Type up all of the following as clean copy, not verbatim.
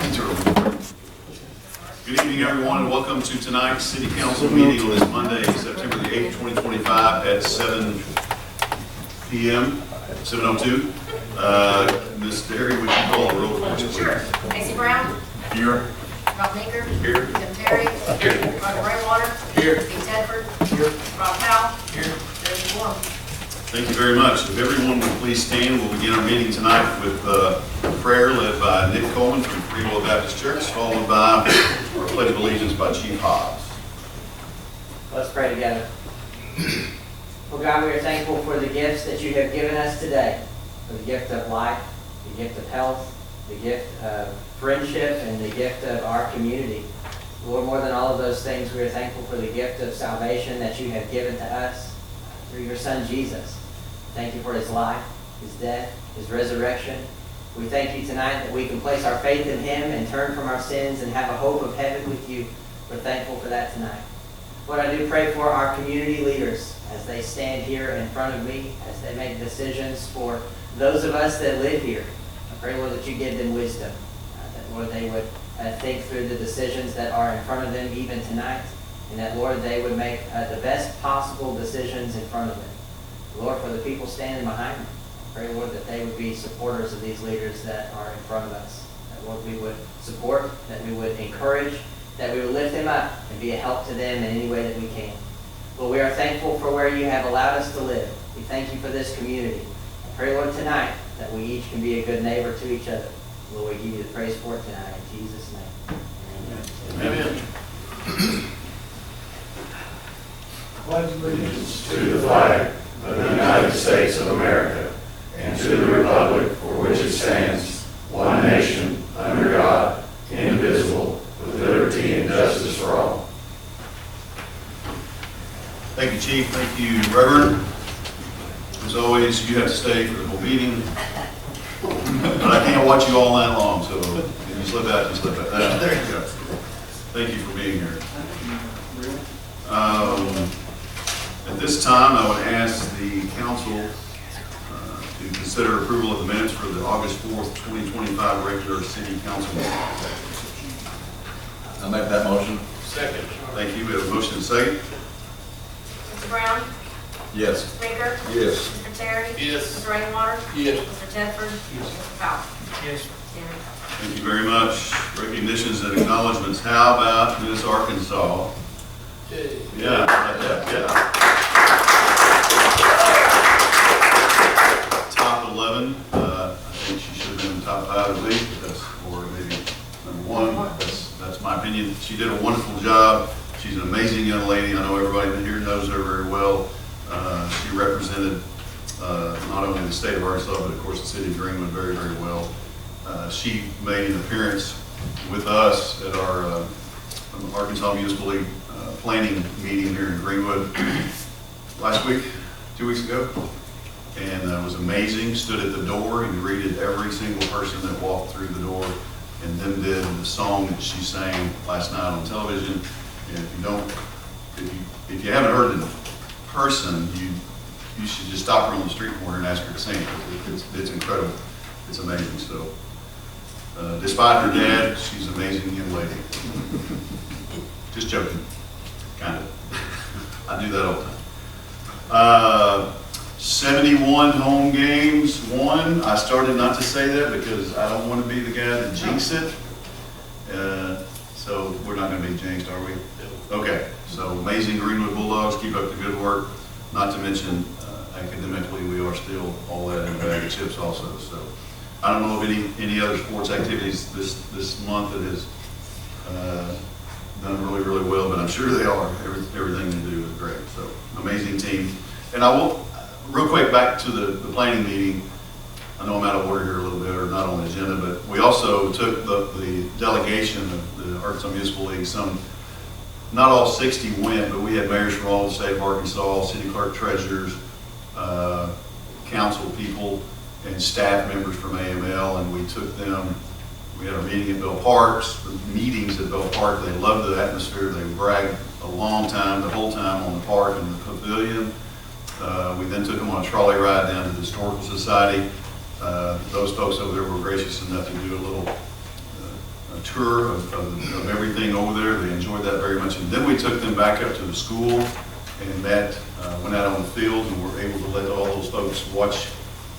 Good evening, everyone, and welcome to tonight's City Council meeting on this Monday, September the 8th, 2025 at 7 p.m., 7:02. Ms. Derry, would you call the roll for us, please? Sure. Macy Brown. Here. Rob Baker. Here. Tim Terry. Here. Roger Rainwater. Here. Steve Tedford. Here. Rob Powell. Here. There's one. Thank you very much. If everyone would please stand, we'll begin our meeting tonight with prayer led by Nick Coleman from Greenwood Baptist Church, followed by our Pledge of Allegiance by Chief Hobbs. Let's pray together. Well, God, we are thankful for the gifts that you have given us today, for the gift of life, the gift of health, the gift of friendship, and the gift of our community. Lord, more than all of those things, we are thankful for the gift of salvation that you have given to us through your Son, Jesus. Thank you for his life, his death, his resurrection. We thank you tonight that we can place our faith in him and turn from our sins and have a hope of heaven with you. We're thankful for that tonight. Lord, I do pray for our community leaders as they stand here in front of me, as they make decisions for those of us that live here. I pray, Lord, that you give them wisdom, that, Lord, they would think through the decisions that are in front of them even tonight, and that, Lord, they would make the best possible decisions in front of them. Lord, for the people standing behind them, I pray, Lord, that they would be supporters of these leaders that are in front of us. That, Lord, we would support, that we would encourage, that we would lift them up and be a help to them in any way that we can. Lord, we are thankful for where you have allowed us to live. We thank you for this community. I pray, Lord, tonight that we each can be a good neighbor to each other. Lord, we give you the praise for it tonight. In Jesus' name. Amen. Amen. Pledge allegiance to the flag of the United States of America and to the republic for which it stands, one nation, under God, indivisible, with liberty and justice for all. Thank you, Chief. Thank you, Reverend. As always, you have to stay for the whole meeting. But I can't watch you all night long, so if you slip out, you slip out. There you go. Thank you for being here. At this time, I would ask the council to consider approval of the minutes for the August 4th, 2025 regular city council meeting. I'll make that motion. Second. Thank you. We have a motion and second. Mr. Brown. Yes. Baker. Yes. Mr. Terry. Yes. Mr. Rainwater. Yes. Mr. Tedford. Mr. Powell. Yes. Thank you very much. Recognitions and acknowledgments. How about Miss Arkansas? Yeah. Top 11. I think she should have been in the top 5 at least, or maybe number 1. That's my opinion. She did a wonderful job. She's an amazing young lady. I know everybody here knows her very well. She represented not only the state of Arkansas, but of course the city of Greenwood very, very well. She made an appearance with us at our Arkansas Municipal League planning meeting here in Greenwood last week, 2 weeks ago, and it was amazing. Stood at the door and greeted every single person that walked through the door, and then did the song that she sang last night on television. And if you haven't heard it in person, you should just stop her on the street corner and ask her to sing it. It's incredible. It's amazing. So, despite her dad, she's an amazing young lady. Just joking, kind of. I do that all the time. 71 home games won. I started not to say that because I don't want to be the guy that jinx it. So we're not going to be jinxed, are we? Okay. So amazing Greenwood Bulldogs. Keep up the good work. Not to mention academically, we are still all that in a bag of chips also. So I don't know of any other sports activities this month that has done really, really well, but I'm sure they are. Everything they do is great. So amazing team. And I will, real quick, back to the planning meeting. I know I'm out of order here a little bit, or not on the agenda, but we also took the delegation of the Arkansas Municipal League. Not all 60 went, but we had mayors from all the state of Arkansas, city clerk treasurers, council people, and staff members from AML, and we took them. We had a meeting at Bell Parks, meetings at Bell Park. They loved the atmosphere. They bragged a long time, the whole time on the park and the pavilion. We then took them on a trolley ride down to the Historical Society. Those folks over there were gracious enough to do a little tour of everything over there. They enjoyed that very much. And then we took them back up to the school and went out on the field, and were able to let all those folks watch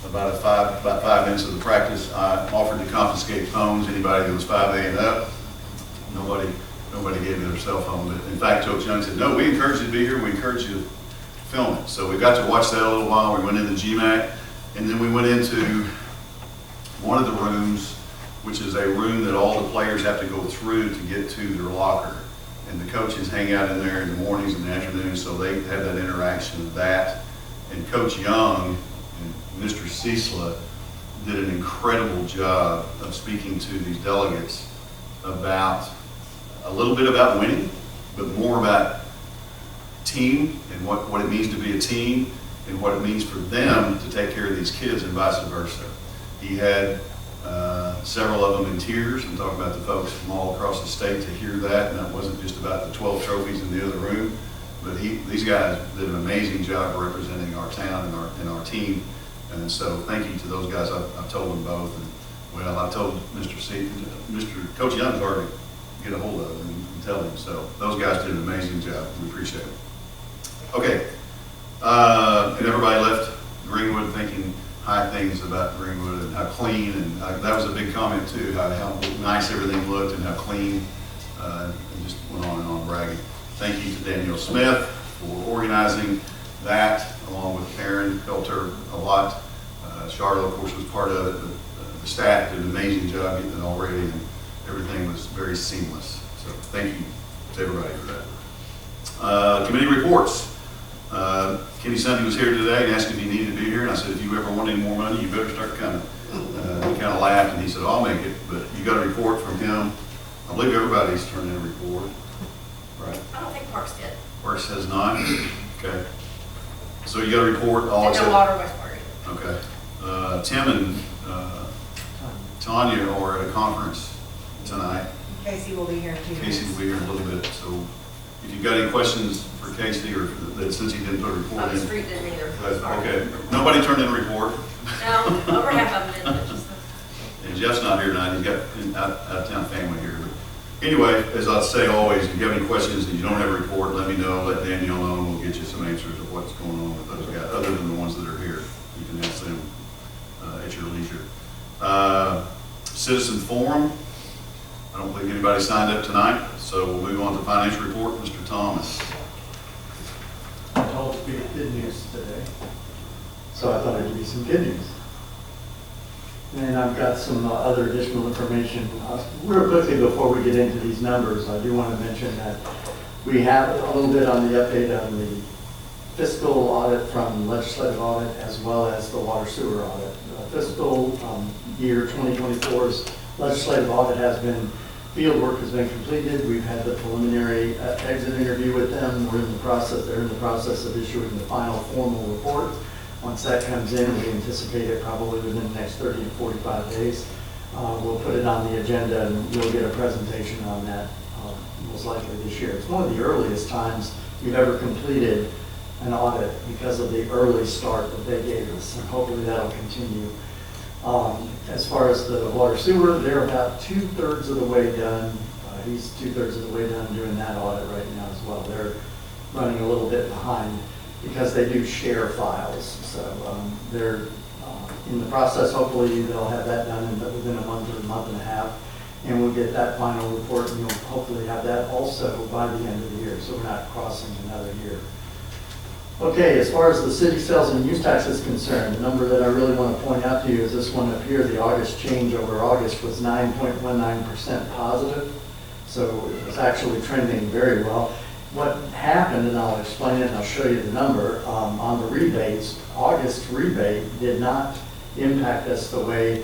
about 5 minutes of the practice. I offered to confiscate phones, anybody that was 5A and up. Nobody gave me their cell phone. But in fact, Coach Young said, no, we encourage you to be here. We encourage you to film it. So we got to watch that a little while. We went into GMAC, and then we went into one of the rooms, which is a room that all the players have to go through to get to their locker. And the coaches hang out in there in the mornings and the afternoons, so they have that interaction of that. And Coach Young and Mr. Cecila did an incredible job of speaking to these delegates about a little bit about winning, but more about team and what it means to be a team and what it means for them to take care of these kids and vice versa. He had several of them in tears. I'm talking about the folks from all across the state to hear that, and that wasn't just about the 12 trophies in the other room, but these guys did an amazing job representing our town and our team. And so thank you to those guys. I've told them both, and well, I told Mr. Coach Young's hard to get a hold of him and tell him. So those guys did an amazing job. We appreciate it. Okay, and everybody left Greenwood thinking high things about Greenwood and how clean, and that was a big comment too, how nice everything looked and how clean, and just went on and on bragging. Thank you to Danielle Smith for organizing that, along with Karen, helped her a lot. Charlotte, of course, was part of it, but the staff did an amazing job getting it all ready, and everything was very seamless. So thank you to everybody for that. Committee reports. Kenny Sunday was here today and asked if he needed to be here, and I said, if you ever want any more money, you better start coming. He kind of laughed, and he said, I'll make it, but you got a report from him. I believe everybody's turned in a report, right? I don't think Parks did. Parks has not? Okay. So you got a report, all And except... no water wastewater. Okay. Tim and Tanya are at a conference tonight. Casey will be here in 2 minutes. Casey will be here in a little bit, so if you've got any questions for Casey, or since he didn't put a report Oh, in. the street didn't either. Okay, nobody turned in a report. No, over half of them didn't. And Jeff's not here tonight, he's got an out-of-town family here. But anyway, as I say always, if you have any questions and you don't have a report, let me know, let Danielle know, and we'll get you some answers of what's going on with those guys, other than the ones that are here. You can ask them at your leisure. Citizen Forum. I don't believe anybody signed up tonight, so we'll move on to financial report. Mr. Thomas. I'm told to be good news today, so I thought I'd give you some good news. And I've got some other additional information. Real quickly before we get into these numbers, I do want to mention that we have a little bit on the update on the fiscal audit from legislative audit as well as the water sewer audit. Fiscal year 2024's legislative audit has been, field work has been completed. We've had the preliminary exit interview with them. They're in the process of issuing the final formal report. Once that comes in, we anticipate it probably within the next 30 to 45 days. We'll put it on the agenda and you'll get a presentation on that most likely this year. It's one of the earliest times we've ever completed an audit because of the early start that they gave us, and hopefully that'll continue. As far as the water sewer, they're about 2/3 of the way done. He's 2/3 of the way done doing that audit right now as well. They're running a little bit behind because they do share files. So they're in the process. Hopefully they'll have that done within a month or a month and a half, and we'll get that final report, and you'll hopefully have that also by the end of the year, so we're not crossing another year. Okay, as far as the city sales and use tax is concerned, the number that I really want to point out to you is this one up here. The August change over August was 9.19% positive, so it was actually trending very well. What happened, and I'll explain it and I'll show you the number, on the rebates, August rebate did not impact us the way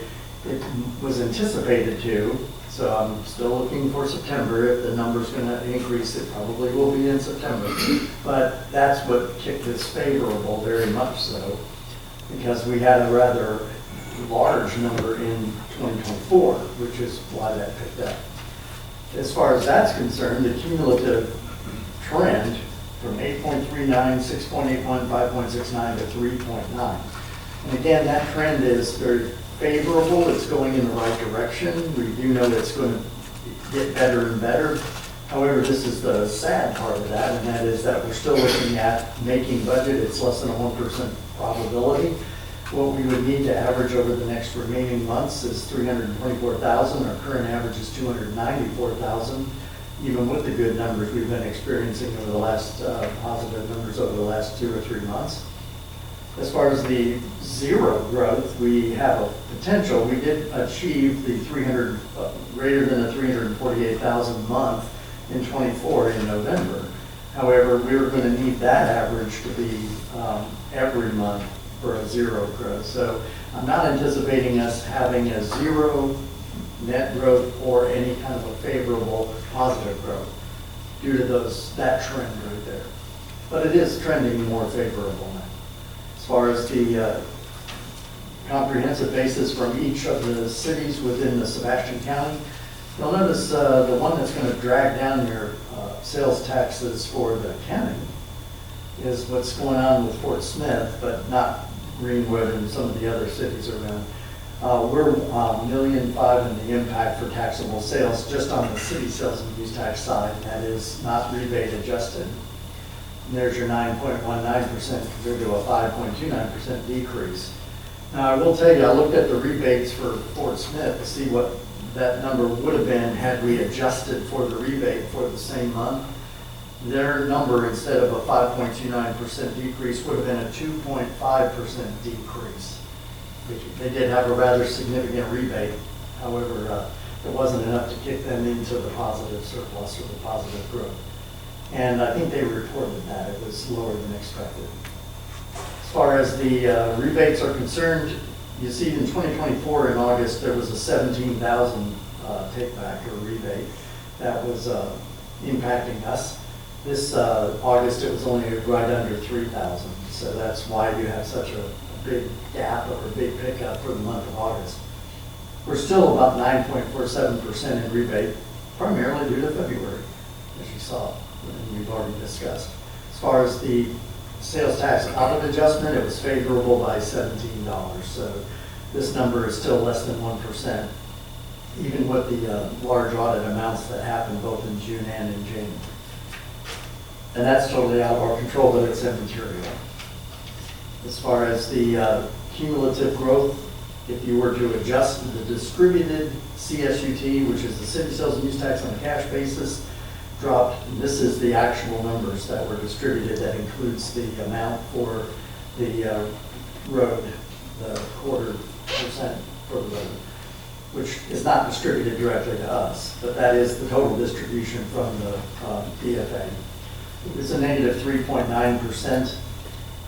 it was anticipated to. So I'm still looking for September. If the number's going to increase, it probably will be in September. But that's what kicked us favorable, very much so, because we had a rather large number in 2024, which is why that picked up. As far as that's concerned, the cumulative trend from 8.39, 6.81, 5.69 to 3.9. And again, that trend is very favorable. It's going in the right direction. We do know it's going to get better and better. However, this is the sad part of that, and that is that we're still looking at making budget. It's less than a 1% probability. What we would need to average over the next remaining months is 324,000. Our current average is 294,000. Even with the good numbers we've been experiencing over the last, positive numbers over the last 2 or 3 months. As far as the zero growth, we have a potential. We did achieve the greater than a 348,000 month in 24 in November. However, we were going to need that average to be every month for a zero growth. So I'm not anticipating us having a zero net growth or any kind of a favorable positive growth due to that trend right there. But it is trending more favorable now. As far as the comprehensive basis from each of the cities within the Sebastian County, you'll notice the one that's going to drag down your sales taxes for the county is what's going on with Fort Smith, but not Greenwood and some of the other cities around. We're $1.5 million in the impact for taxable sales just on the city sales and use tax side. That is not rebate adjusted. And there's your 9.19% compared to a 5.29% decrease. Now, I will tell you, I looked at the rebates for Fort Smith to see what that number would have been had we adjusted for the rebate for the same month. Their number, instead of a 5.29% decrease, would have been a 2.5% decrease. They did have a rather significant rebate. However, it wasn't enough to kick them into the positive surplus or the positive growth. And I think they reported that it was lower than expected. As far as the rebates are concerned, you see in 2024 in August, there was a 17,000 take back or rebate that was impacting us. This August, it was only right under 3,000. So that's why you have such a big gap or a big pickup for the month of August. We're still about 9.47% in rebate, primarily due to February, as you saw, and we've already discussed. As far as the sales tax audit adjustment, it was favorable by $17. So this number is still less than 1%, even with the large audit amounts that happened both in June and in January. And that's totally out of our control, but it's immaterial. As far as the cumulative growth, if you were to adjust the distributed CSUT, which is the city sales and use tax on a cash basis, dropped. This is the actual numbers that were distributed. That includes the amount for the road, the 0.25% for the road, which is not distributed directly to us, but that is the total distribution from the DFA. It's a negative 3.9%.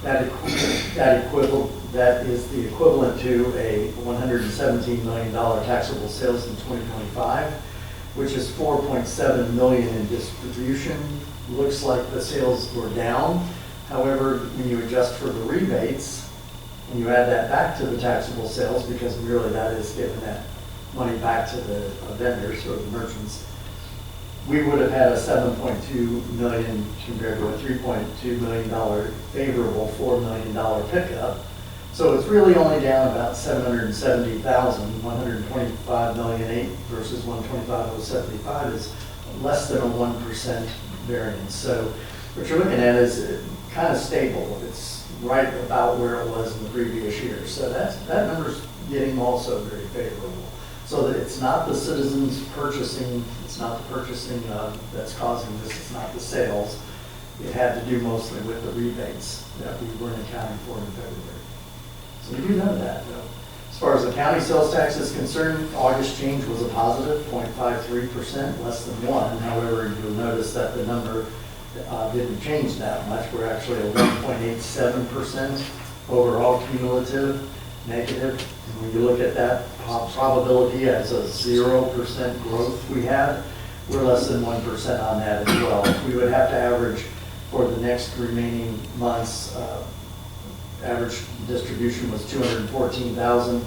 That is the equivalent to a $117 million taxable sales in 2025, which is $4.7 million in distribution. Looks like the sales were down. However, when you adjust for the rebates and you add that back to the taxable sales, because really that is giving that money back to the vendors or the merchants, we would have had a $7.2 million compared to a $3.2 million favorable $4 million pickup. So it's really only down about $770,000. 125 million eight versus 125,075 is less than a 1% variance. So what you're looking at is kind of stable. It's right about where it was in the previous year. So that number's getting also very favorable. So that it's not the citizens purchasing, it's not the purchasing that's causing this, it's not the sales. It had to do mostly with the rebates that we weren't accounting for in February. So we do know that, though. As far as the county sales tax is concerned, August change was a positive 0.53%, less than 1. However, you'll notice that the number didn't change that much. We're actually a 1.87% overall cumulative negative. And when you look at that probability as a 0% growth we had, we're less than 1% on that as well. We would have to average for the next remaining months. Average distribution was 214,000.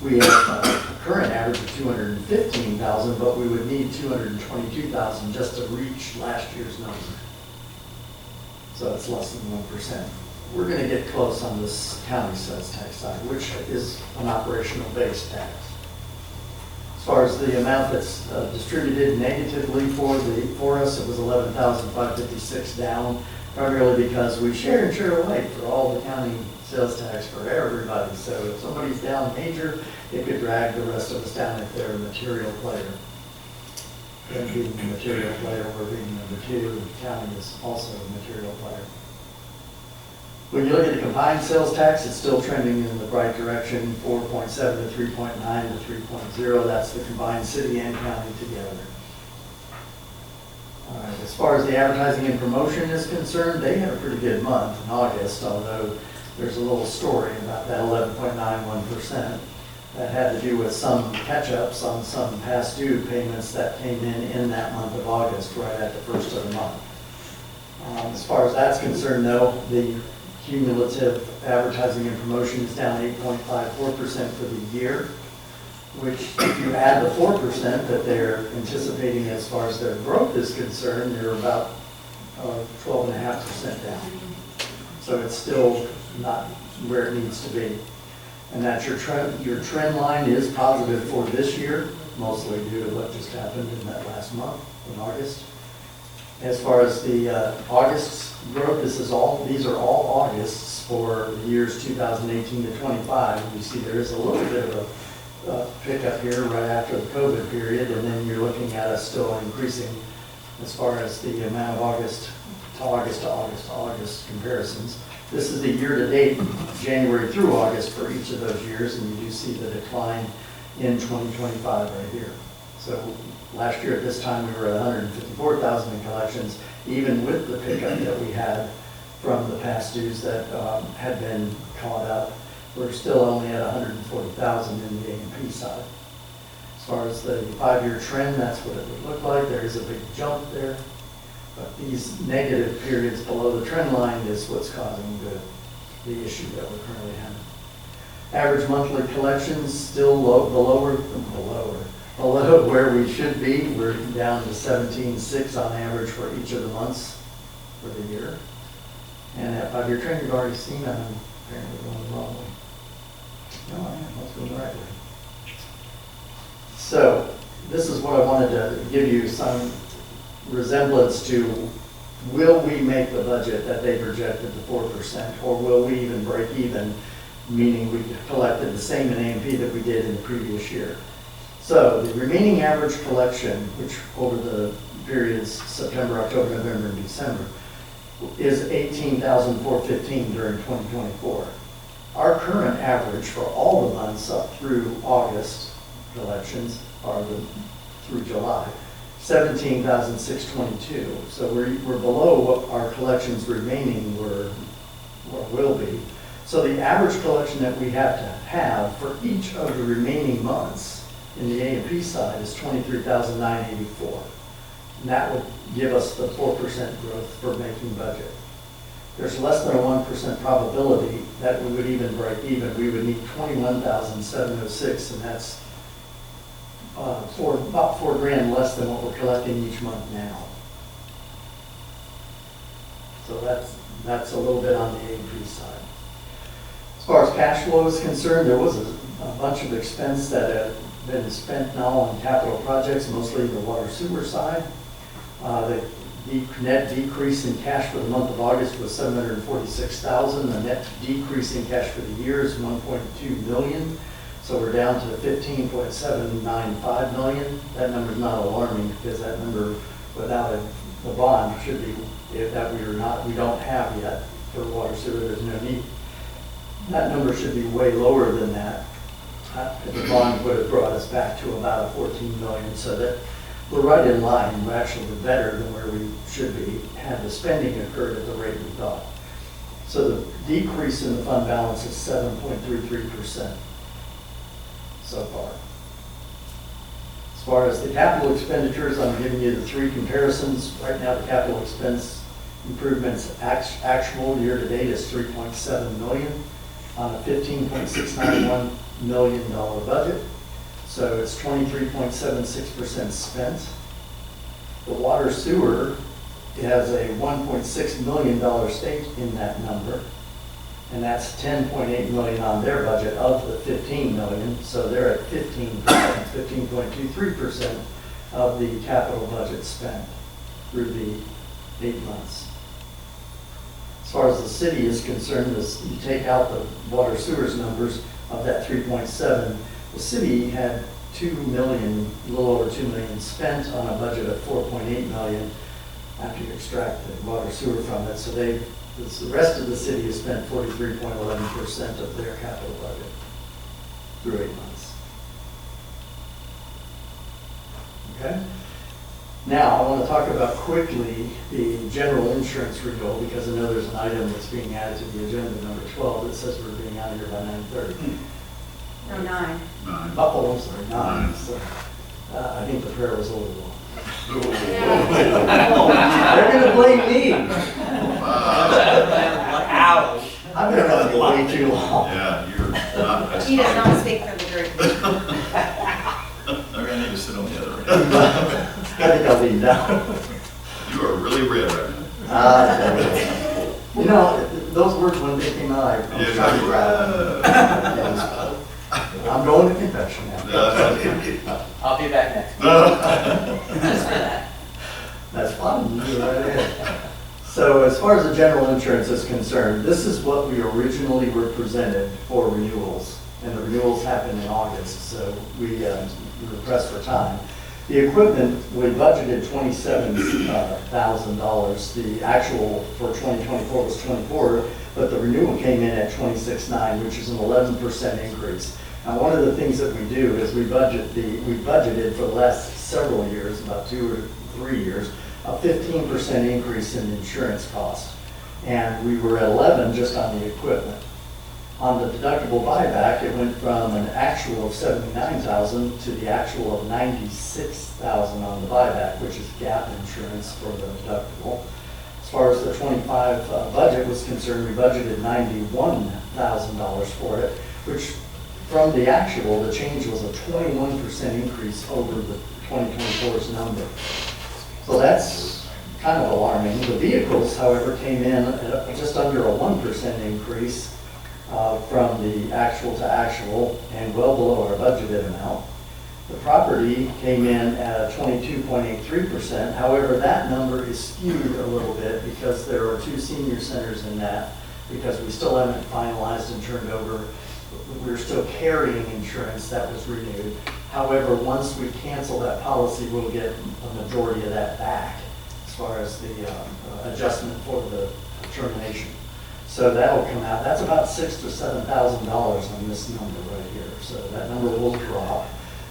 We have a current average of 215,000, but we would need 222,000 just to reach last year's number. So it's less than 1%. We're going to get close on this county sales tax side, which is an operational based tax. As As far as the amount that's distributed negatively for us, it was 11,556 down, primarily because we share and share alike for all the county sales tax for everybody. So if somebody's down major, it could drag the rest of us down if they're a material player. Them being a material player, we're being number two, the county is also a material player. When you look at the combined sales tax, it's still trending in the right direction, 4.7 to 3.9 to 3.0. That's the combined city and county together. All right, as far as the advertising and promotion is concerned, they had a pretty good month in August, although there's a little story about that 11.91%. That had to do with some catch-ups on some past due payments that came in that month of August, right at the first of the month. As far as that's concerned, though, the cumulative advertising and promotion is down 8.54% for the year, which if you add the 4% that they're anticipating as far as their growth is concerned, they're about 12.5% down. So it's still not where it needs to be. And that your trend line is positive for this year, mostly due to what just happened in that last month, in August. As far as the August's growth, these are all Augusts for the years 2018 to 25. You see there is a little bit of a pickup here right after the COVID period, and then you're looking at us still increasing as far as the amount of August to August to August to August comparisons. This is the year-to-date, January through August for each of those years, and you do see the decline in 2025 right here. So last year at this time, we were at 154,000 in collections, even with the pickup that we had from the past dues that had been caught up. We're still only at 140,000 in the A&P side. As far as the 5-year trend, that's what it would look like. There is a big jump there. But these negative periods below the trend line is what's causing the issue that we're currently having. Average monthly collections still below where we should be. We're down to 17.6 on average for each of the months for the year. And that 5-year trend you've already seen, I'm apparently going the wrong way. No, I am. Let's go the right way. So this is what I wanted to give you some resemblance to. Will we make the budget that they projected, the 4%, or will we even break even, meaning we collected the same in A&P that we did in the previous year? So the remaining average collection, which over the periods September, October, November, and December, is $18,415 during 2024. Our current average for all the months up through August collections are through July, $17,622. So we're below what our collections remaining were or will be. So the average collection that we have to have for each of the remaining months in the A&P side is $23,984. And that would give us the 4% growth for making budget. There's less than a 1% probability that we would even break even. We would need $21,706, and that's about $4,000 less than what we're collecting each month now. So that's a little bit on the A&P side. As far as cash flow is concerned, there was a bunch of expense that had been spent now on capital projects, mostly the water sewer side. The net decrease in cash for the month of August was $746,000. The net decrease in cash for the year is $1.2 million. So we're down to $15.795 million. That number is not alarming because that number without the bond should be, if that we don't have yet for water sewer, there's no need. That number should be way lower than that. The bond would have brought us back to about $14 million, so that we're right in line. We're actually better than where we should be had the spending occurred at the rate we thought. So the decrease in the fund balance is 7.33% so far. As far as the capital expenditures, I'm giving you the three comparisons. Right now, the capital expense improvements actual year to date is $3.7 million on a $15.691 million budget. So it's 23.76% spent. The water sewer has a $1.6 million stake in that number. And that's 10.8 million on their budget of the 15 million, so they're at 15%, 15.23% of the capital budget spent through the 8 months. As far as the city is concerned, you take out the water sewers numbers of that 3.7, the city had 2 million, a little over 2 million spent on a budget of 4.8 million after you extract the water sewer from it. So the rest of the city has spent 43.11% of their capital budget through 8 months. Okay? Now, I want to talk about quickly the general insurance renewal, because I know there's an item that's being added to the agenda, number 12, that says we're being out of here by 9:30. No, 9. 9. Oh, I'm sorry, 9. So, I think the prayer was a little long. They're going to blame me. Ouch. I've been around here way too long. Yeah, you're not. That's He does fine. not speak for the group. They're gonna need to sit on the other end. I think I'll leave now. You are really red right now. You know, those words, when they came out, I was Yeah, trying to grab them. I'm going to confession now. I'll be back next. No. Just for that. That's fine, you do right ahead. So as far as the general insurance is concerned, this is what we originally were presented for renewals. And the renewals happened in August, so we were pressed for time. The equipment, we budgeted $27,000. The actual for 2024 was 24, but the renewal came in at 26.9, which is an 11% increase. Now, one of the things that we do is we budgeted for the last several years, about 2 or 3 years, a 15% increase in insurance costs. And we were at 11 just on the equipment. On the deductible buyback, it went from an actual of 79,000 to the actual of 96,000 on the buyback, which is gap insurance for the deductible. As far as the 25 budget was concerned, we budgeted $91,000 for it, which from the actual, the change was a 21% increase over the 2024's number. So that's kind of alarming. The vehicles, however, came in at just under a 1% increase from the actual to actual and well below our budgeted amount. The property came in at a 22.83%. However, that number is skewed a little bit because there are 2 senior centers in that, because we still haven't finalized and turned over. We're still carrying insurance that was renewed. However, once we cancel that policy, we'll get a majority of that back as far as the adjustment for the termination. So that'll come out. That's about $6,000 to $7,000 on this number right here. So that number will drop.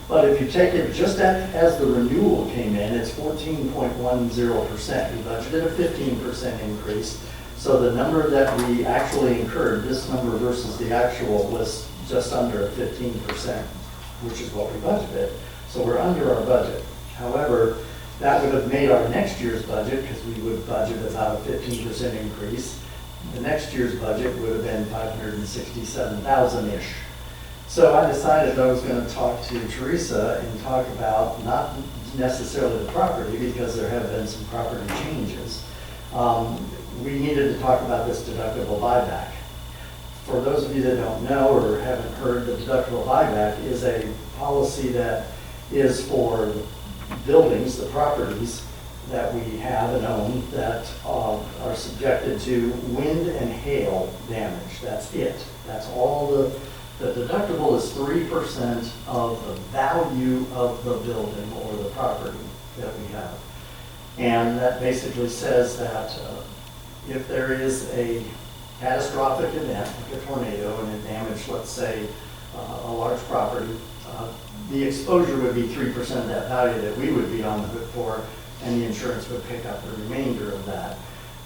But if you take it just as the renewal came in, it's 14.10%. We budgeted a 15% increase. So the number that we actually incurred, this number versus the actual, was just under 15%, which is what we budgeted. So we're under our budget. However, that would have made our next year's budget, because we would budget about a 15% increase. The next year's budget would have been 567,000-ish. So I decided I was going to talk to Teresa and talk about not necessarily the property, because there have been some property changes. We needed to talk about this deductible buyback. For those of you that don't know or haven't heard, the deductible buyback is a policy that is for the buildings, the properties that we have and own that are subjected to wind and hail damage. That's it. That's all the deductible is 3% of the value of the building or the property that we have. And that basically says that if there is a catastrophic event, like a tornado, and it damaged, let's say, a large property, the exposure would be 3% of that value that we would be on the hook for, and the insurance would pick up the remainder of that.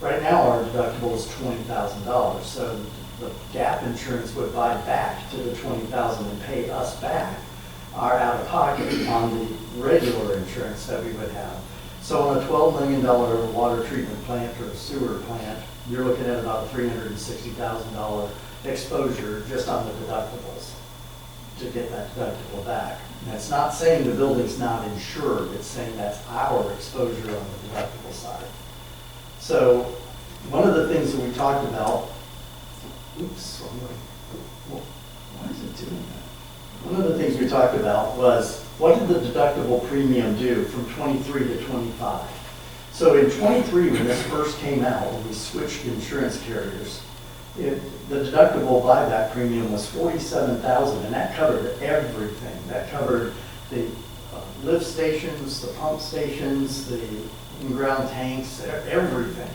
Right now, our deductible is $20,000, so the gap insurance would buy back to the $20,000 and pay us back our out-of-pocket on the regular insurance that we would have. So on a $12 million water treatment plant or a sewer plant, you're looking at about a $360,000 exposure just on the deductibles to get that deductible back. And it's not saying the building's not insured, it's saying that's our exposure on the deductible side. So one of the things that we talked about oops, why is it doing that? One of the things we talked about was, what did the deductible premium do from 23 to 25? So in 23, when this first came out, when we switched insurance carriers, the deductible buyback premium was $47,000, and that covered everything. That covered the lift stations, the pump stations, the in-ground tanks, everything.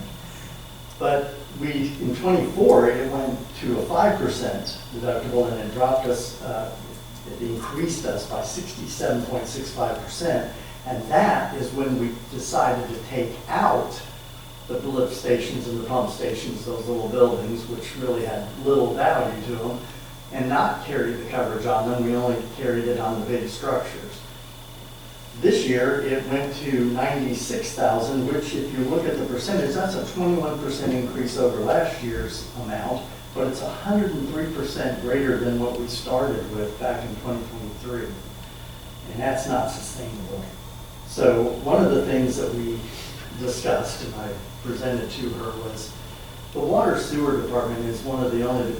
But in 24, it went to a 5% deductible, and it dropped us, it increased us by 67.65%. And that is when we decided to take out the lift stations and the pump stations, those little buildings, which really had little value to them, and not carry the coverage on them. We only carried it on the big structures. This year, it went to 96,000, which if you look at the percentage, that's a 21% increase over last year's amount, but it's 103% greater than what we started with back in 2023. And that's not sustainable. So one of the things that we discussed, and I presented to her, was the water sewer department is one of the only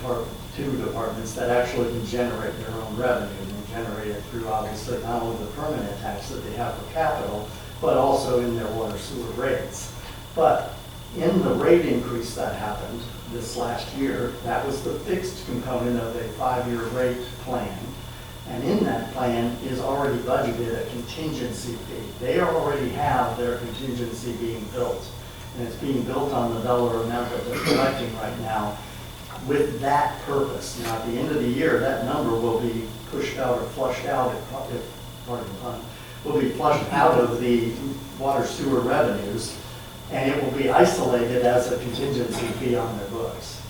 two departments that actually can generate their own revenue. And they generate it through, obviously, not only the permanent tax that they have for capital, but also in their water sewer rates. But in the rate increase that happened this last year, that was the fixed component of a 5-year rate plan. And in that plan is already budgeted a contingency fee. They already have their contingency being built. And it's being built on the dollar amount that they're collecting right now with that purpose. Now, at the end of the year, that number will be pushed out or flushed out, pardon the pun, will be flushed out of the water sewer revenues, and it will be isolated as a contingency fee on their books.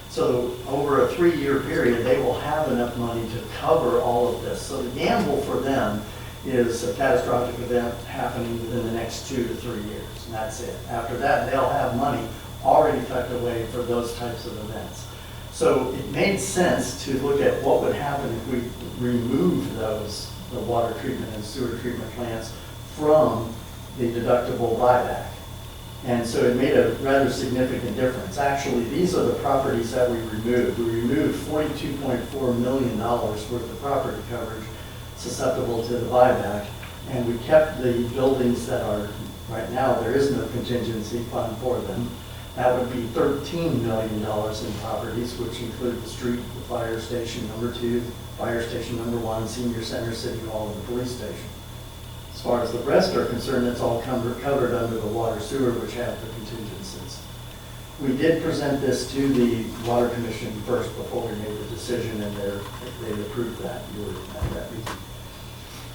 So over a 3-year period, they will have enough money to cover all of this. So the gamble for them is a catastrophic event happening within the next 2 to 3 years, and that's it. After that, they'll have money already tucked away for those types of events. So it made sense to look at what would happen if we removed the water treatment and sewer treatment plants from the deductible buyback. And so it made a rather significant difference. Actually, these are the properties that we removed. We removed $42.4 million worth of property coverage susceptible to the buyback, and we kept the buildings that are, right now, there is no contingency fund for them. That would be $13 million in properties, which include the street, the fire station number 2, fire station number 1, senior center, city hall, and the police station. As far as the rest are concerned, it's all covered under the water sewer, which have the contingencies. We did present this to the Water Commission first before we made the decision, and they approved that. You were at that meeting.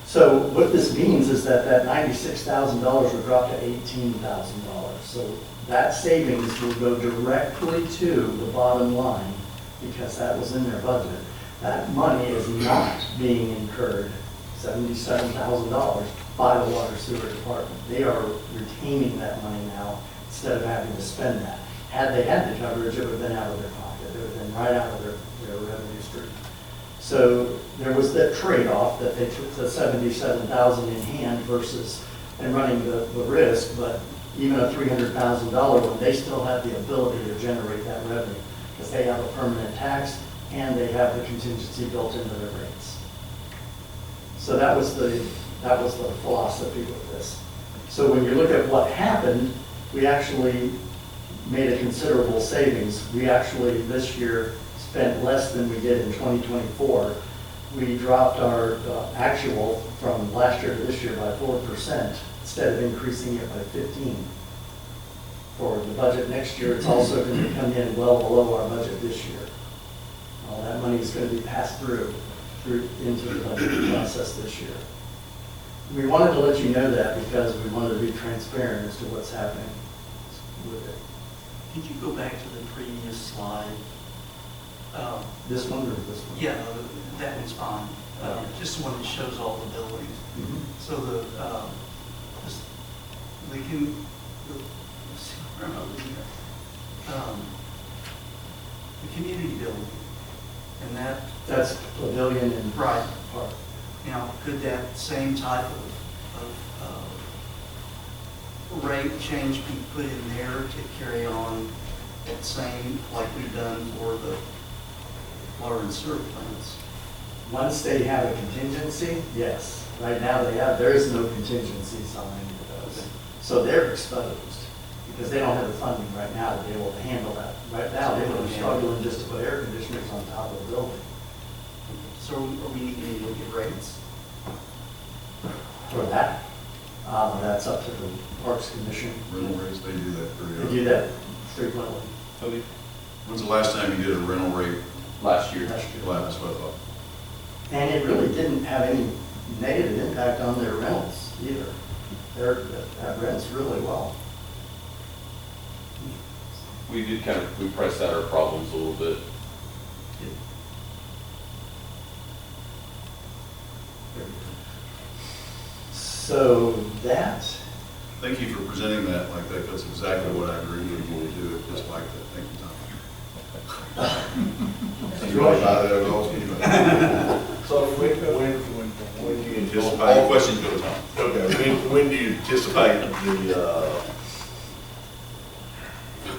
So what this means is that $96,000 would drop to $18,000. So that savings will go directly to the bottom line because that was in their budget. That money is not being incurred, $77,000, by the water sewer department. They are retaining that money now instead of having to spend that. Had they had the coverage, it would have been out of their pocket. It would have been right out of their revenue stream. So there was that trade-off that they took the $77,000 in hand versus and running the risk, but even a $300,000 one, they still have the ability to generate that revenue because they have a permanent tax and they have the contingency built into their rates. So that was the philosophy with this. So when you look at what happened, we actually made a considerable savings. We actually this year spent less than we did in 2024. We dropped our actual from last year to this year by 4% instead of increasing it by 15%. For the budget next year, it's also going to come in well below our budget this year. All that money is going to be passed through into the budget process this year. We wanted to let you know that because we wanted to be transparent as to what's happening with it. Could you go back to the previous slide? This one or this one? Yeah, that one's fine. Just the one that shows all the buildings. Mhm. So the community building, and That's Pavilion and right. Park. Now, could that same type of rate change be put in there to carry on that same, like we've done for the water and sewer plants. Once they have a contingency, yes. Right now, there is no contingencies on any of those. So they're exposed because they don't have the funding right now to be able to handle that. Right now, they would be struggling just to put air conditioners on top of the building. So are we needing to look at rates? For that, that's up to the Parks Commission. Rental rates, they do that pretty They good. do that frequently. When's the last time you did a rental rate? Last year. Last year. Well, that's what I thought. And it really didn't have any negative impact on their rentals either. That rents really well. We priced out our problems a little bit. So that, Thank you for presenting that like that. That's exactly what I agree with you to do, it just like that. Thank you, Tom. You want to buy that at all? So when do you anticipate? All questions go to Tom. Okay, when do you anticipate the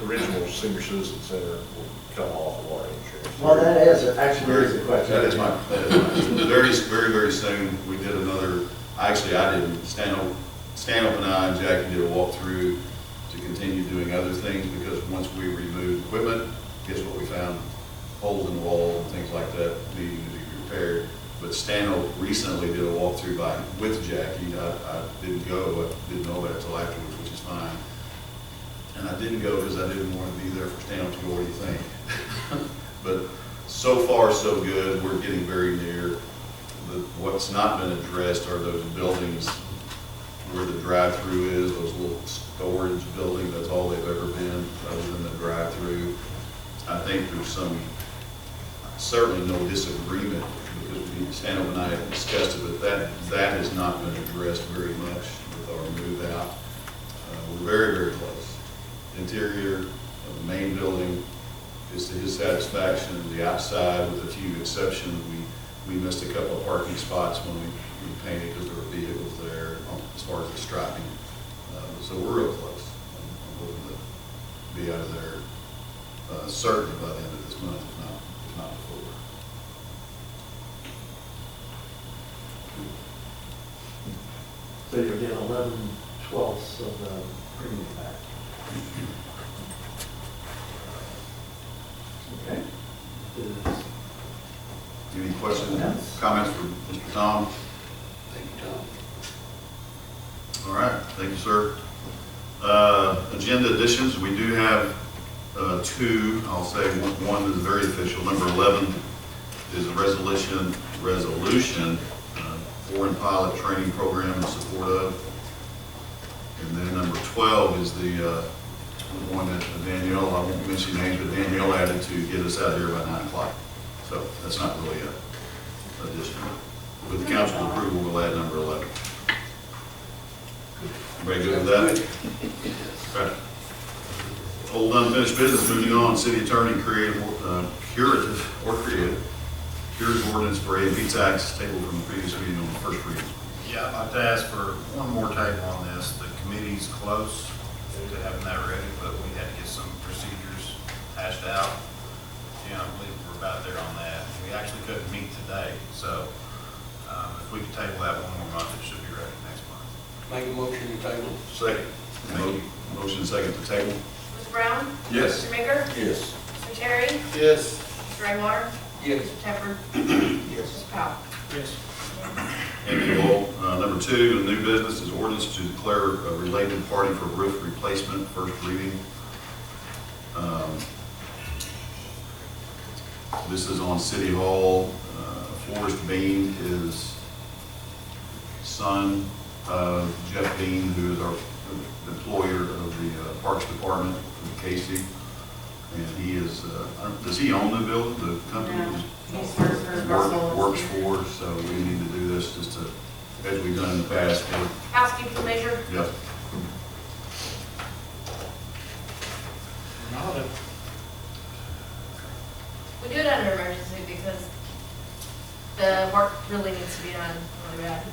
original senior citizen center will come off of our insurance? well, that is, actually is a question. That is my, very, very, very soon, we did another, I didn't, Stanhope and I and Jackie did a walkthrough to continue doing other things, because once we removed equipment, guess what we found? Holes in the wall and things like that needing to be repaired. But Stanhope recently did a walkthrough with Jackie. I didn't go, I didn't know that until afterwards, which is fine. And I didn't go because I didn't want to be there for Stanhope to go, what do you think? But so far, so good. We're getting very near. What's not been addressed are those buildings where the drive-through is, those little storage buildings. That's all they've ever been, other than the drive-through. I think there's certainly no disagreement, because Stanhope and I have discussed it, but that has not been addressed very much with our move out. We're very, very close. Interior of the main building is to his satisfaction. The outside, with a few exceptions, we missed a couple of parking spots when we painted because there were vehicles there as far as the striping. So we're real close. I'm hoping to be out of there certainly by the end of this month, if not before. So you'll get 11/12 of the premium back. Okay. Is- Any questions, Yes. comments for Mr. Tom? Thank you, Tom. All right, thank you, sir. Agenda additions, we do have two. I'll say one is very official. Number 11 is a resolution foreign pilot training program in support of. And then number 12 is the one that Danielle, I won't mention names, but Danielle added to get us out of here by 9 o'clock. So that's not really a addition. With the council approval, we'll add number 11. Everybody good with that? Okay. Old unfinished business, moving on. City attorney curative ordinance for A&P tax, table from the previous meeting on the first reading. Yeah, I'd like to ask for one more table on this. The committee's close to having that ready, but we had to get some procedures hashed out. And I believe we're about there on that. We actually couldn't meet today, so if we could table that one more month, it should be ready next month. Make a motion to table. Second. Motion second to table. Mr. Brown? Yes. Mr. Maker? Yes. Mr. Terry? Yes. Mr. Rainwater? Yes. Mr. Shepherd? Yes. Mr. Powell? Yes. Thank you all. Number 2, the new business is ordinance to declare a related party for roof replacement, first reading. This is on City Hall. Forrest Bean, his son, Jeff Bean, who is our employer of the Parks Department from Casey. And he is, does he own the building, the company? No, he's for Russell. Works for us, so we need to do this just to, as we've done in the past. Housekeeping measure? Yep. We do it under emergency because the work really needs to be done really bad.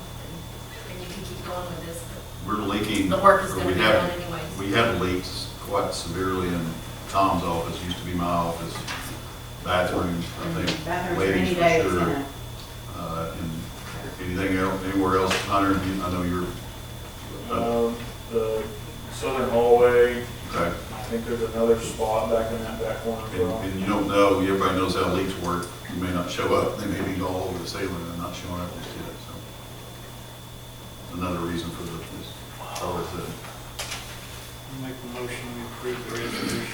And you can keep going with this. We're leaking. The work is or gonna we be have- done anyways. We have leaks quite severely in Tom's office, used to be my office. bathrooms, I think. Bathrooms, ladies rainy for day, it's sure. gonna, And anything else, anywhere else, Hunter, I know you're, The southern hallway, okay. I think there's another spot back in that back corner as well. And you don't know, everybody knows how leaks work. You may not show up, they may be all over the ceiling and not showing up just yet, so. Another reason for this, all this, Make a motion, we approve the resolution.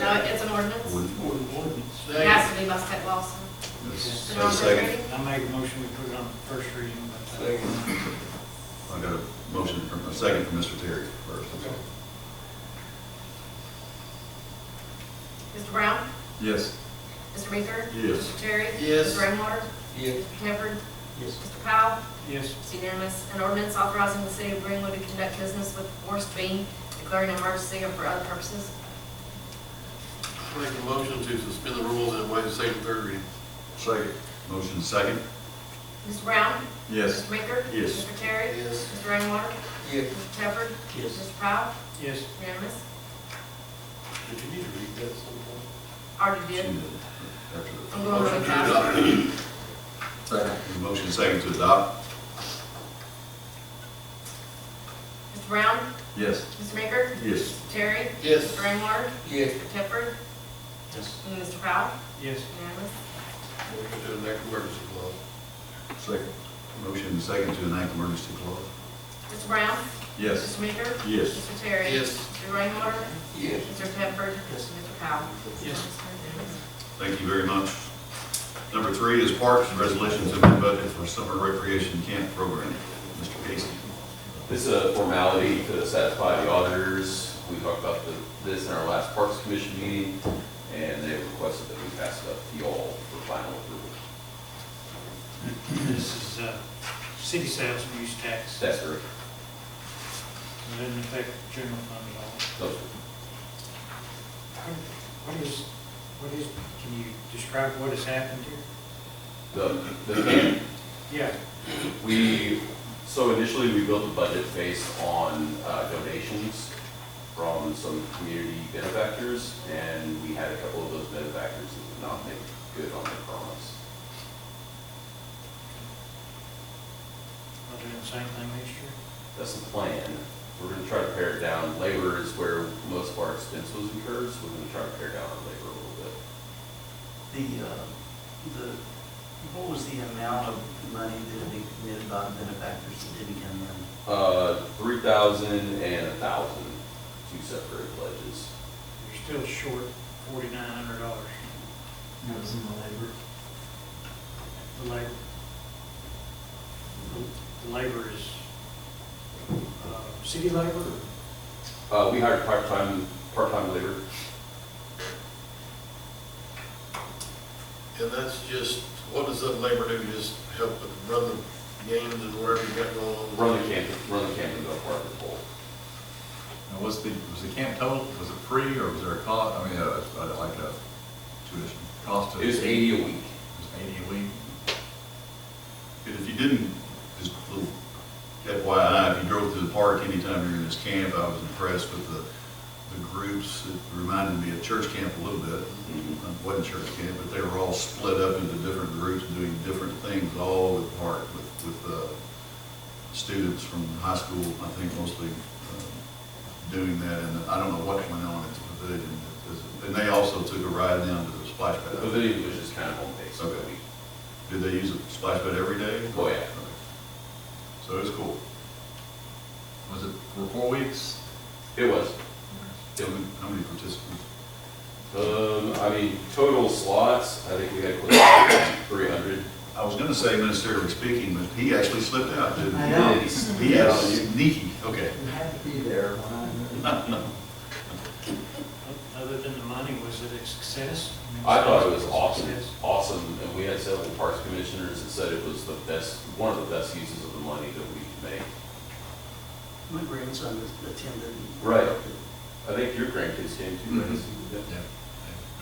No, it's an ordinance. Ordinance. It has to be must take law, so. this, Put it on first second. reading. I make a motion, we put it on first reading. but, I got a motion, a second from Mr. Terry first. Mr. Brown? Yes. Mr. Meeker? Yes. Mr. Terry? Yes. Mr. Rainwater? Yes. Mr. Shepherd? Yes. Mr. Powell? Yes. It's unanimous. An ordinance authorizing the city of Greenwood to conduct business with forced being, declaring an emergency or for other purposes. Make a motion to suspend the rules and waive the second and third reading. Second. Motion second. Mr. Brown? Yes. Mr. Meeker? Yes. Mr. Terry? Yes. Mr. Rainwater? Yes. Mr. Shepherd? Yes. Mr. Powell? Yes. Unanimous. Did you need to read that sometime? Already She did. did. After the- I'm going really fast. Second. Motion second to adopt. Mr. Brown? Yes. Mr. Meeker? Yes. Mr. Terry? Yes. Mr. Rainwater? Yes. Mr. Shepherd? Yes. And Mr. Powell? Yes. Unanimous. Motion to enact emergency clause. Second. Motion second to enact emergency clause. Mr. Brown? Yes. Mr. Meeker? Yes. Mr. Terry? Yes. Mr. Rainwater? Yes. Mr. Shepherd? Yes. And Mr. Powell? Yes. Thank you very much. Number 3 is parks and resolutions of the budget for summer recreation camp program. Mr. Casey. This is a formality to satisfy the auditors. We talked about this in our last Parks Commission meeting, and they requested that we pass it up to y'all for final approval. This is city sales and use tax. That's correct. It doesn't affect general fund at all. Those- What is, can you describe what has happened here? The camp, Yeah. so initially we built a budget based on donations from some community benefactors, and we had a couple of those benefactors that did not make good on their promise. I'll do the same thing next year. That's the plan. We're gonna try to pare it down. Labor is where most of our expense was incurred, so we're gonna try to pare down our labor a little bit. What was the amount of money that had been committed by the benefactors that didn't come in? 3,000 and 1,000, two separate pledges. You're still short $4,900. That was in the labor. The labor. The labor is city labor or? We hired part-time labor. And that's just, what does that labor do? Just help with run the games and whatever you got going on? Run the camp and go part of the pool. Now, was the camp total, was it free or was there a cost? I mean, like a tuition cost? It was 80 a week. It was 80 a week? And if you didn't, just a little FYI, if you drove through the park anytime during this camp, I was impressed with the groups. It reminded me of church camp a little bit. It wasn't church camp, but they were all split up into different groups doing different things all over the park with students from high school, I think mostly doing that. And I don't know what went on at the pavilion. And they also took a ride down to the splash The pad. pavilion was just kind of home base. Okay. Did they use a splash pad every day? Oh, yeah. So it was cool. Was it for 4 weeks? It was. How many participants? Total slots, I think we had close to 300. I was gonna say ministerially speaking, but he actually slipped out, didn't he? I know. He is sneaky, okay. You had to be there when I. Other than the money, was it a success? I thought it was Success. awesome, and we had several parks commissioners that said it was the best, one of the best uses of the money that we could make. My grandson attended. Right. I think your grandkids came too, right? Yeah.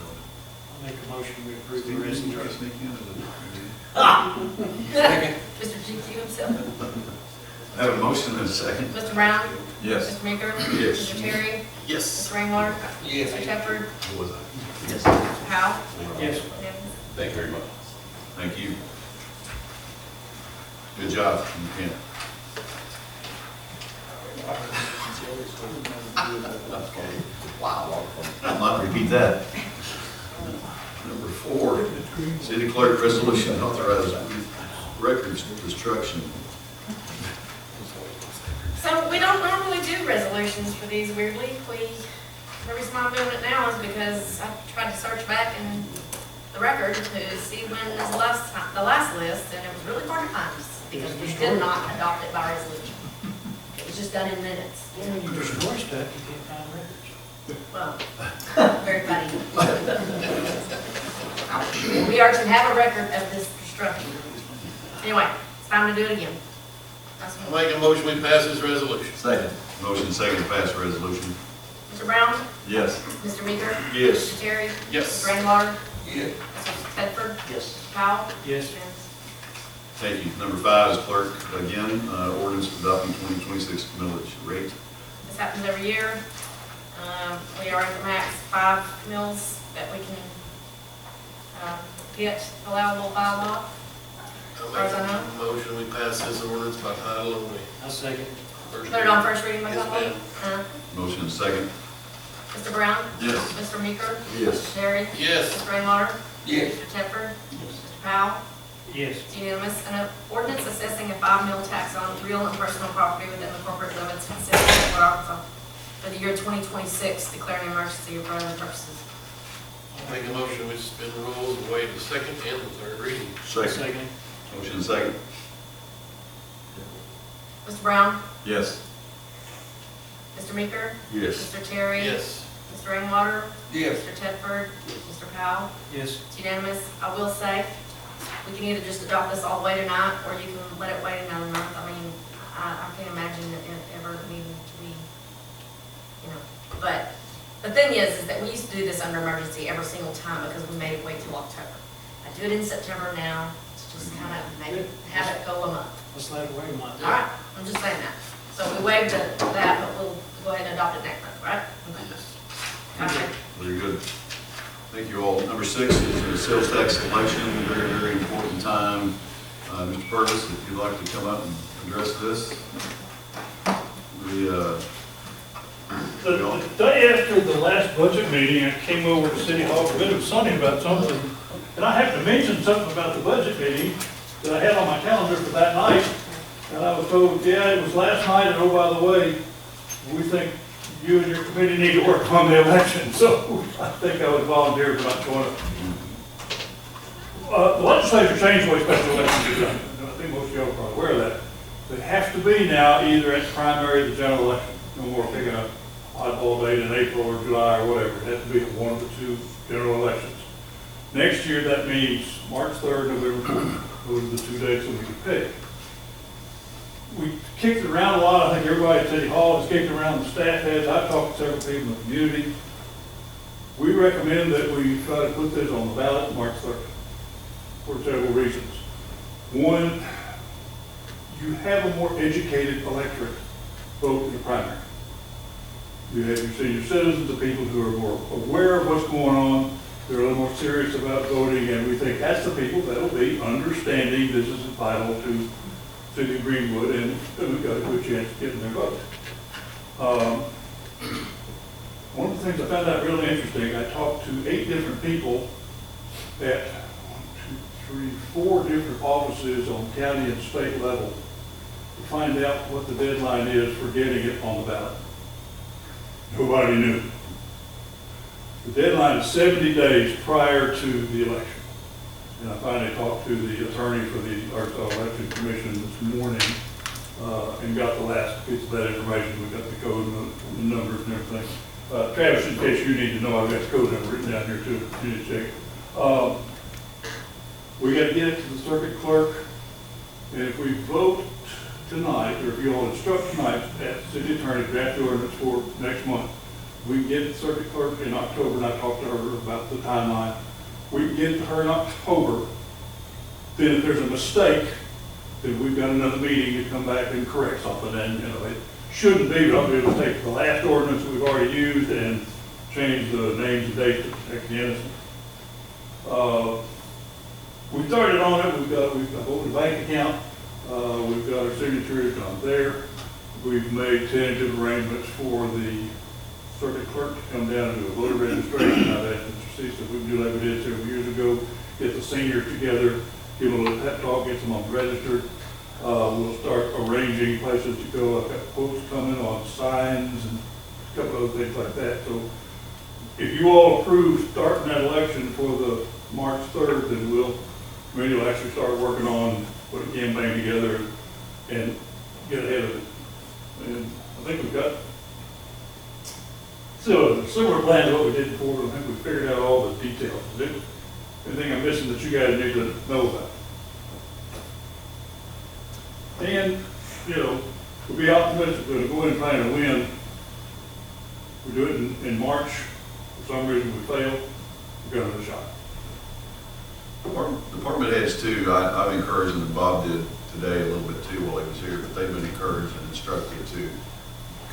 I'll make a motion to approve the Steve, didn't you try to resolution. sneak in? Mr. GQ himself. I have a motion and a second. Mr. Brown? Yes. Mr. Meeker? Yes. Mr. Terry? Yes. Mr. Rainwater? Yes. Mr. Shepherd? What was I? Yes. Powell? Yes. Unanimous. Thank you very much. Thank you. Good job, you can. Okay. Wow. I might repeat that. Number 4, city clerk resolution authorizes records destruction. So we don't normally do resolutions for these weirdly. The reason why I'm doing it now is because I tried to search back in the record to see when is the last list, and it was really hard to find because we did not adopt it by resolution. It was just done in minutes. When you destroy stuff, you can't find records. Well, very funny. We are to have a record of this destruction. Anyway, it's time to do it again. I make a motion, we pass this resolution. Second. Motion second to pass the resolution. Mr. Brown? Yes. Mr. Meeker? Yes. Mr. Terry? Yes. Mr. Rainwater? Yes. Mr. Tedford? Yes. Mr. Powell? Yes. Unanimous. Thank you. Number 5 is clerk, again, ordinance adopting 2026 millage rate. This happens every year. We are at the max 5 mills that we can get allowable by law. I Far as I know. make a motion, we pass this ordinance by title only. I'll second. First Put it on first reading by Yes, title ma'am. only. Motion second. Mr. Brown? Yes. Mr. Meeker? Yes. Mr. Terry? Yes. Mr. Rainwater? Yes. Mr. Tedford? Yes. Mr. Powell? Yes. It's unanimous. An ordinance assessing a 5 mil tax on real and personal property within the corporate limits consistent with Arkansas for the year 2026, declaring an emergency for other purposes. I make a motion, we suspend the rules and waive the second and the third reading. Second. Motion second. Mr. Brown? Yes. Mr. Meeker? Yes. Mr. Terry? Yes. Mr. Rainwater? Yes. Mr. Tedford? Mr. Powell? Yes. It's unanimous. I will say, we can either just adopt this all the way tonight, or you can let it wait another month. I mean, I can't imagine it ever needing to be, you know. But the thing is that we used to do this under emergency every single time because we made it wait till October. I do it in September now, to just kind of make it, have it go a month. Let's let it wait a month. All right, I'm just saying that. So we waived that, but we'll go ahead and adopt it next month, right? Okay. Gotcha. Very good. Thank you all. Number 6 is the sales tax collection, very, very important time. Mr. Purvis, if you'd like to come up and address this. The day after the last budget meeting, I came over to City Hall to visit Sonny about something, and I have to mention something about the budget meeting that I had on my calendar for that night, and I was told, yeah, it was last night, and oh, by the way, we think you and your committee need to work on the election, so I think I was volunteered for not showing up. The legislature changed the way special elections are done. I think most of you are aware of that. They have to be now either at the primary or the general election. No more picking a oddball date in April or July or whatever. It has to be at one of the 2 general elections. Next year, that means March 3rd, November 4th. Those are the 2 dates that we can pick. We kicked it around a lot. I think everybody at City Hall has kicked around the staff heads. I've talked to several people in the community. We recommend that we try to put this on the ballot March 3rd for several reasons. One, you have a more educated electorate vote in the primary. You have your senior citizens, the people who are more aware of what's going on. They're a little more serious about voting, and we think that's the people that will be understanding this is vital to City of Greenwood, and we've got a good chance of getting their vote. One of the things I found out really interesting, I talked to 8 different people at 4 different offices on county and state level to find out what the deadline is for getting it on the ballot. Nobody knew. The deadline is 70 days prior to the election. And I finally talked to the attorney for the Arkansas Election Commission this morning and got the last piece of that information. We got the code and the numbers and everything. Travis, in case you need to know, I've got the code number written down here too. You need to check. We got to get it to the circuit clerk, and if we vote tonight, or if you all instruct tonight, at the city attorney draft the ordinance for next month, we can get it to the circuit clerk in October, and I talked to her about the timeline. We can get it to her in October. Then if there's a mistake, then we've got another meeting to come back and correct something. And it shouldn't be, but I'll be able to take the last ordinance that we've already used and change the names and dates to protect the innocent. We started on it, we've got opened a bank account, we've got our signatures on there. We've made tentative arrangements for the circuit clerk to come down and do a voter registration. I've asked Mr. Cecil if we can do like we did several years ago, get the seniors together, give them a little pep talk, get them all registered. We'll start arranging places to go. I've got quotes coming on signs and a couple other things like that. So if you all approve starting that election for the March 3rd, then committee will actually start working on putting a campaign together and get ahead of it. And I think we've got still a similar plan to what we did before, but I think we figured out all the details. Is there anything I'm missing that you guys need to know about? And, we'll be optimistic, we're going to go in and try to win. We do it in March. For some reason we fail, we've got another shot. Department heads too, I've encouraged them, and Bob did today a little bit too while he was here, but they've been encouraged and instructed to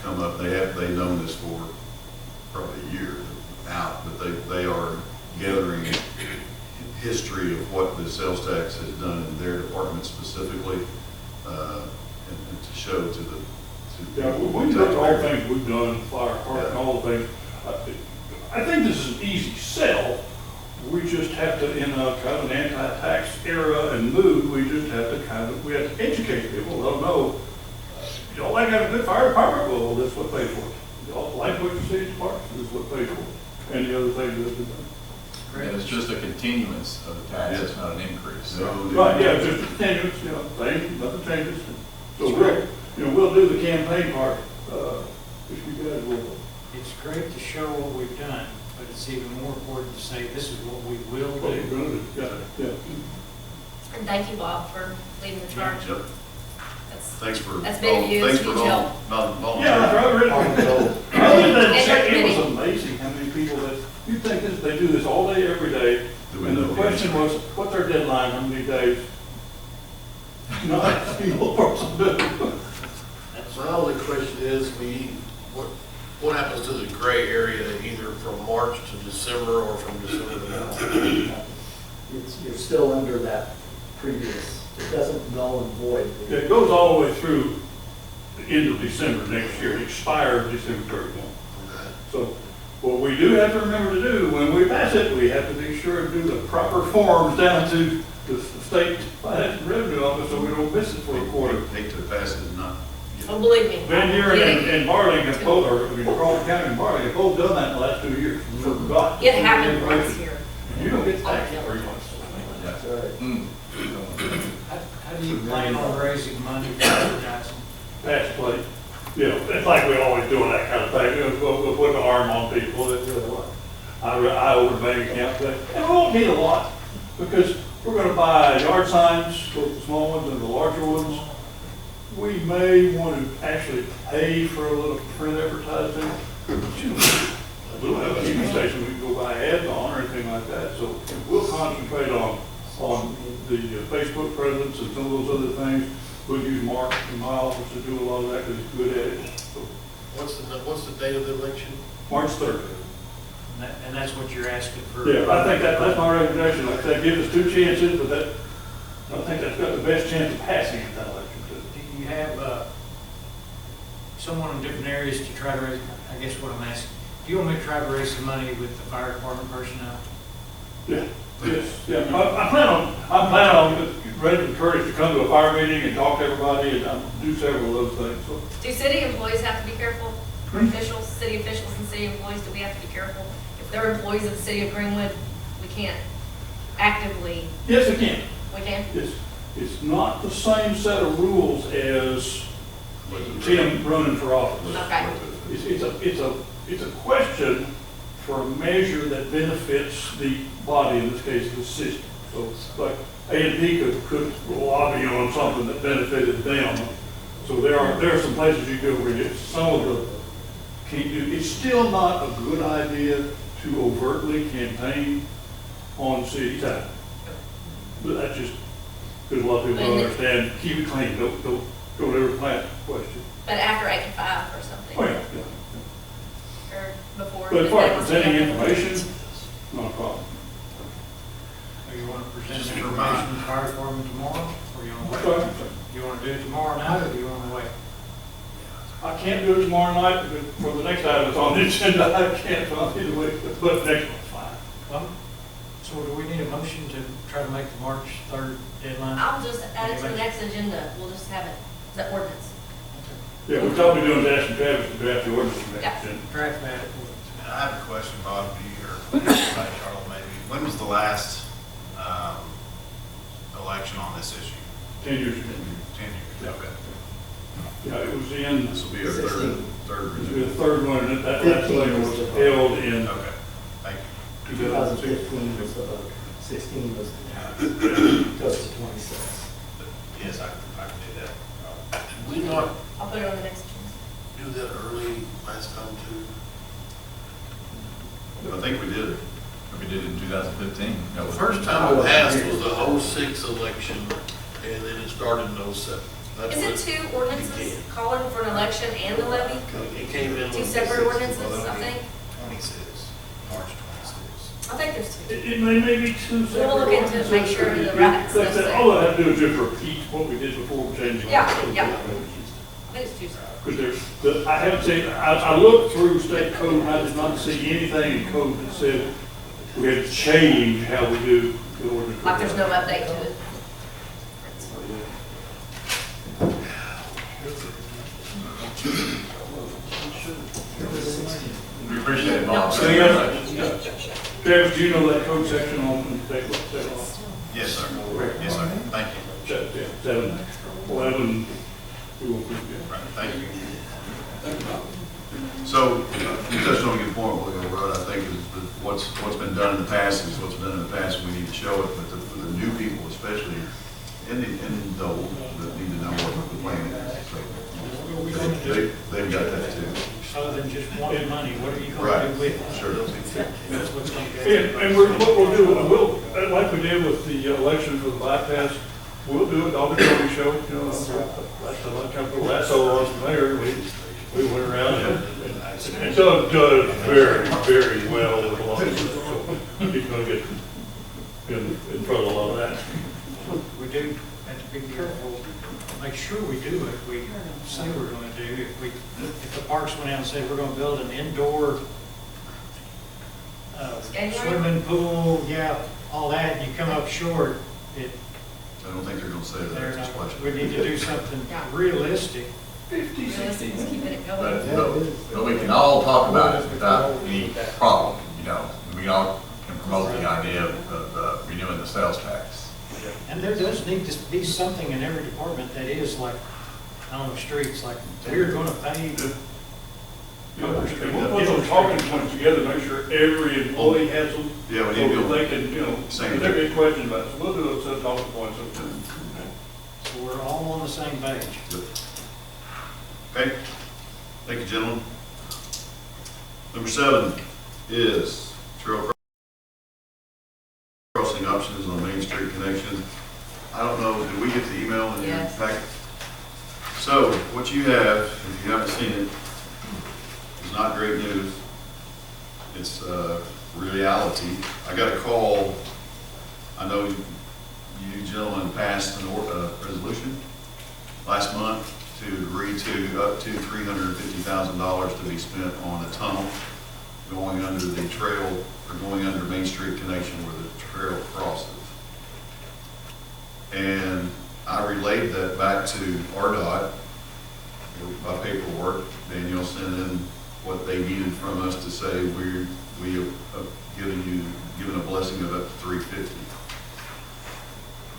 come up. They've known this for probably a year out, but they are gathering history of what the sales tax has done in their department specifically, and to show to the. Yeah, we look at all the things we've done, fire department, and all the things. I think this is an easy sell. We just have to, in a kind of an anti-tax era and mood, we just have to we have to educate people, let them know, y'all like having a good fire department, well, that's what pays for it. Y'all like what your city department, this is what pays for it. And the other things that have been done. And it's just a continuance of the tax, it's not an increase. Right, yeah, just a continuance, things, nothing changes. So we'll do the campaign part, if you guys will. It's great to show what we've done, but it's even more important to say this is what we will do. Yeah. And thank you, Bob, for leading the charge. Yep. That's Thanks been a huge help. volunteering. Yeah, I really it was And amazing how many people that, you think this, they do this all day, every day. And the question was, what's our deadline, how many days? Not a single person did. My only question is, what happens to the gray area either from March to December or from December to now? You're still under that previous, it doesn't null and void. It goes all the way through the end of December next year. It expires December 31. Okay. So what we do have to remember to do when we pass it, we have to be sure to do the proper forms down to the state finance and revenue office so we don't miss it for a quarter. Hate to pass it and not. Oh, believe me. Van Buren and Barling have both, Crawford County and Barling have both done that in the last 2 years. Forgot. It happened once here. You don't get taxed for 3 months. That's right. How do you plan on raising money for advertising? Pass plate. It's like we always do that kind of thing. We'll put the arm on people. I open a bank account today. And we won't need a lot because we're going to buy yard signs, both the small ones and the larger ones. We may want to actually pay for a little print advertising. We don't have a TV station we can go buy ads on or anything like that. So we'll concentrate on the Facebook presence and some of those other things. We'll use Mark in my office to do a lot of that because he's good at it. So, What's the date of the election? March 3rd. And that's what you're asking for? Yeah, I think that's my recommendation. Like I said, gives us 2 chances, but I think that's got the best chance of passing in that election too. Do you have someone in different areas to try to raise, I guess what I'm asking, do you want me to try to raise some money with the fire department personnel? Yeah. Yes, yeah. I plan on raising courage to come to a fire meeting and talk to everybody and do several of those things. So. Do city employees have to be careful? Officials, city officials and city employees, do we have to be careful? If they're employees of the city of Greenwood, we can't actively. Yes, it can. We can? Yes. It's not the same set of rules as Tim running for office. Okay. It's a question for a measure that benefits the body, in this case, the system. So like A&P could lobby on something that benefited them. So there are some places you go where some of the can't do. It's still not a good idea to overtly campaign on city time. But that's just because a lot of people don't understand. Keep it clean. Don't go to every plant question. But after 8 to 5 or something? Oh yeah. Or before? But as far as presenting information, not a problem. I can't do it tomorrow night, but for the next item that's on the agenda, I can't, so I'll either way, but next one's fine. Well, so do we need a motion to try to make the March 3rd deadline? I'll just add it to the next agenda, we'll just have it, the ordinance. Yeah, we're talking doing is asking Travis to draft the ordinance for Yeah. next agenda. Draft that. And I have a question, Bob, to you, or anybody, Charlotte, maybe. When was the last, election on this issue? 10 years ago. 10 years, Yeah. okay. Yeah, it was in, This will be our third the renewal. third one, and that last one was held in Okay, thank you. 2015 was the vote, 16 was the tax, goes to 26. Yes, I can do that. Did we not I'll put it on the next agenda. do that early last time too? I think we did. We did it in 2015. The first time it passed was the '06 election, and then it started in '07. That's Is when it two ordinances, calling for an election and the levy? It came in. Two separate ordinances, I think? 26, March 26. I think there's two. It may be two separate. We'll look into it, make sure the right Like I said, stuff's all I have to do is just repeat what we did before we changed. Yeah, yeah. I think it's two separate. Because I haven't seen, I looked through state code, and I did not see anything in code that said we had to change how we do the ordinance. Like there's no update to it. We appreciate it, Bob. Anything else? Travis, do you know that code section on state law? Yes, sir. Yes, sir. Thank you. 7:11, we will prove it. Right, thank you. So, you touched on a good point, William Road, I think, is that what's been done in the past is what's been done in the past, and we need to show it, but for the new people especially, in the old, that need to know what the plan is. So, they've got that too. Other than just wanting money, what are you going to Right, do with it? sure. That's what's going to And what we'll do, like we did with the election for the bypass, we'll do it on the Tony show, you know, last time I come, last solo was the mayor, we went around and Doug does very, very well with a lot of this, so he's gonna get in front of a lot of that. We do have to be careful, make sure we do it, we say we're going to do. If the parks went out and said we're going to build an indoor Skating rink? swimming pool, yeah, all that, and you come up short, I don't think they're gonna say that, they're it's not, just we need to do something realistic. Realistic is keeping it going. But we can all talk about it without any problem, you know. We all can promote the idea of renewing the sales tax. And there does need to be something in every department that is like, on the streets, like, we're going to pay We'll put those talking points together, make sure every employee has them. Yeah, we need to So that they can, you know, Same. if there be a question about it, so we'll do those set talking points. so we're all on the same page. Okay, thank you, gentlemen. Number 7 is trail crossing options on Main Street connection. I don't know, did we get the email in your Yes. packet? So, what you have, if you haven't seen it, is not great news. It's reality. I got a call, I know you gentlemen passed an resolution last month to agree to up to $350,000 to be spent on a tunnel going under the trail, or going under Main Street connection where the trail crosses. And I relayed that back to RDOT by paperwork. Danielle sent in what they needed from us to say we have given a blessing of up to 350.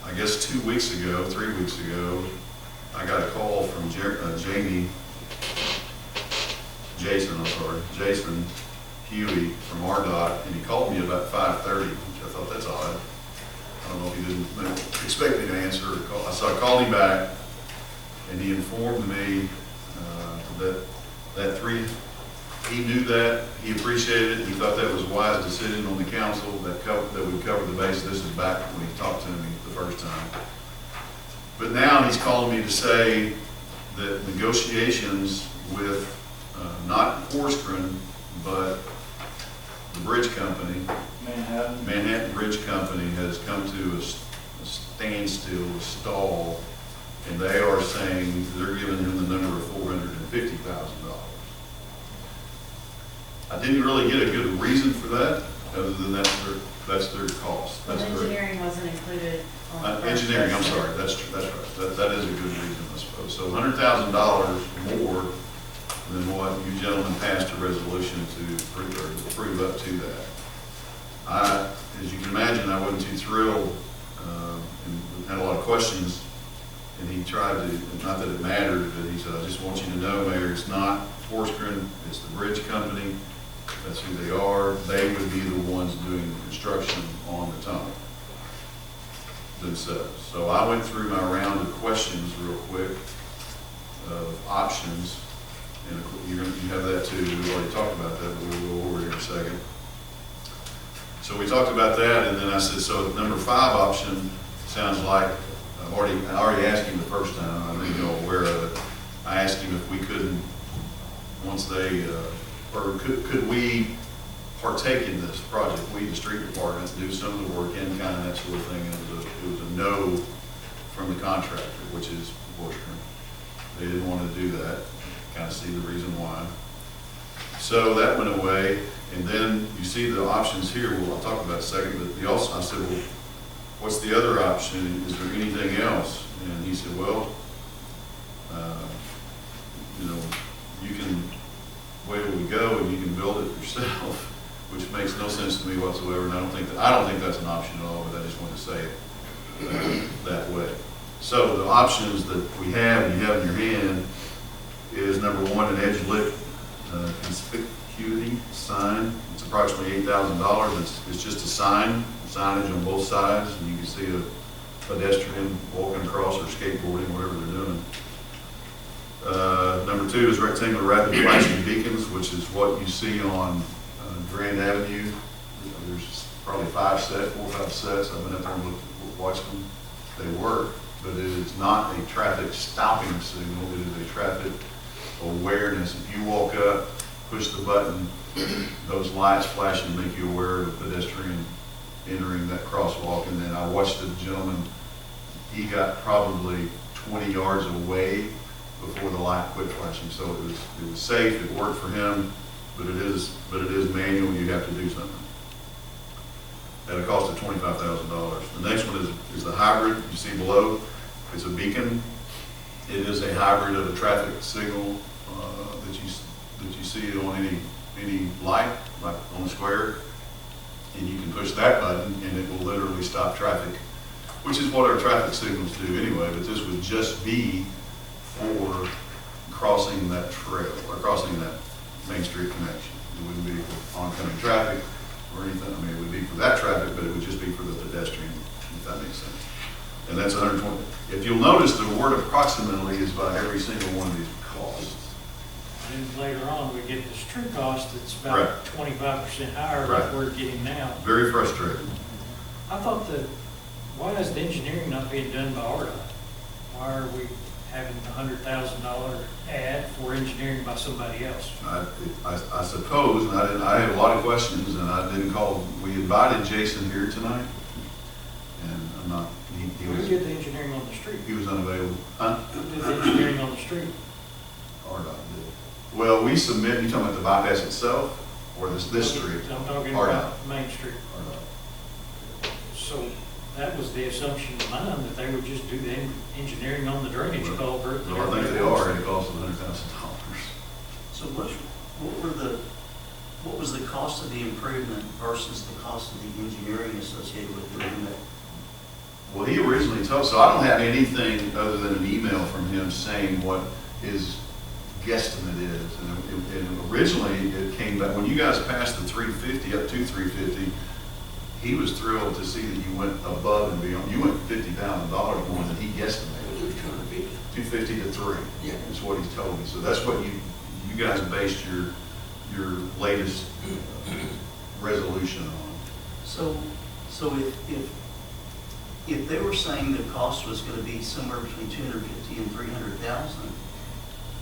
I guess 3 weeks ago, I got a call from Jason Huey from RDOT, and he called me about 5:30, which I thought, that's odd. I don't know if he didn't expect me to answer or call. So I called him back, and he informed me he knew that, he appreciated it, he thought that was a wise decision on the council that would cover the base. This is back when he talked to me the first time. But now he's calling me to say that negotiations with not Horsgren, but the bridge company, Manhattan Bridge Company, has come to a standstill, a stall, and they are saying they're giving him the number of $450,000. didn't really get a good reason for that, other than that's their cost. Well, That's their, engineering wasn't included on the first engineering, I'm estimate. sorry, that's true, that's right. That is a good reason, I suppose. So $100,000 more than what you gentlemen passed a resolution to approve up to that. As you can imagine, I wasn't too thrilled, and had a lot of questions, and he tried to, not that it mattered, but he said, I just want you to know, Mayor, it's not Forsgren, it's the bridge company, that's who they are. They would be the ones doing the construction on the tunnel themselves. So I went through my round of questions real quick, of options, and you have that too. We already talked about that, but we'll go over here in a second. So we talked about that, and then I said, so number 5 option sounds like, I already asked him the first time, I think you're all aware of it. I asked him if we couldn't, once they, or could we partake in this project, we, the street department, do some of the work in kind, that sort of thing, and it was a no from the contractor, which is Forsgren. They didn't want to do that, kind of see the reason why. So that went away, and then you see the options here, well, I'll talk about in a second, but I said, well, what's the other option? Is there anything else? And he said, well, you know, you can wait till we go and you can build it yourself, which makes no sense to me whatsoever, and I don't think that's an option at all, but I just want to say it that way. So the options that you have in your hand is number 1, an edge-lit conspicuity sign. It's approximately $8,000. It's just a signage on both sides, and you can see a pedestrian walking across or skateboarding, whatever they're doing. Number 2 is rectangular rapid flashing beacons, which is what you see on Grand Avenue. There's probably 4 or 5 sets. I've been up there and watched them. They work, but it is not a traffic stopping signal. It is a traffic awareness. If you walk up, push the button, those lights flash and make you aware of a pedestrian entering that crosswalk. And then I watched the gentleman, he got probably 20 yards away before the light quit flashing. So it was safe, it worked for him, but it is manual, you have to do something. At a cost of $25,000. The next one is the hybrid, you see below. It's a beacon. It is a hybrid of a traffic signal that you see on any light, like on the square. And you can push that button and it will literally stop traffic, which is what our traffic signals do anyway, but this would just be for crossing that trail, or crossing that Main Street connection. It wouldn't be for oncoming traffic or anything. I mean, it would be for that traffic, but it would just be for the pedestrian, if that makes sense. And that's 120. If you'll notice, the word approximately is by every single one of these costs. And then later on, we get this true cost that's Right. about 25% higher Right. than we're getting now. Very frustrating. I thought why is the engineering not being done by RDOT? Why are we having a $100,000 ad for engineering by somebody else? I suppose, and I had a lot of questions, and I didn't call. We invited Jason here tonight, and I'm not. He Who was did the engineering on the street? he was unavailable. Huh? Who did the engineering on the street? RDOT did. Well, we submit. You talking about the bypass itself, or this street? I'm talking RDOT. about Main Street. RDOT. So that was the assumption of mine, that they would just do the engineering on the drainage culvert. and Well, I think they are, and it costs $100,000. So what was the cost of the improvement versus the cost of the engineering associated with doing that? Well, he originally told, so I don't have anything other than an email from him saying what his guesstimate is. And originally, it came back, when you guys passed the 350, up to 350, he was thrilled to see that you went above and beyond. You went $50,000 more than he guesstimated. 250 to 3 is what he told me. So that's what you guys based your latest resolution on. So if they were saying the cost was going to be somewhere between 250 and 300,000,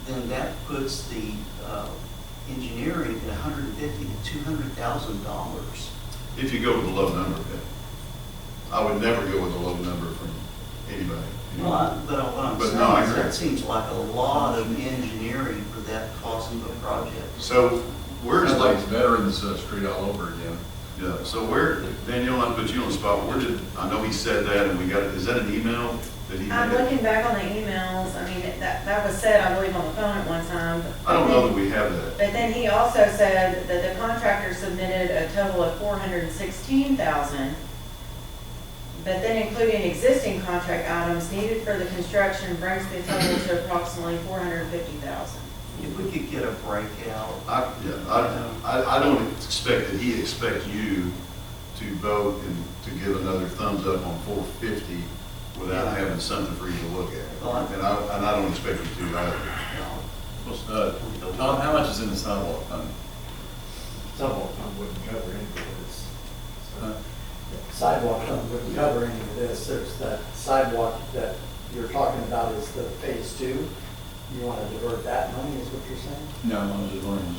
then that puts the engineering at 150 to 200,000 dollars. If you go with a low number, yeah. I would never go with a low number from anybody. But what I'm But saying no, I is agree. that seems like a lot of engineering for that cost of a project. So where's Sounds like it's the, Veterans Street all over again. yeah, so where, Danielle, I put you on the spot, where did, I know he said that and we got, is that an email that he I'm made? looking back on the emails, I mean, that was said, I believe, on the phone at one time. I don't know that we have that. But then he also said that the contractor submitted a total of 416,000, but then including existing contract items needed for the construction brings the total to approximately 450,000. If we could get a breakout. I don't expect that he expects you to vote and to give another thumbs up on 450 without having something for you to look at. And I don't expect you to either. Tom, how much is in the sidewalk fund? Sidewalk fund wouldn't cover any of this. Sidewalk fund wouldn't cover any of this. There's that sidewalk that you're talking about is the phase 2. You want to divert that money, is what you're saying? No, I was just wondering.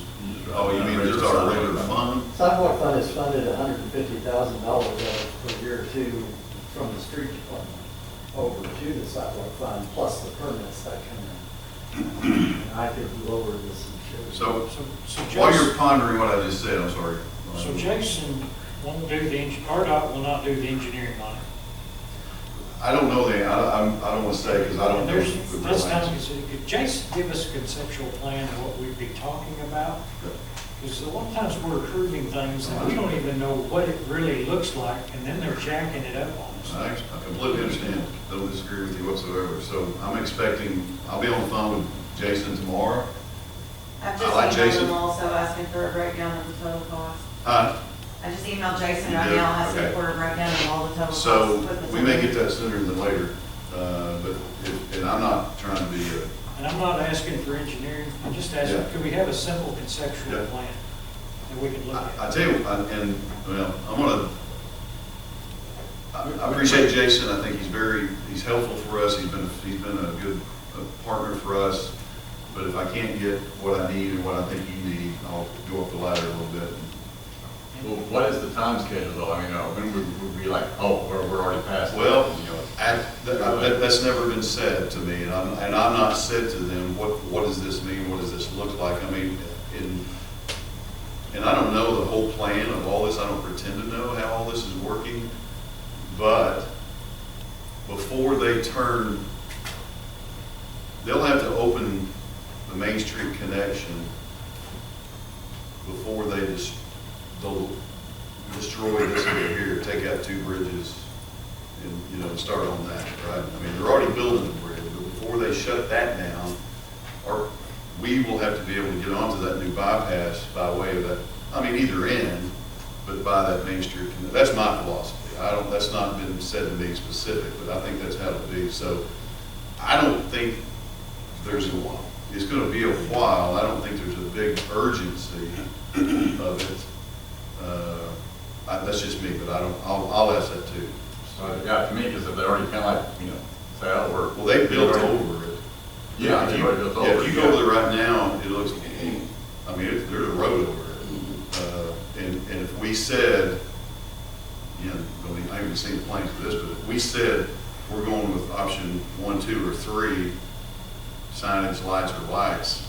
Oh, you mean just our regular fund? Sidewalk fund is funded $150,000 per year or two from the street department over to the sidewalk fund, plus the permits that come in. And I could lower this and show. So while you're pondering what I just said, I'm sorry. So Jason won't do the, RDOT will not do the engineering on it. I don't know that, I don't want to say because I don't know. There's, the real that's time, answer. could Jason give us a conceptual plan of what we'd be talking about? Because a lot of times we're approving things that we don't even know what it really looks like, and then they're jacking it up on us. I completely understand, don't disagree with you whatsoever. So I'm expecting, I'll be on the phone with Jason tomorrow. I've I like just emailed Jason. him also asking for a breakdown of the total cost. I just emailed Jason You right did? now asking Okay. for a breakdown of all the total costs. So with the we may total. get that sooner than later, and I'm not trying to be, And I'm not asking for engineering, I'm just asking, Yeah. could we have a simple conceptual Yeah. plan that we could look at? I tell you, I appreciate Jason. I think he's helpful for us. He's been a good partner for us. But if I can't get what I need and what I think you need, I'll go up the ladder a little bit. Well, what is the time schedule though? I mean, when would we be like, oh, we're already past that? Well, you know, that's never been said to me, and I'm not said to them, what does this mean? What does this look like? I mean, and I don't know the whole plan of all this. I don't pretend to know how all this is working. But before they turn, they'll have to open the Main Street connection before they'll destroy this area here, take out 2 bridges and, start on that, right? I mean, they're already building the bridge, but before they shut that down, we will have to be able to get onto that new bypass by way of that, either end, but by that Main Street. That's my philosophy. That's not been said to me specific, but I think that's how it'll be. So I don't think it's going to be a while. I don't think there's a big urgency of it. That's just me, but I'll ask that too. So, yeah, to me, because if they already kind of like, say, oh, Well, they built over it. Yeah, If they you already built over if it. you go over there right now, it looks, there's a road over it. And if we said, I haven't seen the plans for this, but if we said we're going with option 1, 2, or 3, signage, lights, or lights,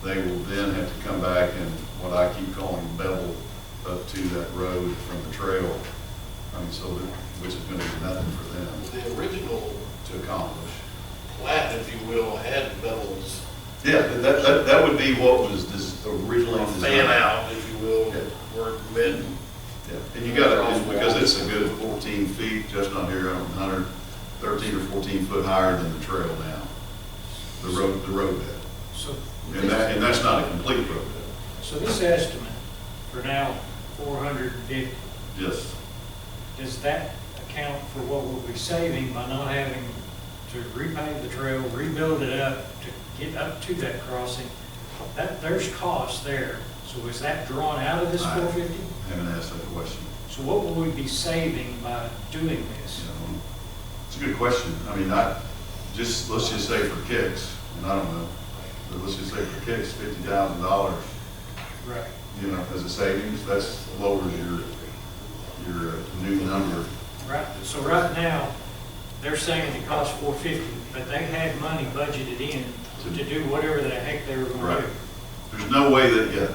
they will then have to come back and what I keep calling bevel up to that road from the trail. Which is going to be nothing for them The original to accomplish. plat, if you will, had bevels, Yeah, that would be what was originally a designed. fan out, if you will, Yeah. where mid. Yeah, and you got it, because it's a good 14 feet, just on here, 13 or 14 foot higher than the trail now. The road bed. So, And that's not a complete road bed. so this estimate for now, 450, Yes. does that account for what we'll be saving by not having to repave the trail, rebuild it up to get up to that crossing? There's cost there. So is that drawn out of this 450? I haven't asked that question. So what will we be saving by doing this? It's a good question. Let's just say for kicks, and I don't know, but let's just say for kicks, $50,000, Right. as a savings, that's lowers your new number. Right. So right now, they're saying it costs 450, but they had money budgeted in to do whatever the heck they were going to Right. do. There's no way that,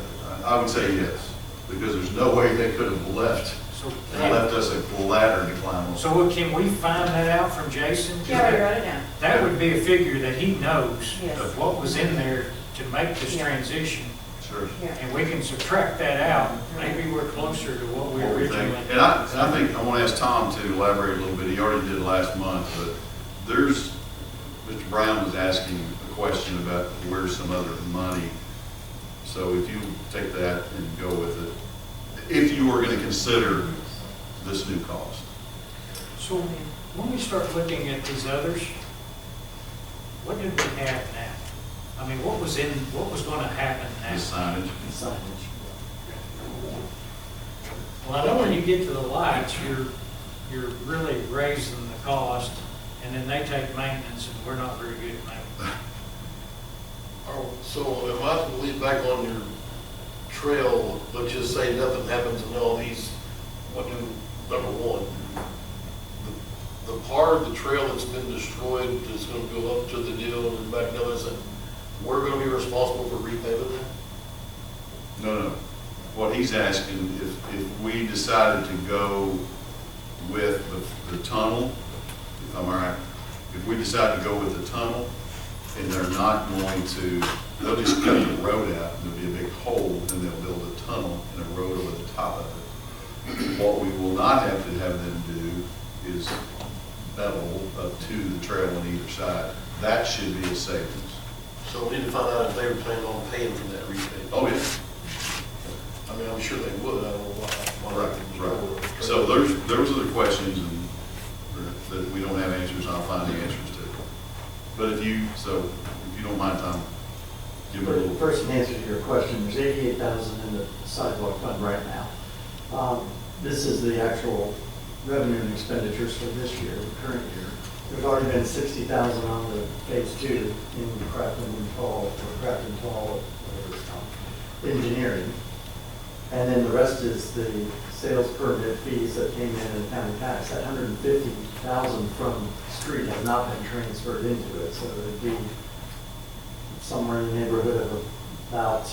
I would say yes, because there's no way they could have left us a ladder to climb on. So can we find that out from Jason? 'Cause Yeah, we wrote it down. that would be a figure that he knows Yes. of what was in there to make this Yeah. transition. Sure. Yeah. And we can subtract that out. Maybe we're closer to what we What we originally. think. And I think, I want to ask Tom to elaborate a little bit. He already did last month, but Mr. Brown was asking a question about where's some other money. So if you take that and go with it, if you were going to consider this new cost. So when we start looking at these others, what did we have now? I mean, what was going to happen The now? signage. Signage. Well, I know when you get to the lights, you're really raising the cost, and then they take maintenance, and we're not very good at maintenance. Oh, so am I to lead back on your trail, let's just say nothing happens and all these, what do, number one, the part of the trail that's been destroyed that's gonna go up to the deal and back down, is that we're gonna be responsible for repaving that? No. What he's asking, if we decided to go with the tunnel, if I'm all right, if we decide to go with the tunnel, and they're not going to, they'll just cut the road out, and there'll be a big hole, and they'll build a tunnel and a road over the top of it. What we will not have to have them do is bevel up to the trail on either side. That should be a savings. So we need to find out if they were planning on paying for that repave. Oh, yeah. I mean, I'm sure they would, I don't know why. Right. So those are the questions and that we don't have answers, I'll find the answers to. But if you don't mind, Tom, give me a little. First, in answer to your question, there's 88,000 in the sidewalk fund right now. This is the actual revenue and expenditures for this year, the current year. There's already been 60,000 on the phase 2 in Crafton and Tall, or Crafton Tall, whatever it's called, engineering. And then the rest is the sales permit fees that came in the county tax. That 150,000 from street has not been transferred into it, so it'd be somewhere in the neighborhood of about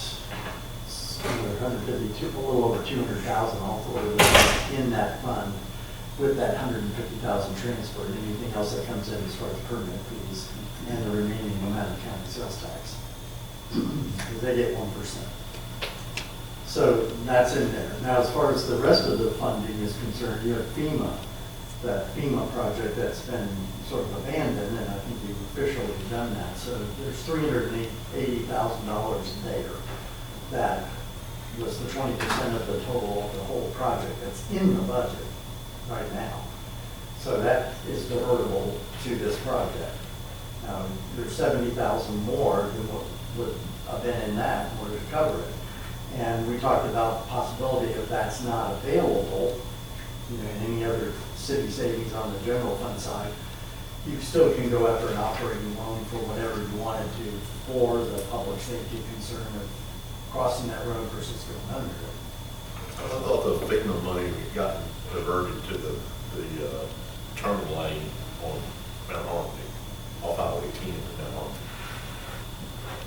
152, a little over 200,000 altogether in that fund with that 150,000 transferred. Anything else that comes in as far as permit fees and the remaining amount of county sales tax. Because they get 1%. So that's in there. Now, as far as the rest of the funding is concerned, you have FEMA, that FEMA project that's been sort of abandoned, and I think we've officially done that. So there's $380,000 there. That was the 20% of the total of the whole project that's in the budget right now. So that is divertible to this project. There's 70,000 more than what would have been in that in order to cover it. And we talked about the possibility if that's not available, in any other city savings on the general fund side, you still can go after an operating loan for whatever you wanted to for the public safety concern of crossing that road versus going under it. I thought the FEMA money had gotten diverted to the turn lane on Mount Harmony, off I-18 in Mount Harmony.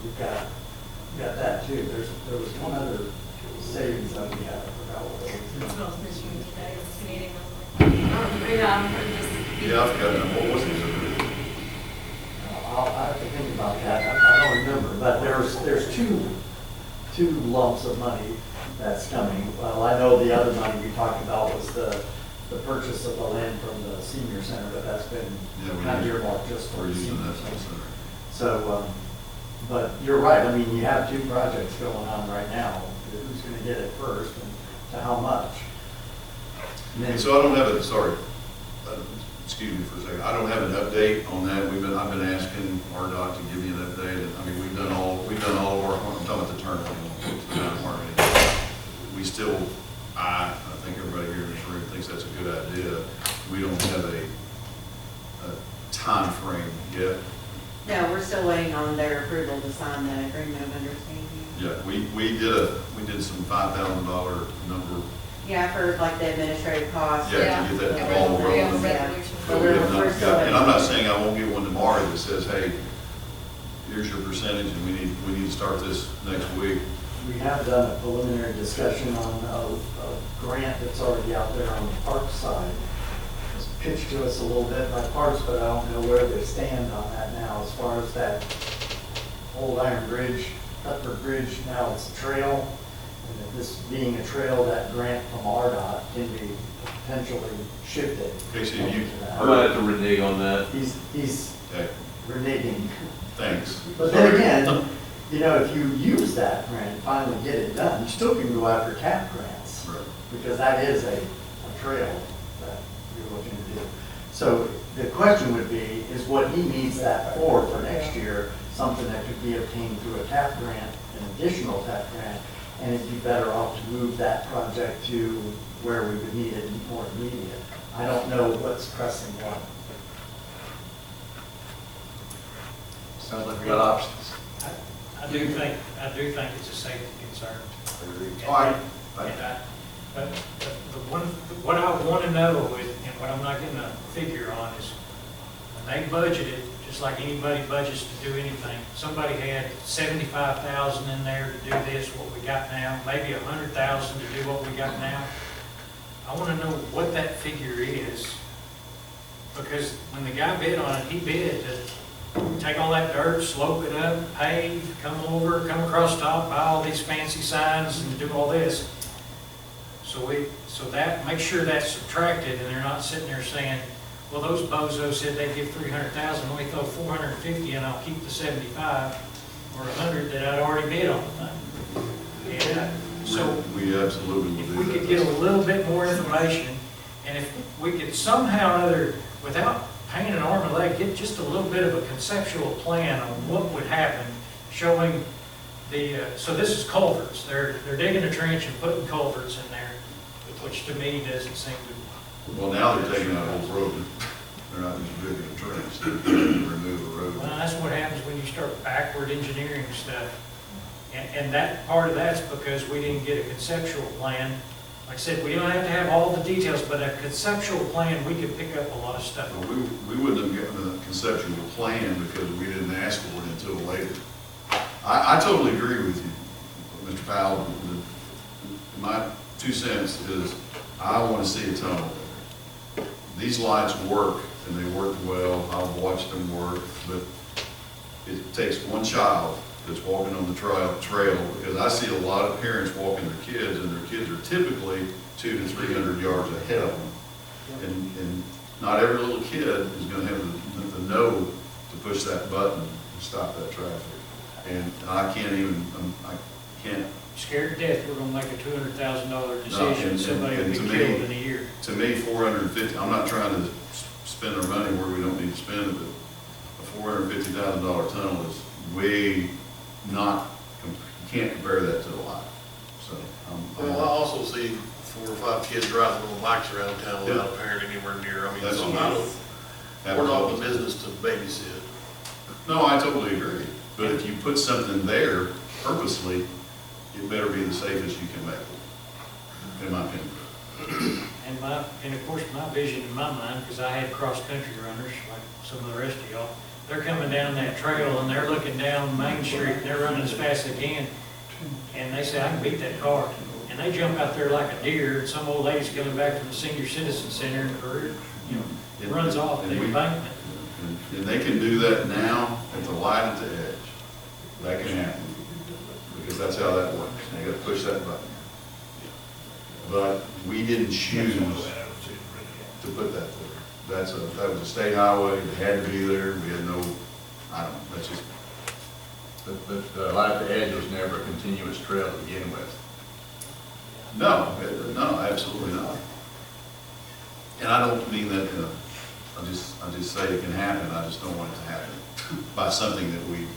You've got that too. There was one other savings that we had, I forgot what it was. I was mentioning today, this meeting, Yeah, I forgot, what was it? I'll have to think about that. I don't remember, but there's two lumps of money that's coming. Well, I know the other money we talked about was the purchase of the land from the senior center, but that's been kind of earmarked just for We're the using senior that for the center. center. So, but you're right. I mean, you have two projects going on right now. Who's going to get it first and to how much? And then, So I don't have a, sorry, excuse me for a second, I don't have an update on that. I've been asking RDOT to give me an update. I mean, we've done all of our, I'm talking about the turn lane, we still, I think everybody here in this room thinks that's a good idea. We don't have a time frame yet. No, we're still waiting on their approval to sign the agreement of understanding. Yeah, we did some $5,000 number. Yeah, for like the administrative costs. Yeah, to get that ball rolling. Yeah. But we have not got, and I'm not saying I won't get one tomorrow that says, hey, here's your percentage and we need to start this next week. we have done a preliminary discussion on a grant that's already out there on the park side. It's pitched to us a little bit by parks, but I don't know where they stand on that now as far as that old iron bridge, Cuthbert Bridge, now it's a trail. And if this being a trail, that grant from RDOT can be potentially shifted. Casey, have you I'm gonna have to renege on that. He's Okay, reneging. thanks. But then again, you know, if you use that grant and finally get it done, you still can go after TAP grants. Right. Because that is a trail that you're looking to do. So the question would be, is what he needs that for next year, something that could be obtained through a TAP grant, an additional TAP grant, and it'd be better off to move that project to where we would need it more immediate. I don't know what's pressing what. Sounds like we got options. I do think it's a safety concern. All right. But what I want to know and what I'm not getting a figure on is when they budgeted, just like anybody budgets to do anything, somebody had 75,000 in there to do this, what we got now, maybe 100,000 to do what we got now. I want to know what that figure is, because when the guy bid on it, he bid to take all that dirt, slope it up, pave, come across top, buy all these fancy signs and do all this. So that, make sure that's subtracted and they're not sitting there saying, well, those bozos said they'd give 300,000, let me throw 450 and I'll keep the 75 or 100 that I'd already bid on the thing. And so We absolutely will if do we that. could get a little bit more information, and if we could somehow or other, without paying an arm and leg, get just a little bit of a conceptual plan on what would happen, showing so this is culverts. They're digging a trench and putting culverts in there, which to me doesn't seem to. Well, now they're taking out a whole road. They're not just digging a trench, they're going to remove a road. Well, that's what happens when you start backward engineering stuff. And that part of that's because we didn't get a conceptual plan. Like I said, we don't have to have all the details, but a conceptual plan, we could pick up a lot of stuff. Well, we wouldn't have gotten a conceptual plan because we didn't ask for it until later. I totally agree with you, Mr. Powell. My 2 cents is I want to see a tunnel there. These lights work and they work well. I've watched them work, but it takes one child that's walking on the trail, because I see a lot of parents walking their kids, and their kids are typically 200 to 300 yards ahead of them. And not every little kid is going to have the know to push that button and stop that traffic. And I can't. Scared to death, we're gonna make a $200,000 No, decision, and- somebody will and be to killed me- in a year. To me, 450, I'm not trying to spend our money where we don't need to spend it, but a $450,000 tunnel is way not, you can't compare that to a lot. So, Well, I also see 4 or 5 kids driving on bikes around town without a parent anywhere near. I mean, That's so what I I- don't, we're not in the business to babysit. No, I totally agree. But if you put something there purposely, it better be the safest you can make it, in my opinion. And of course, my vision in my mind, because I had cross-country runners, like some of the rest of y'all, they're coming down that trail and they're looking down Main Street and they're running as fast as they can. And they say, I can beat that car. And they jump out there like a deer, and some old lady's coming back from the senior citizen center and it runs off the embankment. And they can do that now at the light at the edge. That can happen, because that's how that works. You gotta push that button. But we didn't choose to put that there. That was a state highway, it had to be there, we had no, I don't know, that's just. But the light at the edge was never a continuous trail to begin with. No, absolutely not. And I don't mean that, I just say it can happen, I just don't want it to happen by something that we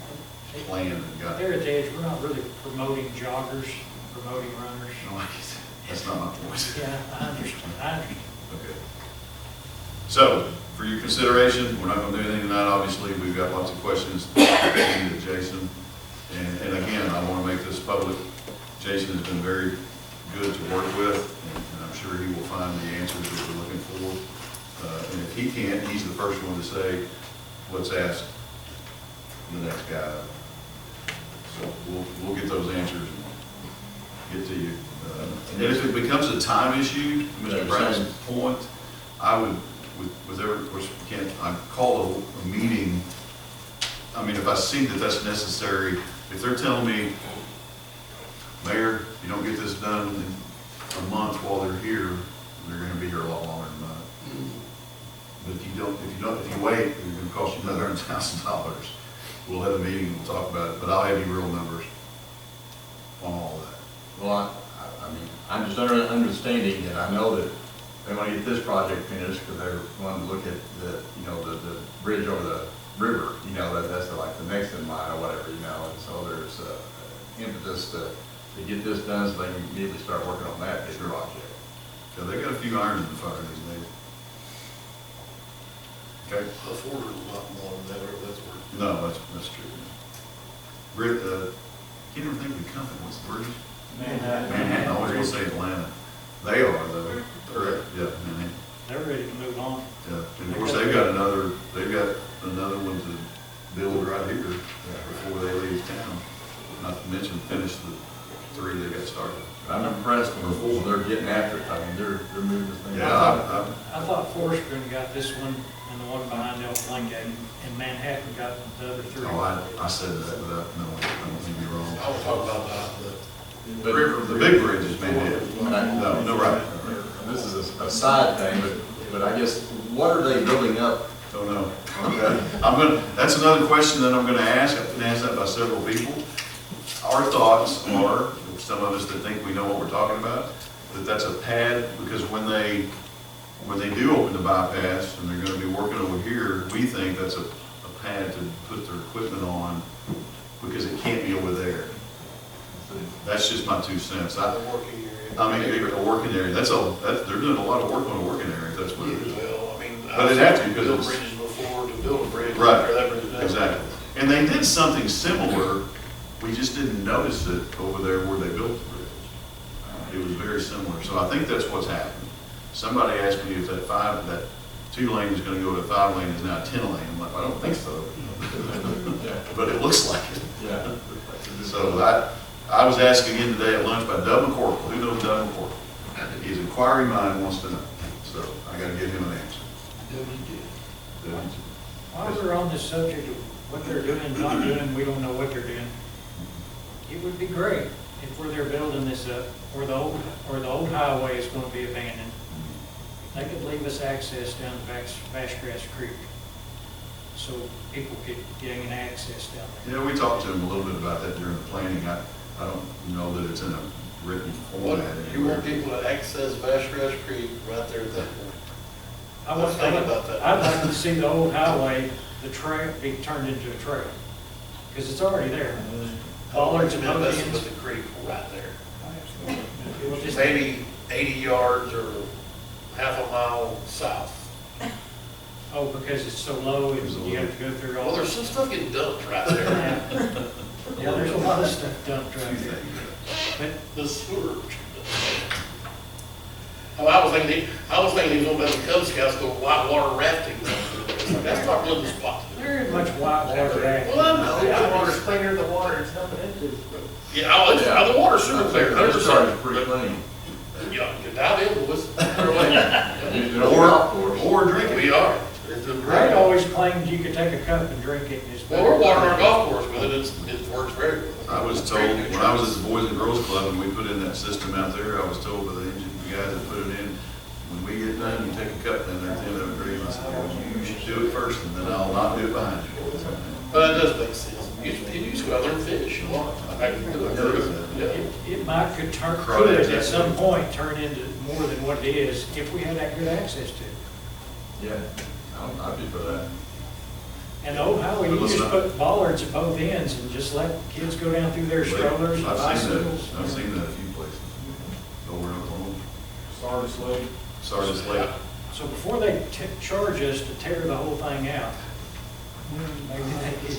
planned and got. There at the edge, we're not really promoting joggers, promoting runners. No, that's not my point. Yeah, I understand. Okay. So, for your consideration, we're not going to do anything tonight, obviously. We've got lots of questions to Jason. And again, I want to make this public. Jason has been very good to work with, and I'm sure he will find the answers that we're looking for. And if he can't, he's the first one to say, let's ask the next guy. So we'll get those answers And if it becomes a time issue, Yeah, Mr. Brown's point, I would, with every, of course, we can't, I'd call a meeting. I mean, if I see that that's necessary, if they're telling me, Mayor, you don't get this done in a month while they're here, they're gonna be here a lot longer than that. But if you wait, it's gonna cost you another $100,000. We'll have a meeting and we'll talk about it, but I'll have you real numbers on all of that. Well, I mean, I'm just understanding that I know that they want to get this project finished because they're wanting to look at the, you know, the bridge over the river, you know, that's like the next in line or whatever, you know, and so there's impetus to get this done so they can immediately start working on that big project. So they got a few irons in the fire these days. Okay? The Ford is a lot more than that, that's where. No, that's true. Can't even think of the company, what's the bridge? Manhattan, I always want to say Atlanta. They are though, correct? Yeah, Manhattan. They're ready to move on. Yeah, and of course, they've got another one to build right here before they leave town. Not to mention finish the 3 they got started. I'm impressed when they're getting after it. I mean, they're moving this thing. Yeah, I thought Forrester got this one and the one behind Elk Langate, and Manhattan got the other 3. I said that without knowing, I don't think you're wrong. I was talking about that, The big bridge is Manhattan. No, right. This is a side thing, but I guess, what are they building up? Don't know. Okay. That's another question that I'm gonna ask. I've been asked that by several people. Our thoughts are, some of us that think we know what we're talking about, that that's a pad, because when they do open the bypass and they're gonna be working over here, we think that's a pad to put their equipment on, because it can't be over there. That's just my 2 cents. the working area. I mean, a working area, they're doing a lot of work on a working area, if that's what it is. Well, I mean. But it'd have to, because Build it's- bridges before, to build a bridge. Right, after that bridge is done. exactly. And they did something similar, we just didn't notice it over there where they built the bridge. It was very similar, so I think that's what's happened. Somebody asked me if that 2 lane is gonna go to 5 lane is now a 10 lane. I'm like, I don't think so. But it looks like it. Yeah. So I was asked again today at lunch by Doug McCorkle. Who knows Doug McCorkle? His inquiring mind wants to know, so I gotta give him an answer. While we're on this subject of what they're doing and not doing, we don't know what they're doing. It would be great if where they're building this up, or the old highway is going to be abandoned, they could leave us access down to Vashgrass Creek, so people could gain access down there. Yeah, we talked to him a little bit about that during the planning. I don't know that it's in a written format You want anywhere. people to access Vashgrass Creek right there at that point. I would think about that. I'd like to see the old highway, the trail, be turned into a trail, because it's already there. Bollards and both Messing ends. with the creek right there. It will just- Maybe 80 yards or half a mile south. Oh, because it's so low, and you have to go through all. Well, there's some stuff getting dumped right there. Yeah, there's a lot of stuff dumped right there. But The sewer. Oh, I was thinking he was going to the Cub Scouts go whitewater rafting. That's not really the spot. there isn't much whitewater rafting. Well, I know. The water's cleaner than the water it's dumping into. Yeah, the water's super clear, This part is 100%. pretty clean. Yeah, you dive in, boys. Or drinking. We are. Brad always claimed you could take a cup and drink it. And it's Well, we're watering our golf course with it, it works very well. I was told, when I was at the Boys and Girls Club and we put in that system out there, I was told by the guys that put it in, when we get done, you take a cup down there at the end of it, and I said, well, you should do it first and then I'll not do it behind you. But that does make sense. You just go out there and fish. You want. I can do it. Yeah. It might could at some point turn into more than what it is if we had that good access to it. Yeah, I'd be for that. And the old highway, you just put bollards at both ends and just let kids go down through their strollers and I've seen bicycles. that, I've seen that a few places. Over in Oklahoma. Sardis Lake. Sardis Lake. So before they charge us to tear the whole thing out, maybe they could.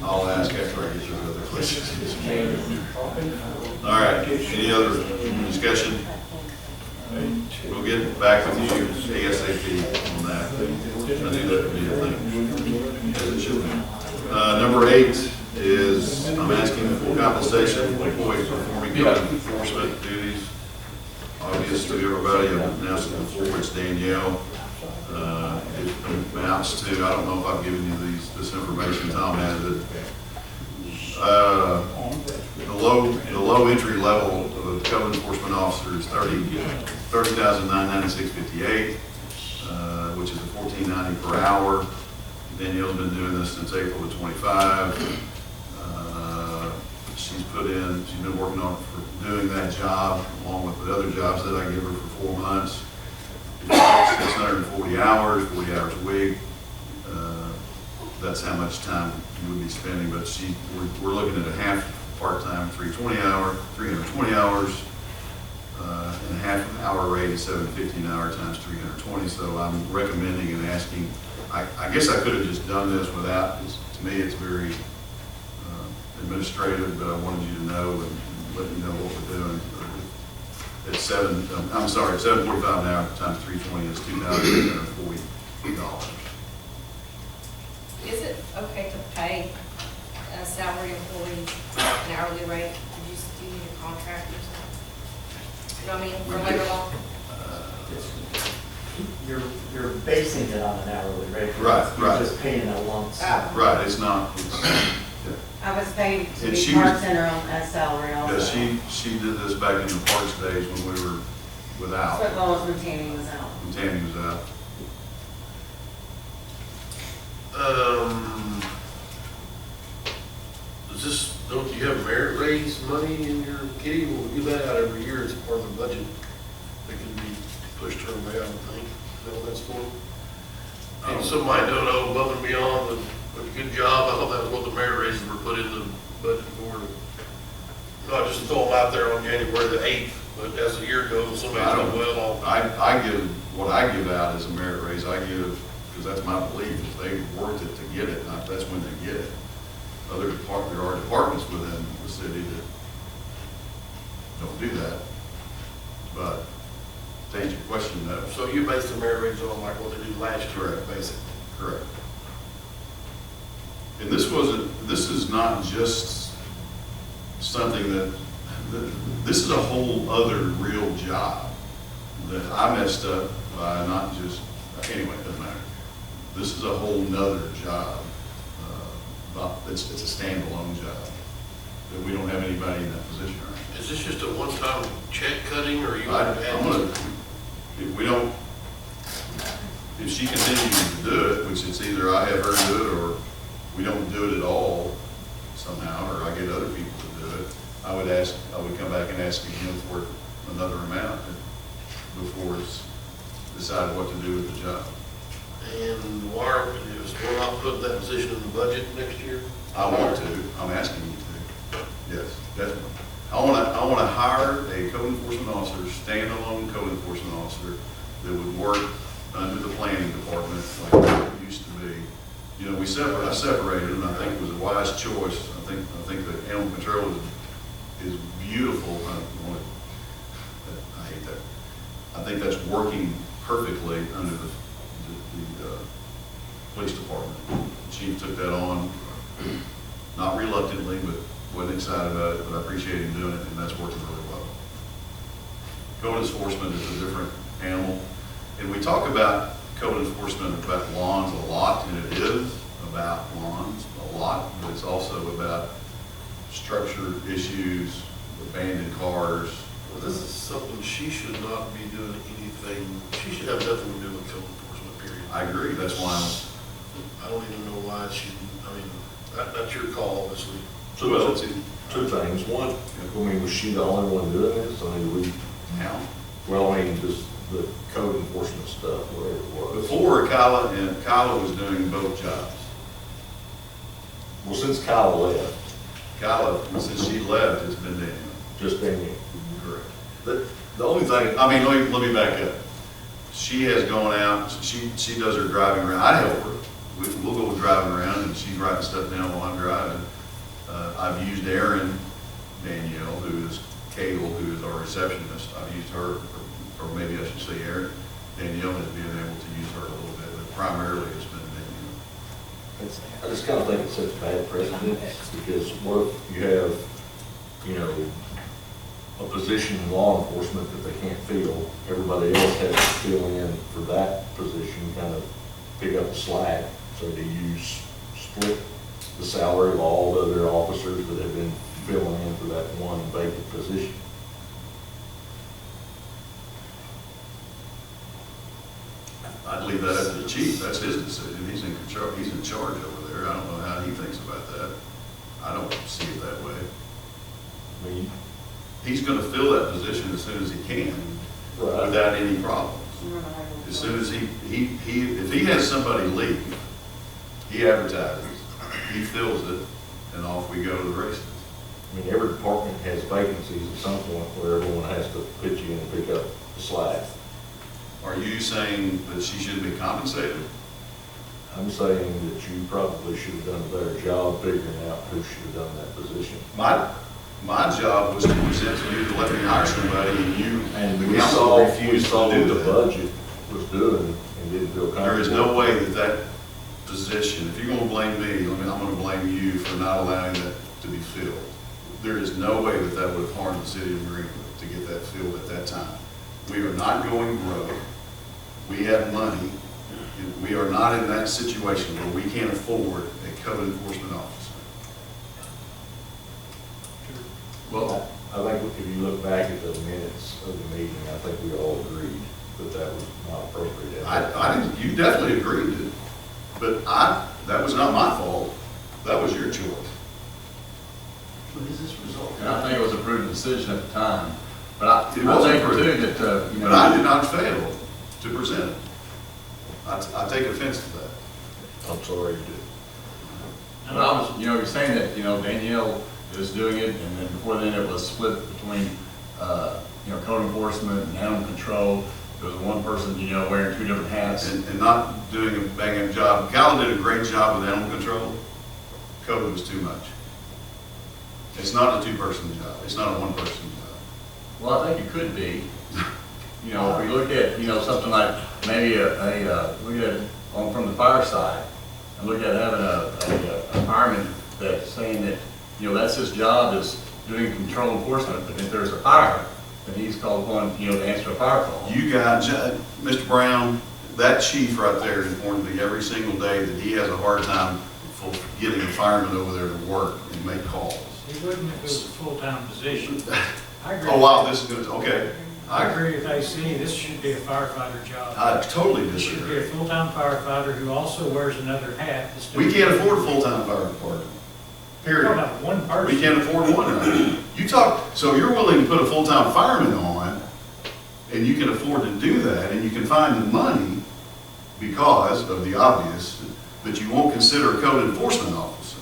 I'll ask after I get through other questions. All right, any other discussion? We'll get back with you ASAP on that. I knew that would be a thing, as it should be. Number 8 is, I'm asking for compensation for employees performing code enforcement duties. Obvious to everybody, I've announced it before, it's Danielle. It amounts to, I don't know if I've given you this information, Tom has it. The low entry level of the code enforcement officer is $30,996.58, which is a $14.90 per hour. Danielle's been doing this since April of '25. She's been working on it for doing that job along with the other jobs that I give her for 4 months. It's 640 hours, 40 hours a week. That's how much time you would be spending, but we're looking at a half part-time, 320 hours, and a half hour rate is $7.50 an hour times 320. So I'm recommending and asking, I guess I could have just done this without, to me it's very administrative, but I wanted you to know and let you know what we're doing. It's $7.45 an hour times 320 is $2,840. Is it okay to pay a salary employee an hourly rate? Do you need a contract or something? You know what I mean, for labor law? You're basing it on an hourly rate. Right. You're just paying a lump sum. Right, it's not. I was paid to And be she park was- center on that salary also. Yeah, she did this back in the Parks days when we were without, That's what Lois when Tammy was out. when Tammy was out. Don't you have merit raise money in your kitty? Well, we do that out every year as part of the budget. That can be pushed her way, I would think. Is that what that's for? And somebody don't know above and beyond a good job. I thought that was what the merit raises were put in the budget for. Not just throw them out there on January the 8th, but as the year goes, somebody's done well. I give, what I give out as a merit raise, I give, because that's my belief, if they worked it to get it, that's when they get it. There are departments within the city that don't do that. But to answer your question, no. So you base the merit raise on like what they did last year, basically? Correct. And this is not just something this is a whole other real job that I messed up by not just, anyway, it doesn't matter. This is a whole nother job. It's a standalone job that we don't have anybody in that position right now. Is this just a one-time check cutting or you? If she continues to do it, which it's either I have her do it or we don't do it at all somehow, or I get other people to do it, I would come back and ask again for another amount before it's decided what to do with the job. And we're not putting that position in the budget next year? I want to, I'm asking you to, yes, definitely. I want to hire a code enforcement officer, standalone code enforcement officer that would work under the planning department like it used to be. You know, I separated them, I think it was a wise choice. I think the animal control is beautiful. I hate that. I think that's working perfectly under the police department. Chief took that on, not reluctantly, but wasn't excited about it, but I appreciate him doing it, and that's working really well. Code enforcement is a different animal, and we talk about code enforcement about lawns a lot, and it is about lawns a lot, but it's also about structure issues, abandoned cars. Well, this is something she should not be doing anything, she should have nothing to do with code enforcement, period. I agree, that's why I don't even know why that's your call, obviously. So, well, two things. One, I mean, was she the only one doing this? I mean, well, I mean, just the code enforcement stuff, whatever it was. Before Kyla was doing both jobs. Well, since Kyle left. Since she left, it's been Daniel. Just Daniel. Correct. The only thing. I mean, let me back up. She has gone out, she does her driving around. I help her. We'll go driving around and she's writing stuff down while I'm driving. I've used Erin Danielle, who is Cagle, who is our receptionist. I've used her, or maybe I should say Erin Danielle has been able to use her a little bit, but primarily it's been Danielle. I just kind of think it sets a bad precedent, because what if you have, you know, a position in law enforcement that they can't fill, everybody else has to fill in for that position, kind of pick up the slack. So do you split the salary of all the other officers that have been filling in for that one vacant position? I'd leave that up to the chief, that's his decision, he's in control, he's in charge over there, I don't know how he thinks about that. I don't see it that way. I mean, He's gonna fill that position as soon as he can, right. without any problems. As soon as if he has somebody leave, he advertises, he fills it, and off we go to the races. I mean, every department has vacancies at some point where everyone has to pitch in and pick up the slack. Are you saying that she shouldn't be compensated? I'm saying that you probably should have done a better job figuring out who should have done that position. My job was to present to you to let me hire somebody, and you, And the we council saw refused what to do the that. budget was doing and didn't feel comfortable. There is no way that that position, if you're gonna blame me, I'm gonna blame you for not allowing that to be filled. There is no way that that would have harmed the city of Greenwood to get that filled at that time. We are not going broke. We have money. We are not in that situation where we can't afford a code enforcement officer. Well, I think if you look back at the minutes of the meeting, I think we all agreed that that was not appropriate. You definitely agreed to it, but that was not my fault. That was your choice. What does this result? and I think it was a prudent decision at the time, but I It was think prudent. too that, you know. But I did not fail to present it. I take offense to that. I'm sorry you did. But I was, you know, you're saying that, you know, Danielle is doing it, and then before then it was split between, you know, code enforcement and animal control. There was one person, you know, wearing two different hats. And not doing a bang-up job. Cal did a great job with animal control. Code was too much. It's not a two-person job. It's not a one-person job. Well, I think it could be. You know, if we look at, you know, something like maybe look at it from the fire side, and look at having a fireman that's saying that, you know, that's his job is doing control enforcement, but if there's a fire, then he's called upon, you know, to answer a fire call. You guys, Mr. Brown, that chief right there informed me every single day that he has a hard time getting a fireman over there to work and make calls. He wouldn't if it was a full-time position. I agree. Oh, wow, this is good, okay. I agree with AC, this should be a firefighter job. I totally This should be disagree. a full-time firefighter who also wears another hat. that's doing- We can't afford a full-time fire department, We're period. talking about one person. We can't afford one right now. You talk, so you're willing to put a full-time fireman on, and you can afford to do that, and you can find the money because of the obvious, but you won't consider a code enforcement officer.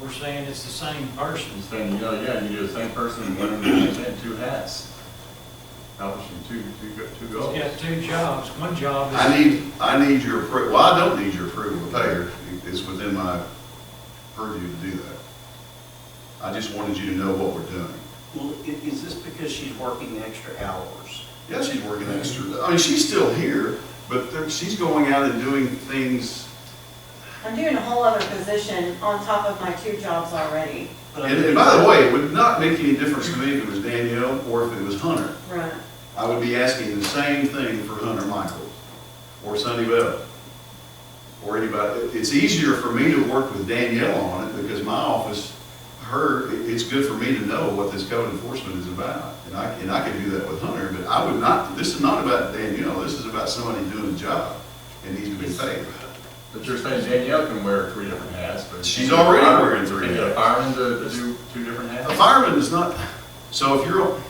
We're saying it's the same person. He's saying, you know, yeah, you do the same person wearing two hats. Accomplishing two goals. He's got two jobs. One job is. I need your approval, well, I don't need your approval to pay her, it's within my purview to do that. I just wanted you to know what we're doing. Well, is this because she's working extra hours? Yeah, she's working extra, I mean, she's still here, but she's going out and doing things. I'm doing a whole other position on top of my two jobs already. And by the way, it would not make any difference to me if it was Danielle or if it was Hunter. Right. I would be asking the same thing for Hunter Michaels or Sonny Bell or anybody. It's easier for me to work with Danielle on it because my office, it's good for me to know what this code enforcement is about. And I could do that with Hunter, but I would not, this is not about Danielle, this is about somebody doing a job and needs to be paid. But you're saying Danielle can wear three different hats, but. She's already wearing three Can you get a hats. fireman to do two different hats? A fireman is not, so if you're,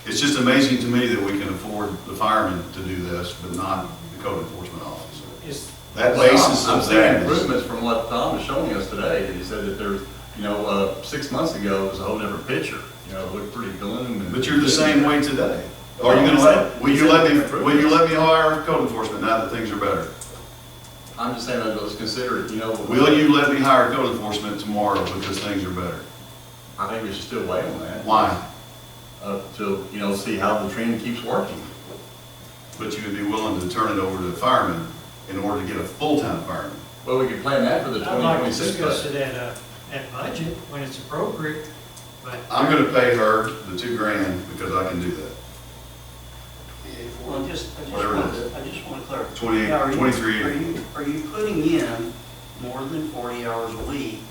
it's just amazing to me that we can afford the fireman to do this, but not the code enforcement officer. Is That Well, basis I'm of seeing that is, improvements from what Tom was showing us today, that he said that there's, you know, 6 months ago, it was a whole different picture. You know, it looked pretty gloom and. but you're the same way today. Are you gonna will you let me hire code enforcement now that things are better? I'm just saying, let's consider it, you know. Will you let me hire code enforcement tomorrow because things are better? I think we should still wait on that. Why? To, you know, see how the trend keeps working. But you would be willing to turn it over to the fireman in order to get a full-time fireman. Well, we can plan that for the I'd like to 2026 discuss budget. it at budget when it's appropriate, but. I'm gonna pay her the $2,000 because I can do that. Well, Whatever it is. I just want to clarify. 28, Now, are you- 23. Are you putting in more than 40 hours a week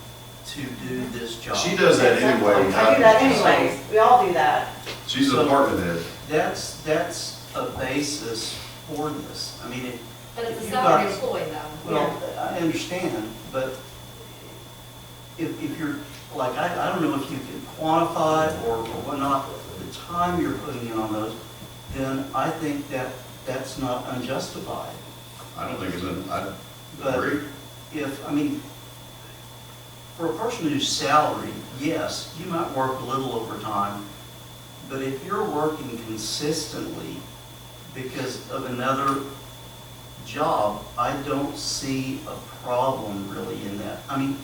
to do this job? She does that anyway. I do that anyways, we all do that. She's a department head. That's a basis for this. I mean, But it's if a you salaried got- employee though. Well, I understand, but if you're, like, I don't know if you can quantify or whatnot, the time you're putting in on those, then I think that's not unjustified. I don't think it's, I But agree. if, I mean, for a person who's salaried, yes, you might work a little overtime, but if you're working consistently because of another job, I don't see a problem really in that. I mean,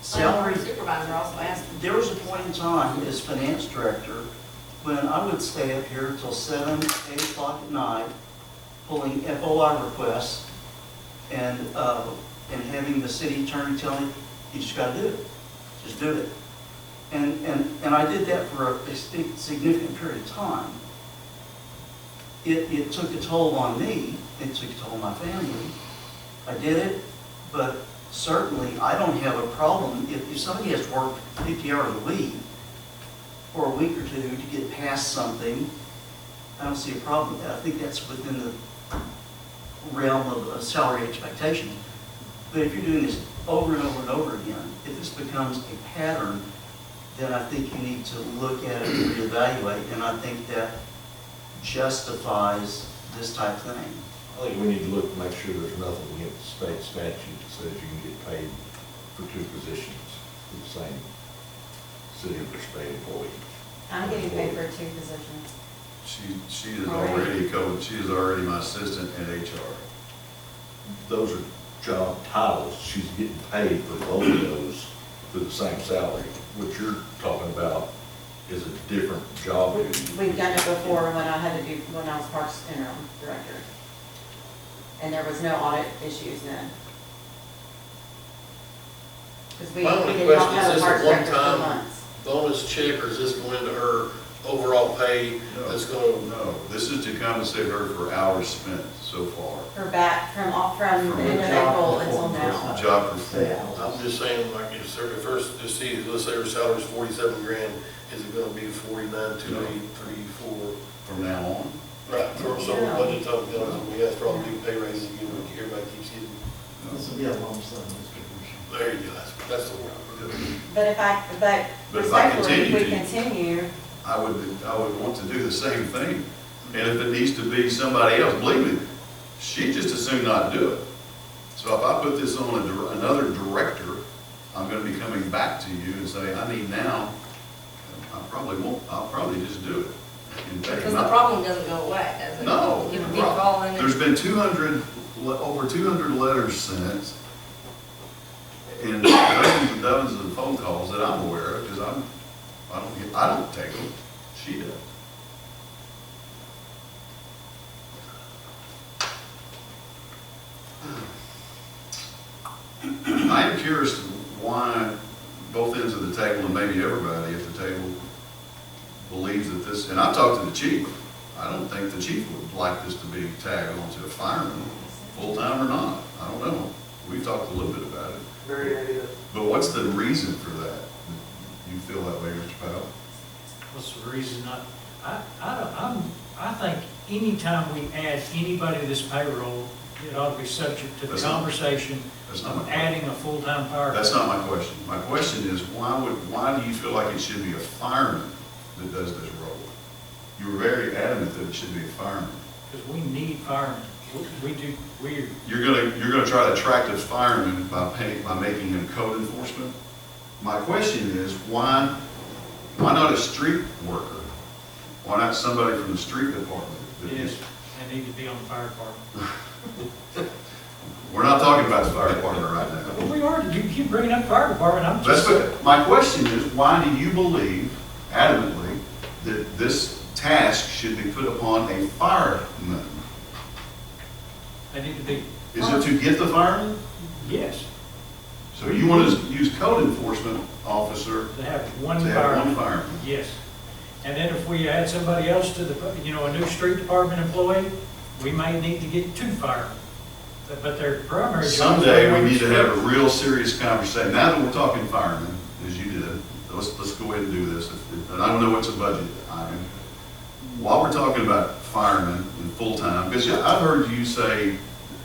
salary, Supervisor also asked. there was a point in time as finance director when I would stay up here till 7, 8 o'clock at night, pulling FOI requests and having the city attorney tell me, you just gotta do it, just do it. And I did that for a significant period of time. It took a toll on me, it took a toll on my family. I did it, but certainly I don't have a problem if somebody has to work 50 hours a week for a week or two to get past something. I don't see a problem with that. I think that's within the realm of salary expectation. But if you're doing this over and over and over again, if this becomes a pattern, then I think you need to look at it and reevaluate, and I think that justifies this type of thing. I think we need to look to make sure there's nothing against the state statute that says you can get paid for 2 positions for the same city or state employee. I'm getting paid for 2 positions. She is already covered, she is already my assistant in HR. Those are job titles. She's getting paid for both of those for the same salary. What you're talking about is a different job duty. We've done it before when I was Parks interim director. And there was no audit issues then. Because we My only did not question is, have a this parks a director for one-time months. bonus check, or is this going into her overall pay that's going No, this is to compensate her for hours spent so far. Her back from the end of April until now. Job performance. I'm just saying, like, if first, just see, let's say her salary's 47 grand, is it gonna be 49, 284? From now on. Right, for some Yeah. budget time, we ask for all the big pay raises, everybody keeps getting, This will be a lump sum distribution. there you go, that's the word. But if I respectfully, if we continue, I would want to do the same thing. And if it needs to be somebody else, believe me, she just as soon not do it. So if I put this on another director, I'm gonna be coming back to you and say, I need now, I'll probably just do it. And take Because it the out. problem doesn't go away, does it? No. You keep calling There's and, been over 200 letters sent and dozens and dozens of phone calls that I'm aware of, because I don't take them, she does. I am curious why both ends of the table, and maybe everybody at the table, believes that this, and I've talked to the chief, I don't think the chief would like this to be tagged onto a fireman, full-time or not, I don't know. We've talked a little bit about it. Very negative. But what's the reason for that? You feel that way, Mr. Powell? What's the reason I think anytime we add anybody to this payroll, it ought to be subject to the That's not- conversation That's not my of question. adding a full-time fire. That's not my question. My question is, why do you feel like it should be a fireman that does this role? You were very adamant that it should be a fireman. Because we need firemen. You're gonna try to attract a fireman by making him code enforcement? My question is, why not a street worker? Why not somebody from the street department? Yes, they need to be on the fire department. We're not talking about the fire department right now. Well, we are, you keep bringing up fire department, I'm That's just. what, my question is, why do you believe adamantly that this task should be put upon a fireman? They need to be. Is it to get the fireman? Yes, So you want to use code enforcement officer they have one to have one fireman. fireman? Yes. And then if we add somebody else to the, a new street department employee, we may need to get 2 firemen. But their primary job. Someday, we need to have a real serious conversation. Now that we're talking firemen, as you did, let's go ahead and do this. And I don't know what's a budget item. While we're talking about firemen and full-time, because I've heard you say,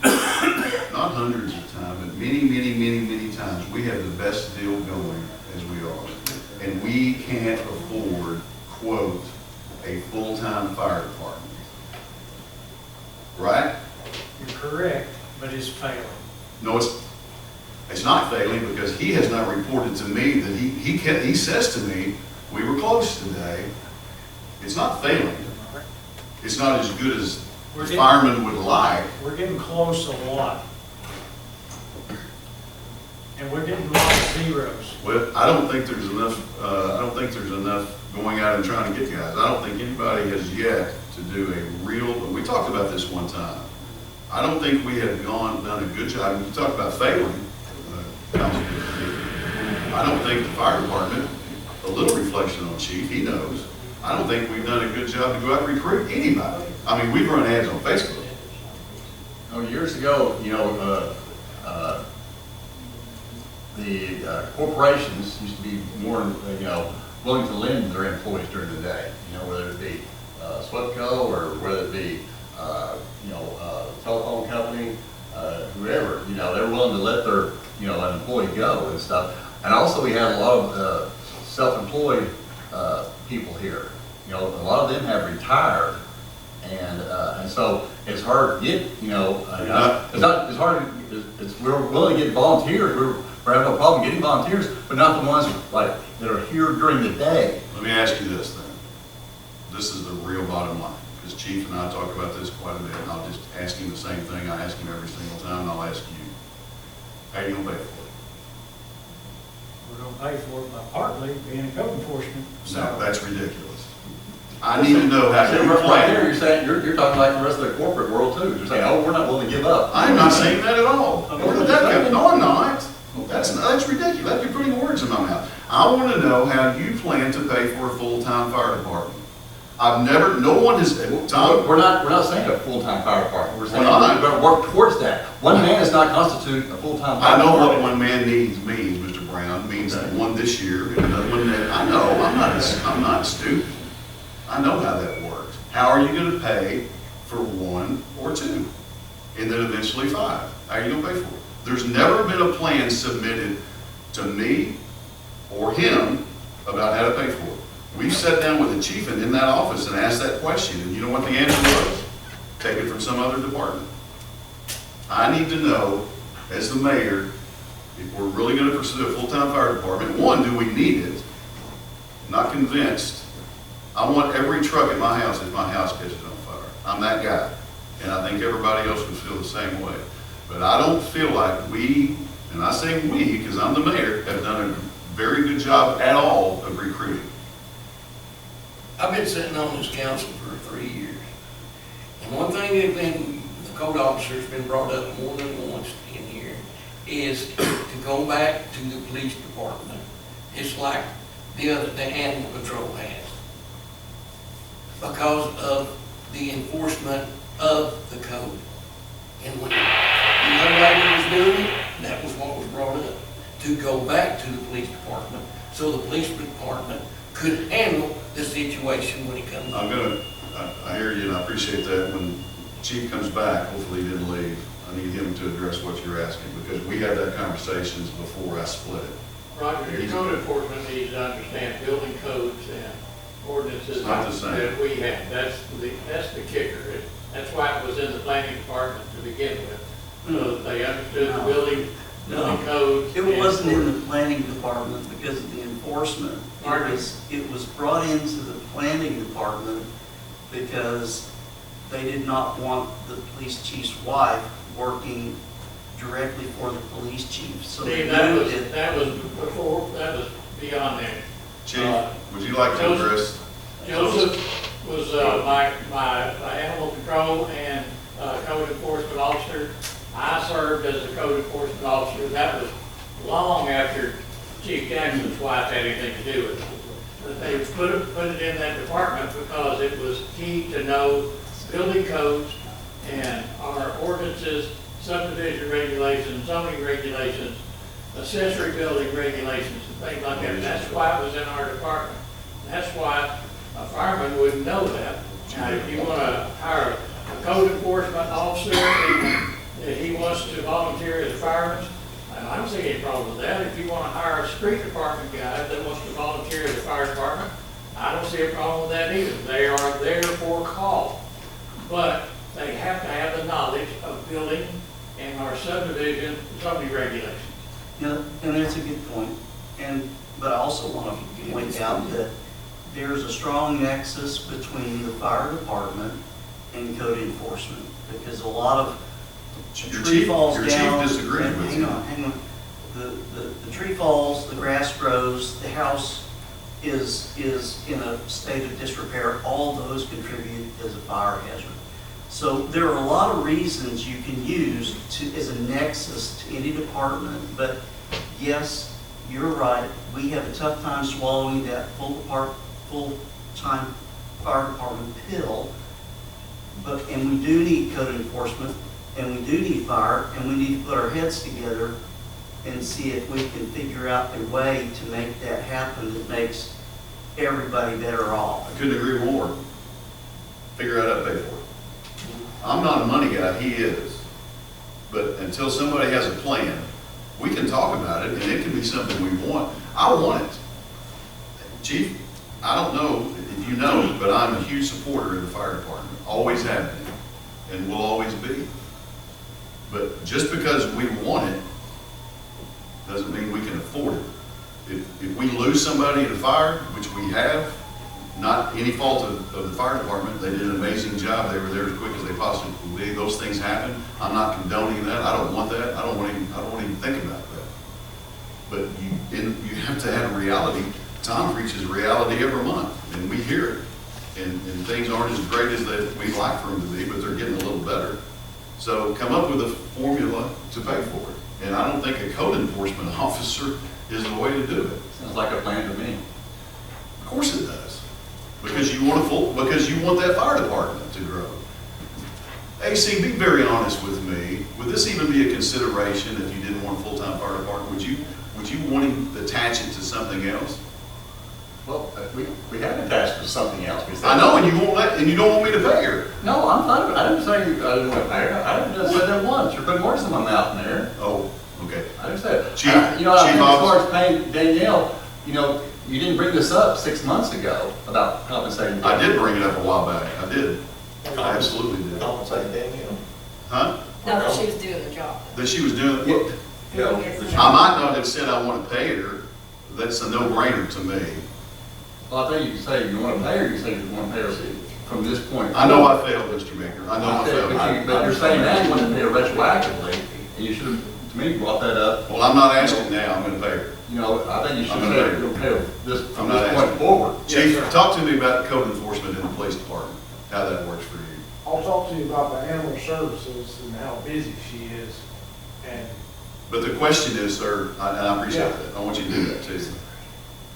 not hundreds of times, but many times, we have the best deal going as we are. And we can't afford, quote, a full-time fire department. Right? You're correct, but it's failing. No, it's not failing because he has not reported to me that he says to me, we were close today. It's not failing. It's not as good as the firemen would like. We're getting close a lot. And we're getting a lot of zeros. Well, I don't think there's enough going out and trying to get guys. I don't think anybody has yet to do a real, we talked about this one time. I don't think we have done a good job. You talk about failing, Councilman. I don't think the fire department, a little reflection on Chief, he knows. I don't think we've done a good job to go out and recruit anybody. I mean, we've run ads on Facebook. Oh, years ago, the corporations used to be more, willing to lend their employees during the day, whether it be SWEPCO or whether it be, telephone company, whoever, they were willing to let their, an employee go and stuff. And also we had a lot of self-employed people here. A lot of them have retired. And so it's hard to get, it's hard, we're willing to get volunteers, we're having no problem getting volunteers, but not the ones that are here during the day. Let me ask you this then. This is the real bottom line, because Chief and I talk about this quite a bit, and I'll just ask him the same thing I ask him every single time, and I'll ask you, how are you gonna pay for it? We're gonna pay for it by partly being a code enforcement. No, that's ridiculous. I need to know how you Right there, plan. you're saying, you're talking like the rest of the corporate world too. You're saying, oh, we're not willing to give up. I'm not saying that at all. Where did that come? No, I'm not. That's ridiculous. You're putting words in my mouth. I want to know how you plan to pay for a full-time fire department. No one has, Tom. We're not saying a full-time fire department. We're saying We're not. we're going to work towards that. One man does not constitute a full-time fire I know department. what one man means, Mr. Brown, means one this year, and another one that, I know, I'm not stupid. I know how that works. How are you going to pay for 1 or 2? And then eventually 5? How are you going to pay for it? There's never been a plan submitted to me or him about how to pay for it. We've sat down with the chief and in that office and asked that question, and you know what the answer was? Take it from some other department. I need to know, as the mayor, if we're really going to pursue a full-time fire department, 1, do we need it? Not convinced. I want every truck at my house if my house catches on fire. I'm that guy. And I think everybody else would feel the same way. But I don't feel like we, and I say we because I'm the mayor, have done a very good job at all of recruiting. I've been sitting on this council for 3 years. And one thing the code officer's been brought up more than once in here is to go back to the police department. It's like the animal control has. Because of the enforcement of the code. And when the young lady was doing it, that was what was brought up. To go back to the police department so the police department could handle the situation when it comes up. I hear you and I appreciate that. When Chief comes back, hopefully he didn't leave, I need him to address what you're asking because we had that conversations before I split it. Roger, your code enforcement needs to understand building codes and ordinances Not the same. that we have. That's the kicker. That's why it was in the planning department to begin with. So that they understood the building codes. It wasn't in the planning department because of the enforcement. It was brought into the planning department because they did not want the police chief's wife working directly for the police chief. So See, that was before, that was beyond that. Chief, would you like to address? Joseph was my animal control and code enforcement officer I served as a code enforcement officer. That was long after Chief Jackson's wife had anything to do with it. But they put it in that department because it was key to know building codes and our ordinances, subdivision regulations, zoning regulations, accessory building regulations, and things like that. And that's why it was in our department. That's why a fireman wouldn't know that. Now, if you want to hire a code enforcement officer and he wants to volunteer as a fireman, I don't see any problem with that. If you want to hire a street department guy that wants to volunteer as a fire department, I don't see a problem with that either. They are there for call. But they have to have the knowledge of building and our subdivision zoning regulations. Yeah, and that's a good point. But I also want to point out that there's a strong nexus between the fire department and code enforcement, because a lot of Your tree falls chief down. disagreed with Hang you. on, hang on. The tree falls, the grass grows, the house is in a state of disrepair. All those contribute as a fire hazard. So there are a lot of reasons you can use as a nexus to any department, but yes, you're right. We have a tough time swallowing that full-time fire department pill, and we do need code enforcement, and we do need fire, and we need to put our heads together and see if we can figure out a way to make that happen that makes everybody better off. I couldn't agree more. Figure out how to pay for it. I'm not a money guy, he is. But until somebody has a plan, we can talk about it, and it can be something we want. I want it. Chief, I don't know if you know, but I'm a huge supporter of the fire department. Always have been, and will always be. But just because we want it, doesn't mean we can afford it. If we lose somebody in a fire, which we have, not any fault of the fire department, they did an amazing job. They were there as quick as they possibly could be. Those things happen. I'm not condoning that. I don't want that. I don't want to even think about that. But you have to have a reality. Tom preaches reality every month, and we hear it. And things aren't as great as we'd like for them to be, but they're getting a little better. So come up with a formula to pay for it. And I don't think a code enforcement officer is the way to do it. Sounds like a plan to me. Of course it does. Because you want that fire department to grow. AC, be very honest with me. Would this even be a consideration if you didn't want a full-time fire department? Would you want him to attach it to something else? Well, we have attached to something else. We said, I know, and you don't want me to pay her. no, I'm fine. I didn't say I didn't want to pay her. I didn't say that once. You're putting words in my mouth in there. Oh, okay. I didn't say it. Chief, I think as Officer. far as paying Danielle, you didn't bring this up 6 months ago about compensating. I did bring it up a while back. I did. I absolutely did. Compensate Danielle. Huh? No, that she was doing the job. That she was doing, well, I might not have said I want to pay her. That's a no-brainer to me. Well, I think you can say you want to pay her, you say you want to pay her from this point. I know I failed, Mr. Baker. I know I failed. But you're saying now you want to pay her retroactively, and you should have, to me, brought that up. Well, I'm not asking now. I'm going to pay her. I think you should I'm say gonna you'll pay her this, I'm from not this point asking. forward. Chief, talk to me about code enforcement in the police department, how that works for you. I'll talk to you about the animal services and how busy she is. And But the question is, sir, and I appreciate that. I want you to do that too.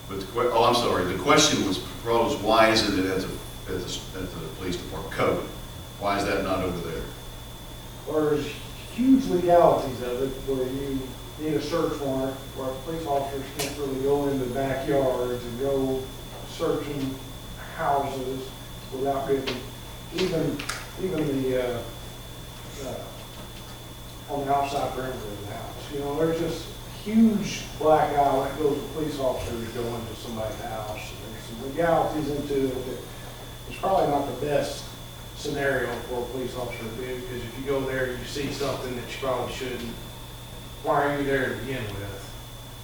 But I'm sorry. The question was proposed, why isn't it at the police department code? Why is that not over there? there's huge legalities of it where you need a search warrant, where police officers can't really go into backyards and go searching houses without getting, even the, on the outside perimeter of the house. There's just huge black eye when it goes to police officers go into somebody's house. There's some legalities into it that it's probably not the best scenario for a police officer to do, because if you go there and you see something that you probably shouldn't, why are you there to begin with?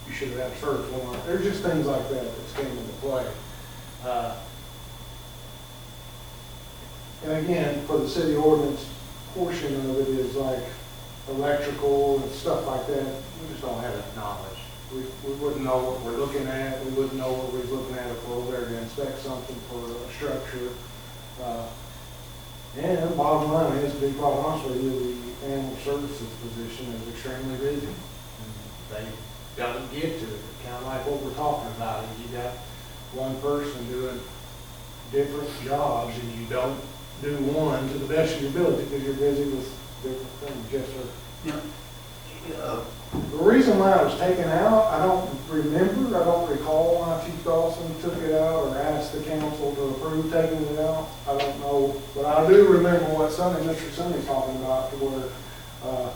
You should have had a search warrant. There's just things like that that's came into play. And again, for the city ordinance portion of it is like electrical and stuff like that. We just don't have that knowledge. We wouldn't know what we're looking at. We wouldn't know what we're looking at if we're over there to inspect something for a structure. And bottom line is, to be quite honest with you, the animal services position is extremely busy. And they don't get to it, kind of like what we're talking about. You got one person doing different jobs and you don't do one to the best of your ability because you're busy with different things. Yes, sir. Yeah. The reason why it was taken out, I don't remember, I don't recall why Chief Dawson took it out or asked the council to approve taking it out. I don't know, but I do remember what Mr. Sonny's talking about, to where the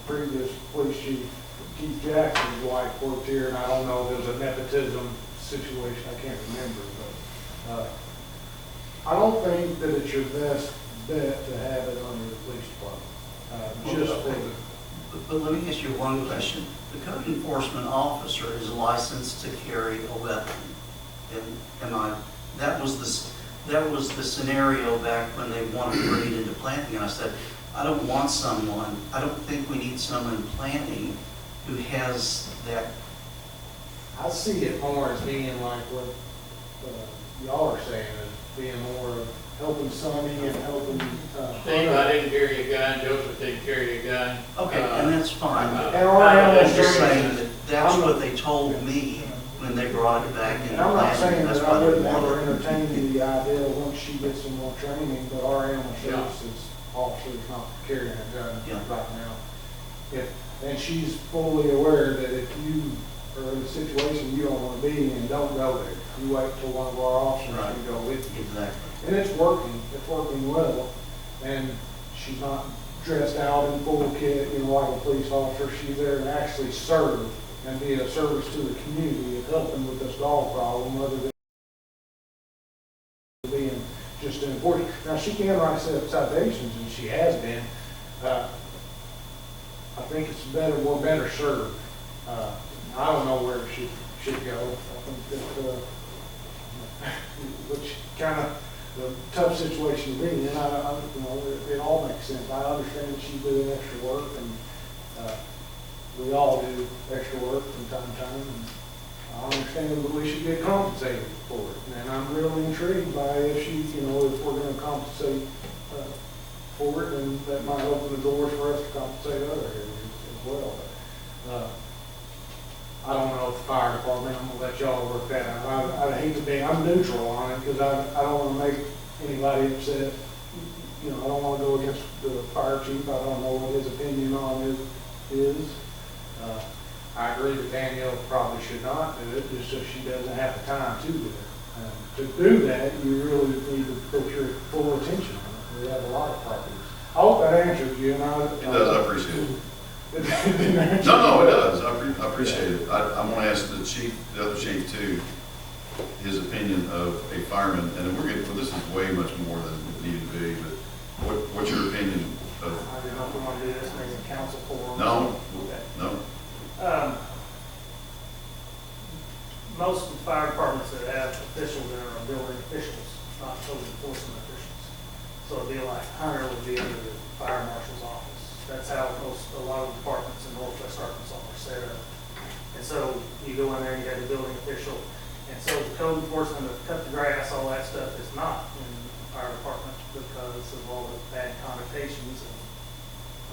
previous police chief, Keith Jackson's wife worked here, and I don't know if there's a nepotism situation, I can't remember, but I don't think that it's your best bet to have it under the police department, just for the. But let me ask you one question. The code enforcement officer is licensed to carry a weapon. That was the scenario back when they wanted to bring it into planning, and I said, I don't think we need someone in planning who has that. I see it more as being like what y'all are saying, as being more of helping Sonny and helping. Steve, I didn't carry a gun, Joseph didn't carry a gun. Okay, and that's fine. I'm just saying that that's what they told me when they brought it back into And I'm not saying planning. That's that why I they wouldn't wanted ever it. entertain the idea once she gets some more training, but our animal services officer is not carrying a gun right now. And she's fully aware that if you are in a situation you don't want to be in, don't go there. You wait till one of our officers can go with you. Exactly. And it's working well, and she's not dressed out in full kit, like a police officer. She's there to actually serve and be a service to the community and helping with this dog problem, other than being just an enforcer. Now, she can write citations, and she has been. I think it's we're better served. I don't know where it should go. I think that, which kind of the tough situation to be in. It all makes sense. I understand that she's doing extra work, and we all do extra work from time to time. And I understand that we should get compensated for it. And I'm really intrigued by if if we're going to compensate for it, then that might open the doors for us to compensate other areas as well. But, I don't know if the fire department, I'm gonna let y'all work that out. I hate to be, I'm neutral on it, because I don't wanna make anybody upset. I don't wanna go against the fire chief. I don't know what his opinion on it is. I agree that Danielle probably should not do it, just so she doesn't have the time to do it. To do that, you really need to put your full attention on it. We have a lot of properties. I hope that answers you, and It does, I appreciate it. No, it does. I appreciate it. I want to ask the other chief too, his opinion of a fireman, and this is way much more than it needed to be, but what's your opinion of? I don't know if we want to do this maybe in council forum. No, Okay. no. Most of the fire departments that have officials in are building officials, not code enforcement officials. So it'd be like Hunter would be under the fire marshal's office. That's how a lot of departments in Northwest Arkansas are set up. And so you go in there and you have the building official. And so the code enforcement of cut the grass, all that stuff is not in our department because of all the bad connotations.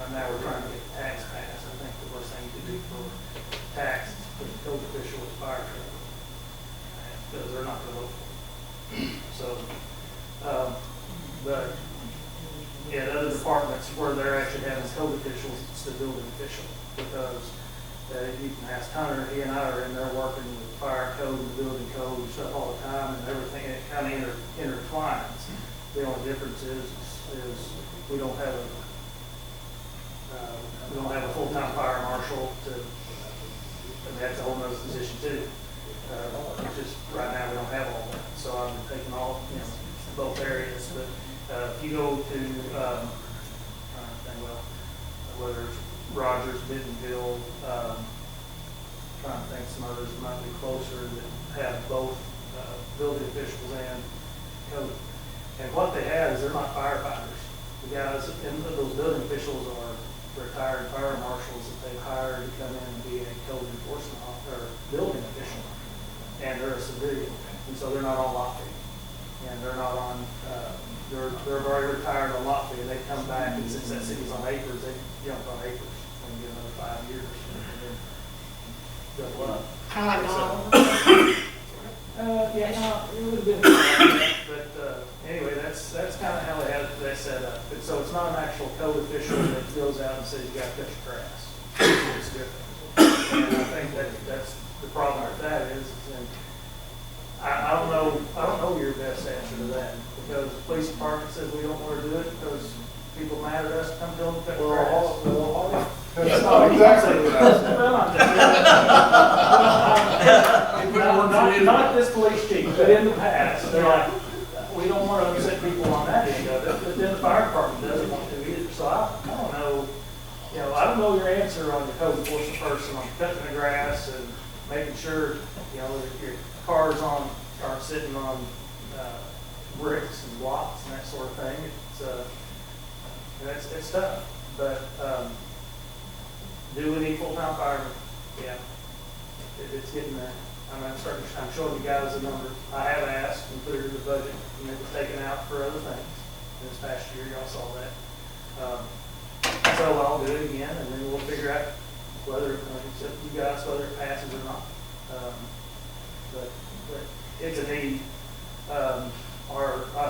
And now we're trying to get the tax passed. I think the worst thing to do for tax is put the code official with fire truck. Because they're not going to vote for it. So, but yeah, the other departments where they're actually having code officials, it's the building official, because you can ask Hunter, he and I are in there working with the fire code and the building code and stuff all the time, and everything, it kind of intertwines. The only difference is we don't have a full-time fire marshal and that's a whole nother position too. It's just right now we don't have all that, so I've been taking all both areas, but. If you go to, whether it's Rogers, Bentonville, trying to think some others that might be closer that have both building officials and code. And what they have is they're not firefighters. The guys in those building officials are retired fire marshals that they've hired to come in and be a code enforcement officer, or building official, and they're a civilian, and so they're not all locked in. and they're not on, they're already retired a lot, and they come back, and since that city's on acres, they jump on acres, and get another 5 years, and then double up. Kind of like Donald. Yeah, no, it would have been, but, anyway, that's kind of how they have that set up. And so it's not an actual code official that goes out and says you got to cut your grass. It's different. And I think that's the problem with that is, and I don't know your best answer to that, because the police department says we don't want to do it because people mad at us, come tell them to cut grass. That's not exactly what I said. Not this police chief, but in the past, they're like, we don't want to upset people on that end of it, but then the fire department doesn't want to either. So I don't know, I don't know your answer on the code enforcement person on cutting the grass and making sure, that your cars aren't sitting on bricks and blocks and that sort of thing. It's tough, but do we need full-time firemen? Yeah, it's getting there. I'm showing you guys the number. I have asked and put it in the budget, and it was taken out for other things. This past year, y'all saw that. So I'll do it again, and then we'll figure out whether, except you guys, whether it passes or not. But it's a need. I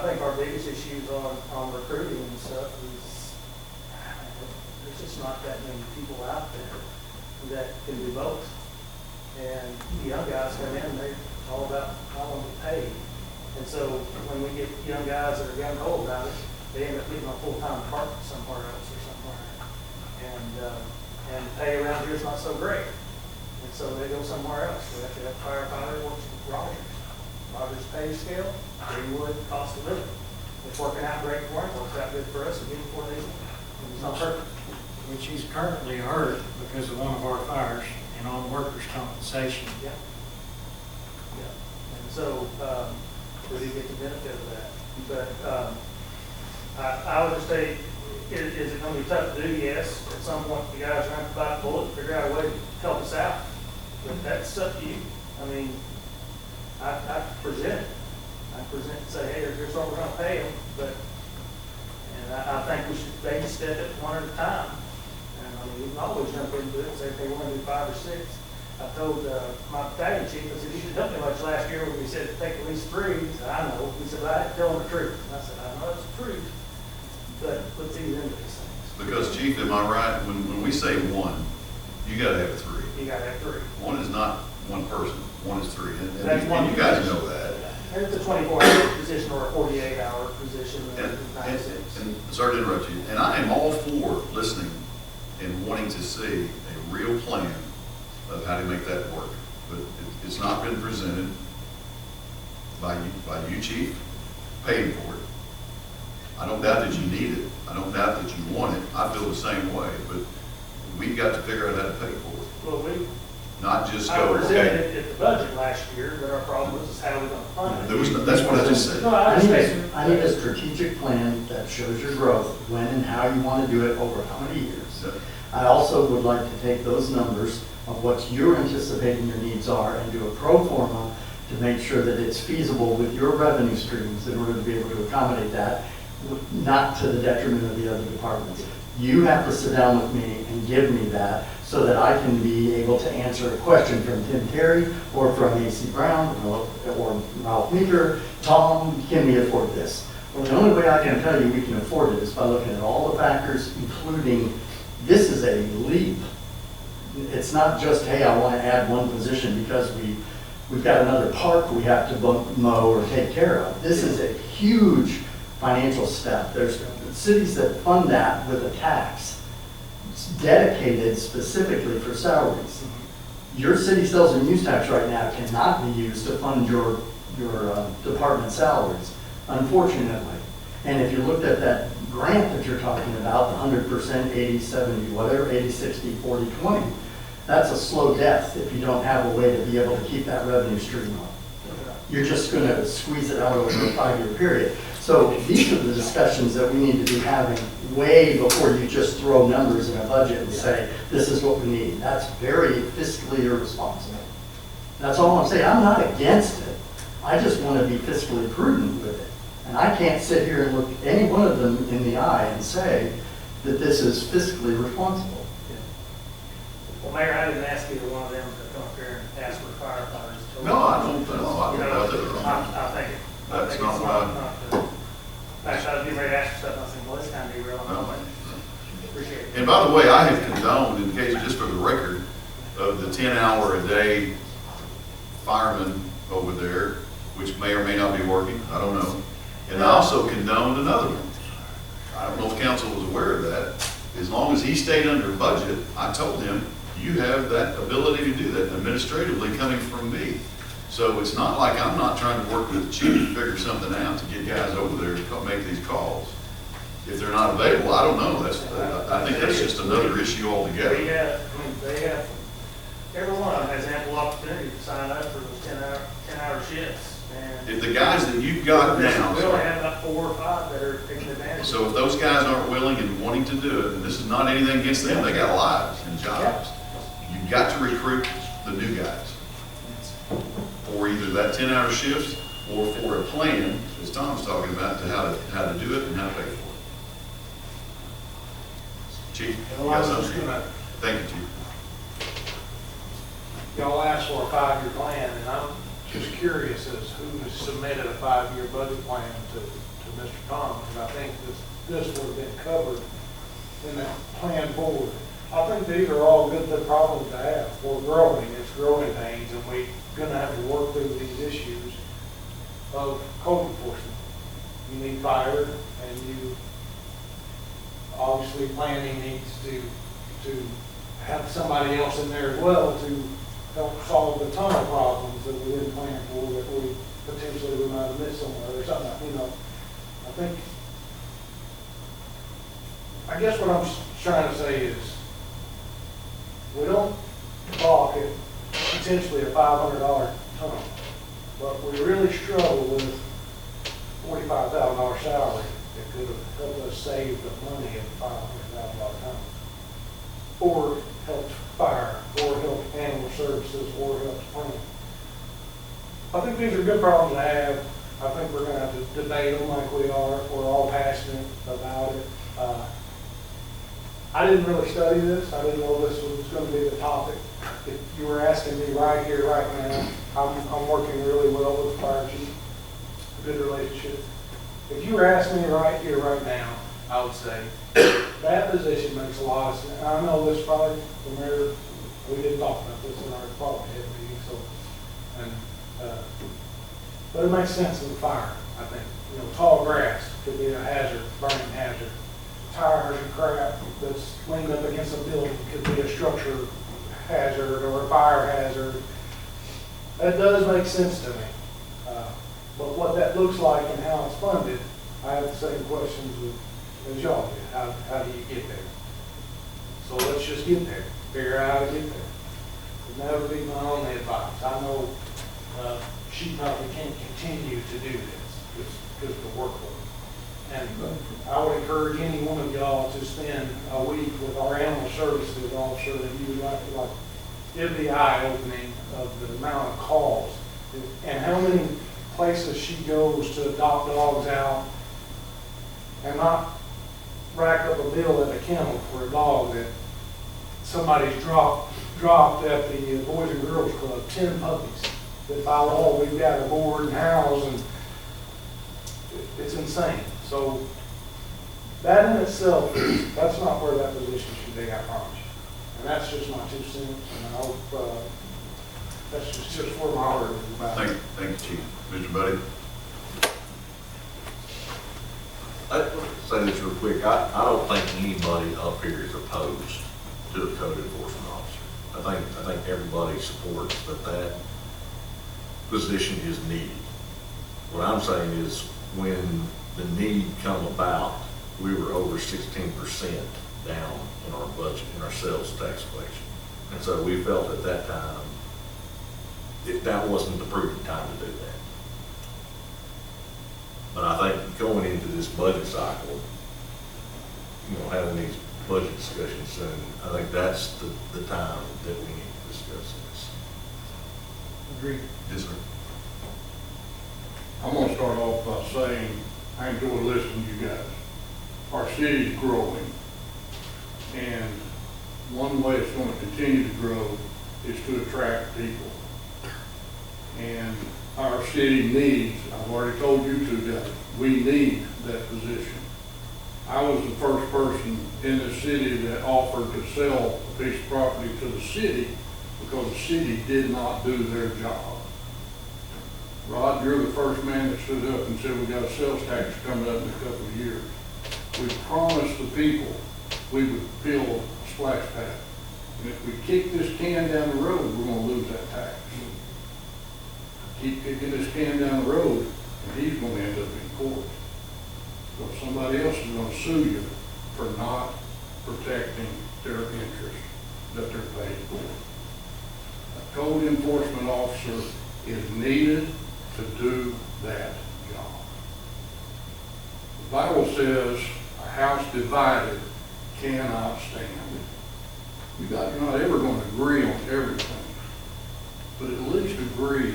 think our biggest issues on recruiting and stuff is there's just not that many people out there that can do both. And the young guys come in, they're all about how long to pay. And so when we get young guys that are young and old about it, they end up getting a full-time department somewhere else or somewhere. And pay around here is not so great. And so they go somewhere else. We have to have firefighter works with Rogers pay scale, Greenwood, cost of living. It's working out great for him, works out good for us, again, 4 days. He's not hurt. Which he's currently hurt because of one of our fires and on workers' compensation. Yeah. And so, we do get the benefit of that. But, I would just say, is it going to be tough to do? Yes. At some point, the guys are going to have to bite the bullet and figure out a way to help us out. But that's up to you. I mean, I present it. I present and say, hey, here's what we're going to pay them. And I think we should baby step it one at a time. And I mean, we can always jump into it and say, okay, we're going to do 5 or 6. I told my battalion chief, I said, you didn't help me much last year when we said take at least 3. He said, I know. He said, I had to tell him the truth. And I said, I know it's the truth, but let's ease into these things. Because Chief, am I right, when we say 1, you gotta have 3. You got to have 3. 1 is not one person, 1 is 3, That's one and you guys know that. It's a 24-hour position or a 48-hour position. And sorry to interrupt you, and I am all for listening and wanting to see a real plan of how to make that work. But it's not been presented by you, Chief, paying for it. I don't doubt that you need it. I don't doubt that you want it. I feel the same way, but we've got to figure out how to pay for it. Well, Not just I go, presented okay. it at the budget last year, but our problem is how we're going to fund it. That's what I just said. No, I understand. I need a strategic plan that shows your growth, when and how you want to do it, over how many years. I also would like to take those numbers of what you're anticipating your needs are and do a pro forma to make sure that it's feasible with your revenue streams in order to be able to accommodate that, not to the detriment of the other departments. You have to sit down with me and give me that so that I can be able to answer a question from Tim Terry or from A.C. Brown or Ralph Meeker. Tom, can we afford this? Well, the only way I can tell you we can afford it is by looking at all the factors, including this is a leap. It's not just, hey, I want to add 1 position because we've got another park we have to mow or take care of. This is a huge financial step. There's cities that fund that with a tax. It's dedicated specifically for salaries. Your city sales and use tax right now cannot be used to fund your department salaries, unfortunately. And if you looked at that grant that you're talking about, the 100%, 80-70, whatever, 80-60, 40-20, that's a slow death if you don't have a way to be able to keep that revenue stream up. You're just going to squeeze it out over a 5-year period. So these are the discussions that we need to be having way before you just throw numbers in a budget and say, this is what we need. That's very fiscally irresponsible. That's all I'm saying. I'm not against it. I just want to be fiscally prudent with it. And I can't sit here and look any one of them in the eye and say that this is fiscally responsible. Well, Mayor, I didn't ask either one of them to come up here and ask for firefighters. No, I don't think, I You don't know, think they're wrong. I think, That's it's not right. Actually, I was getting ready to ask you stuff, and I said, well, it's kind of irrelevant. No. Appreciate it. And by the way, I have condoned, in case, just for the record, of the 10-hour-a-day firemen over there, which may or may not be working, I don't know. And I also condoned another one. I don't know if council was aware of that. As long as he stayed under budget, I told him, you have that ability to do that administratively coming from me. So it's not like I'm not trying to work with the chief to figure something out to get guys over there to make these calls. If they're not available, I don't know. I think that's just another issue altogether. They have, every one of them has ample opportunity to sign up for those 10-hour shifts. And If the guys that you've got now, we only have about 4 or 5 that are taking advantage. so if those guys aren't willing and wanting to do it, and this is not anything against them, they got lives and jobs. You've got to recruit the new guys for either that 10-hour shift or for a plan, as Tom's talking about, to how to do it and how to pay for it. Chief, you got something? Thank you, Chief. Y'all asked for a 5-year plan, and I'm just curious as who has submitted a 5-year budget plan to Mr. Tom, and I think this would have been covered in that plan forward. I think these are all good problems to have. We're growing, it's growing pains, and we're gonna have to work through these issues of code enforcement. You need fire, and you, obviously planning needs to have somebody else in there as well to help solve the ton of problems that we didn't plan for, that we potentially we might have missed somewhere or something, you know. I guess what I'm trying to say is, we don't balk at potentially a $500 ton, but we really struggle with $45,000 salary that could have helped us save the money of $500,000 ton, or helped fire, or helped animal services, or helped planning. I think these are good problems to have. I think we're going to have to debate them like we are. We're all passionate about it. I didn't really study this. I didn't know this was going to be the topic. If you were asking me right here, right now, I'm working really well with the fire chief, a good relationship. If you were asking me right here, right now, I would say that position makes a lot of sense. And I know this probably, the mayor, we didn't talk about this in our department head meeting, but it makes sense with fire, I think. You know, tall grass could be a hazard, burning hazard. Tires and crap that's leaned up against a building could be a structure hazard or a fire hazard. That does make sense to me. But what that looks like and how it's funded, I have the same questions as y'all do. How do you get there? So let's just get there. Figure out how to get there. It'll never be my only advice. I know she probably can't continue to do this because of the workload. And I would encourage any one of y'all to spend a week with our animal services officer, and you would like it'd be eye-opening of the amount of calls and how many places she goes to adopt dogs out and not rack up a bill at a kennel for a dog that somebody's dropped at the Boys and Girls Club, 10 puppies that by law we've got to board and house, and it's insane. So that in itself, that's not where that position should be, I promise you. And that's just my 2 cents, and I hope that's just where my heart is about. Thank you, Chief. Mr. Buddy? I'd say this real quick. I don't think anybody up here is opposed to a code enforcement officer. I think everybody supports that position is needed. What I'm saying is when the need come about, we were over 16% down in our budget, in our sales tax collection. And so we felt at that time that wasn't the prudent time to do that. But I think going into this budget cycle, having these budget discussions soon, I think that's the time that we need to discuss this. Agreed. Yes, sir. I'm gonna start off by saying, I enjoy listening to you guys. Our city's growing, and one way it's gonna continue to grow is to attract people. And our city needs, I've already told you two guys, we need that position. I was the first person in the city that offered to sell a piece of property to the city because the city did not do their job. Rod, you're the first man that stood up and said we got a sales tax coming up in a couple of years. We promised the people we would build a splash pad. And if we kick this can down the road, we're gonna lose that tax. Keep kicking this can down the road, and he's gonna end up in court. So somebody else is gonna sue you for not protecting their interests that they're paid for. A code enforcement officer is needed to do that job. The Bible says a house divided cannot stand. You're not ever going to agree on everything, but at least agree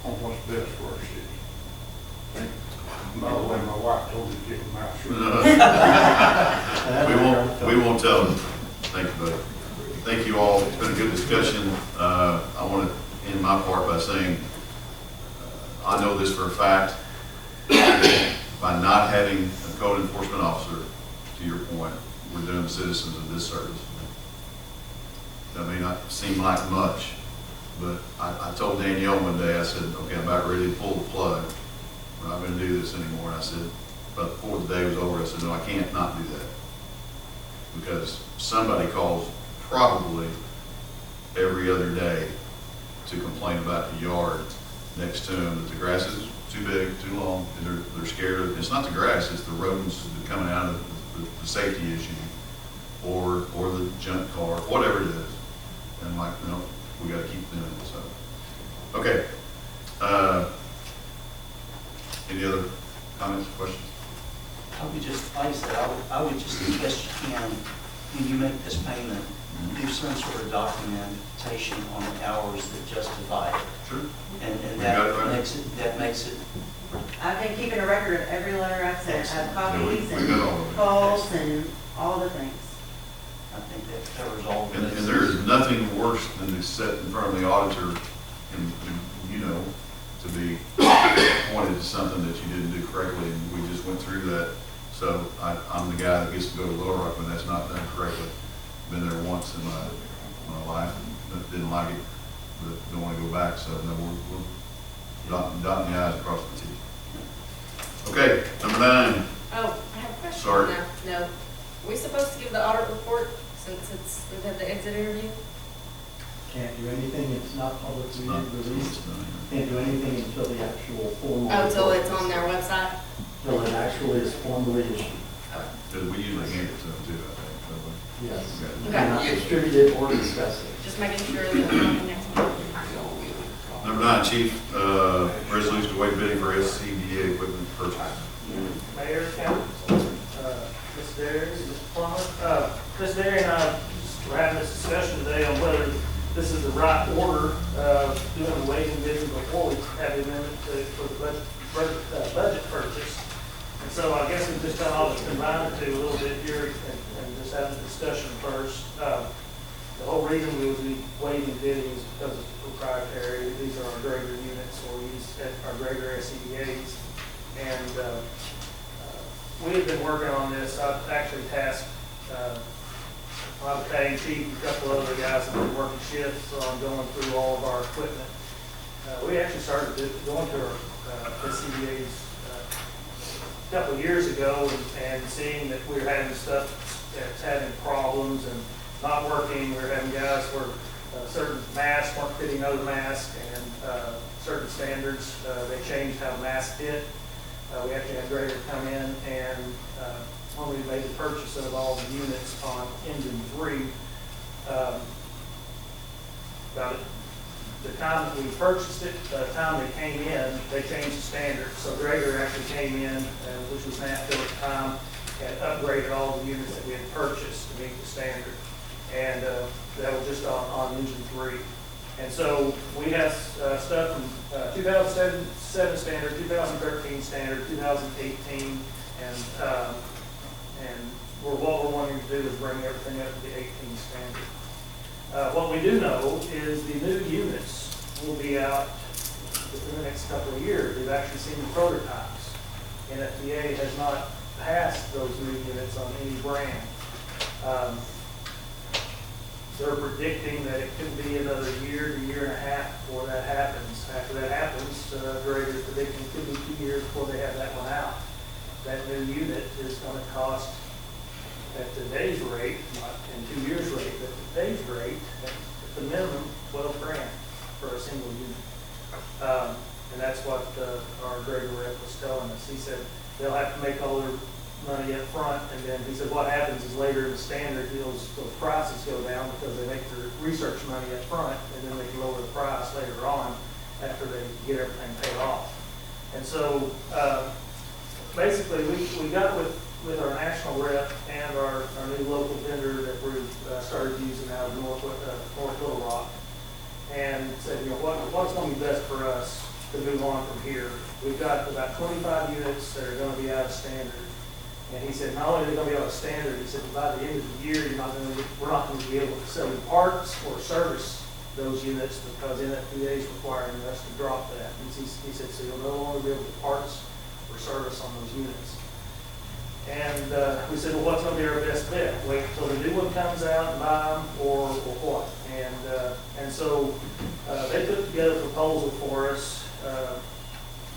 on what's best for our city. Thank you. By the way, my wife told me to keep my mouth shut. We won't tell them. Thank you, buddy. Thank you all. It's been a good discussion. I want to end my part by saying, I know this for a fact. By not having a code enforcement officer, to your point, we're doing the citizens a disservice. That may not seem like much, but I told Danielle one day, I said, okay, I'm about ready to pull the plug. We're not going to do this anymore. And I said, but before the day was over, I said, no, I can't not do that. Because somebody calls probably every other day to complain about the yard next to them, that the grass is too big, too long, and they're scared of, it's not the grass, it's the rodents that are coming out of the safety issue, or the junk car, whatever it is. And I'm like, no, we gotta keep doing it, so. Okay. Any other comments, questions? I would just, like I said, I would just suggest you can, when you make this payment, do some sort of documentation on the hours that justify it. Sure. And got it that right. makes it, I've been keeping a record of every letter I've sent. I have copies we got all of and it. calls and all the things. I think that covers all of And it. there is nothing worse than to sit in front of the auditor and you know, to be pointed to something that you didn't do correctly, and we just went through that. So I'm the guy that gets to go to Little Rock when that's not done correctly. Been there once in my life, but didn't like it, but don't want to go back, so no, we're dotting the i's across the t's. Okay, number 9. Oh, I have a question. Sorry. No, are we supposed to give the audit report since we've had the exit interview? Can't do anything, it's not publicly Not- released. Can't do anything until the actual formal. Oh, until report it's on their website? Till it actually is formally issued. Because we usually hand it to them too, I think, don't we? Yes. Okay. Cannot distribute it or discuss it. Just making sure that we're on the next one. Number 9, Chief, resolution to waive bidding for SCBA equipment purchase. Mayor, Council, Ms. Derry, Ms. Plummer. Ms. Derry and I were having this discussion today on whether this is the right order of doing the waiving bidding before we have the amendment for the budget purchase. And so I guess we just kind of combine the two a little bit here and just have a discussion first. The whole reason we would be waiving bidding is because it's proprietary. These are our Greater units, or we use our Greater SCBA's. And we have been working on this. I've actually tasked Kay, Chief, and a couple of other guys have been working shifts on going through all of our equipment. We actually started going to our SCBA's a couple of years ago and seeing that we were having stuff that's having problems and not working. We were having guys where certain masks weren't fitting other masks, and certain standards, they changed how masks fit. We actually had Greater come in and when we made the purchase of all the units on engine 3, about the time that we purchased it, the time they came in, they changed the standard. So Greater actually came in, which was NAFTA at the time, and upgraded all the units that we had purchased to meet the standard. And that was just on engine 3. And so we have stuff from 2007 standard, 2013 standard, 2018, and what we're wanting to do is bring everything up to the 18 standard. What we do know is the new units will be out within the next couple of years. We've actually seen the prototypes. NFPA has not passed those new units on any brand. They're predicting that it could be another year to year and a half before that happens. After that happens, Grader's predicting it could be 2 years before they have that one out. That new unit is going to cost, at today's rate, not in 2 years' rate, but at today's rate, at the minimum, $12 grand for a single unit. And that's what our grader rep was telling us. He said they'll have to make all their money up front, and then he said what happens is later in the standard, those prices go down because they make their research money up front, and then they can lower the price later on after they get everything paid off. And so basically we got with our national rep and our new local vendor that we've started using out of North Little Rock, and said, you know, what's going to be best for us to move on from here. We've got about 25 units that are going to be out of standard. And he said, not only are they going to be out of standard, he said, by the end of the year, we're not going to be able to sell parts or service those units because NFPA is requiring us to drop that. And he said, so you'll no longer be able to parts or service on those units. And we said, well, what's going to be our best bet? Wait until the new one comes out and buy them, or what? And so they put together a proposal for us.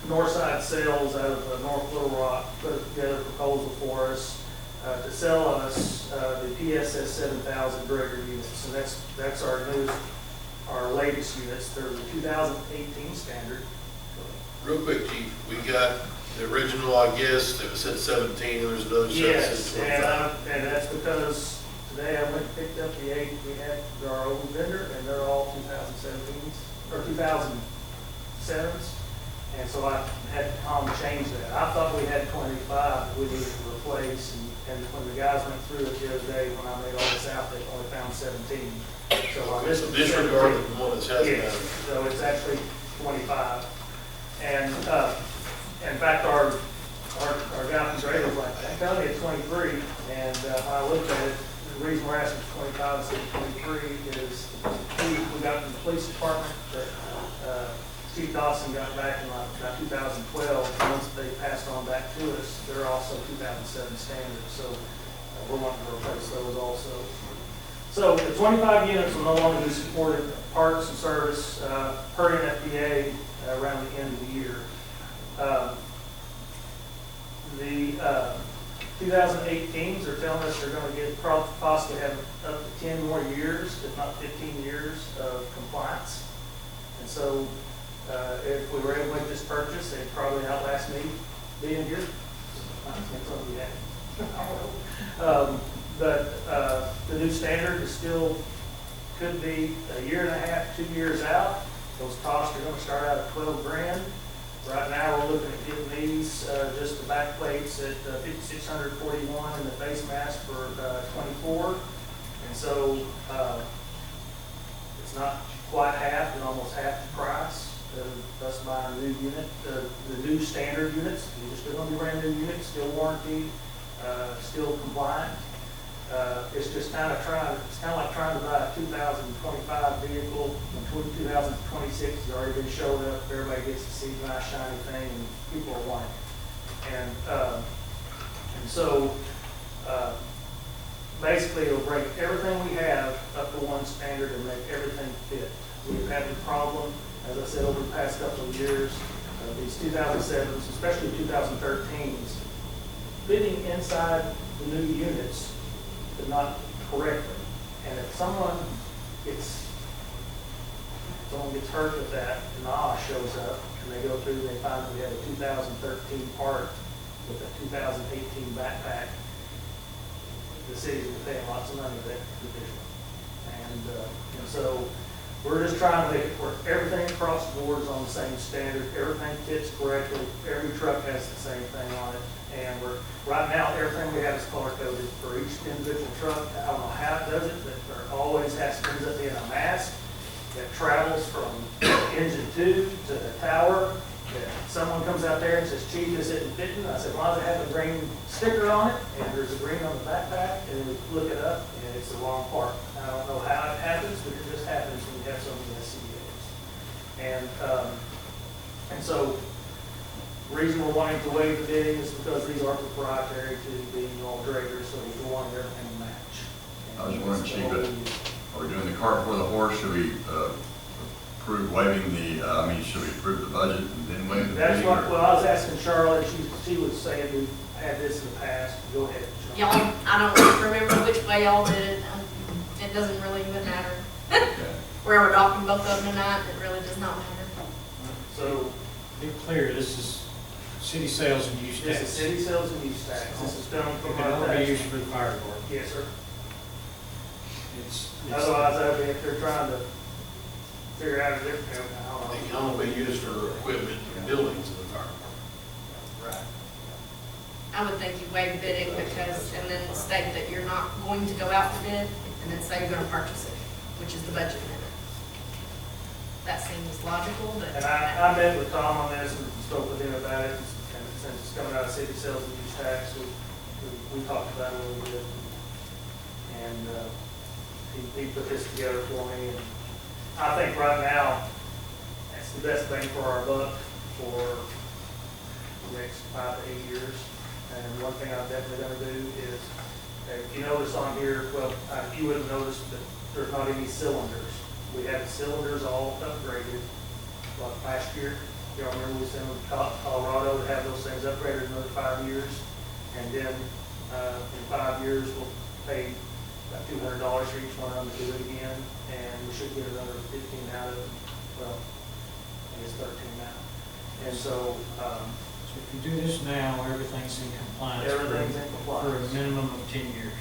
Northside Sales out of North Little Rock put together a proposal for us to sell us the PSS 7000 Grader units. And that's our latest units. They're the 2018 standard. Real quick, Chief, we got the original, I guess, that said 17, and there's another set that says 25. And that's because today I went and picked up the 8 we had for our old vendor, and they're all 2017s, or 2007s. And so I had to change that. I thought we had 25 that we needed to replace, and when the guys went through it the other day, when I made all this out, they only found 17. So So disregard the one that has yes, so it's actually 25. And in fact, our guy from Grader was like, I found me at 23, and when I looked at it, the reason we're asking for 25 instead of 23 is we got from the police department that Chief Dawson got back in about 2012. Once they passed on back to us, they're also 2007 standards, so we're wanting to replace those also. So the 25 units will no longer be supported parts and service per NFPA around the end of the year. The 2018s are telling us they're going to get possibly have up to 10 more years, if not 15 years of compliance. And so if we were able to make this purchase, they'd probably outlast me being here. But the new standard is still, could be a year and a half, 2 years out. Those costs are going to start out at 12 grand. Right now, we're looking at getting these, just the back plates at $5,641 and the face mask for $24. And so it's not quite half, but almost half the price of us buying a new unit. The new standard units, they're still going to be brand new units, still warranty, still compliant. It's just kind of like trying to buy a 2025 vehicle when 2026 has already been showed up. Everybody gets to see the nice shiny thing, and people are wanting it. And so basically, it'll break everything we have up to one standard and make everything fit. We've had the problem, as I said, over the past couple of years, these 2007s, especially 2013s, fitting inside the new units, but not correctly. And if someone gets hurt with that, and the NAH shows up, and they go through, they find that we have a 2013 part with a 2018 backpack, the city's going to pay lots of money for that division. And so we're just trying to make it work. Everything across the board is on the same standard. Everything fits correctly. Every truck has the same thing on it. And right now, everything we have is color coded for each individual truck. I don't know how it does it, but there always ends up being a mask that travels out there and says, Chief, this isn't fitting. I said, why does it have a green sticker on it? And there's a green on the backpack, and we look it up, and it's the wrong part. I don't know how it happens, but it just happens when you have so many SCBA's. And so, the reason we're wanting to waive the bidding is because these are proprietary to the all graders, so we want everything to match. I was wondering, Chief, are we doing the cart before the horse? Should we approve waiving should we approve the budget and then waive the That's bidding? what, well, I was asking Charlotte, she was saying we've had this in the past. Go ahead, Charlotte. Y'all, I don't remember which way y'all did it. It doesn't really even matter. Where we're adopting both of them tonight, it really does not matter. So, Be clear, this is city sales and use this tax. is city sales and use tax. This is done It from can our only be tax. used for the fire department. Yes, sir. It's Otherwise, I mean, if they're trying to figure out a different, I don't They know. can only be used for equipment and buildings in the fire department. Right. I would think you waive bidding because, and then state that you're not going to go out for bid, and then say you're gonna purchase it, which is the budget amendment. That seems logical, but. And I met with Tom on this and spoke with him about it, and since it's coming out of city sales and use tax, we talked about it a little bit. And, he put this together for me, and I think right now, that's the best bang for our buck for the next 5 to 8 years. And one thing I'm definitely gonna do is, if you notice on here, well, you wouldn't notice, but there's not any cylinders. We had the cylinders all upgraded, like last year. Y'all remember we sent them to Colorado to have those things upgraded another 5 years? And then, in 5 years, we'll pay about $200 for each one of them to do it again, and we should get another 15 out of them. Well, I guess 13 now. And so, So if you do this now, everything's in compliance. everything's in For a compliance. minimum of 10 years.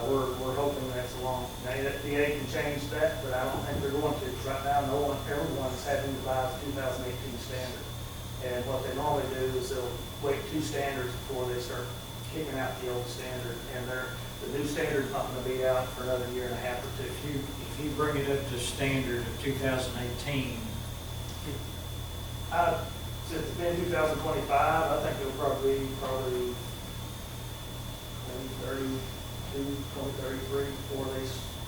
We're hoping that's long. Now, the FDA can change that, but I don't think they're going to. 'Cause right now, everyone's having to buy the 2018 standard. And what they normally do is they'll wait 2 standards before they start kicking out the old standard. And the new standard's not going to be out for another year and a half or 2. If you bring it up to standard of 2018, Since it's been 2025, I think it'll probably maybe 2033 before they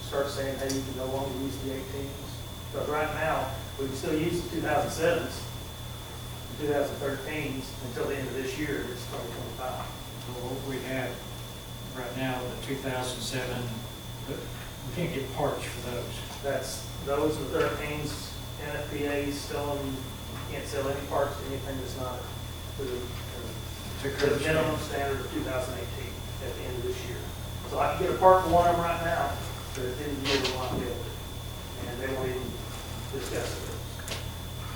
start saying, hey, you can no longer use the 18s. But right now, we can still use the 2007s, the 2013s until the end of this year, it's 2025. what we have right now, the 2007, but we can't get parts for those. That's, those are 13s, NFPA's still, you can't sell any parts to anything that's not to the minimum standard of 2018 at the end of this year. So I can get a part for one of them right now, but at the end of the year, we won't be able to. And they won't even discuss it.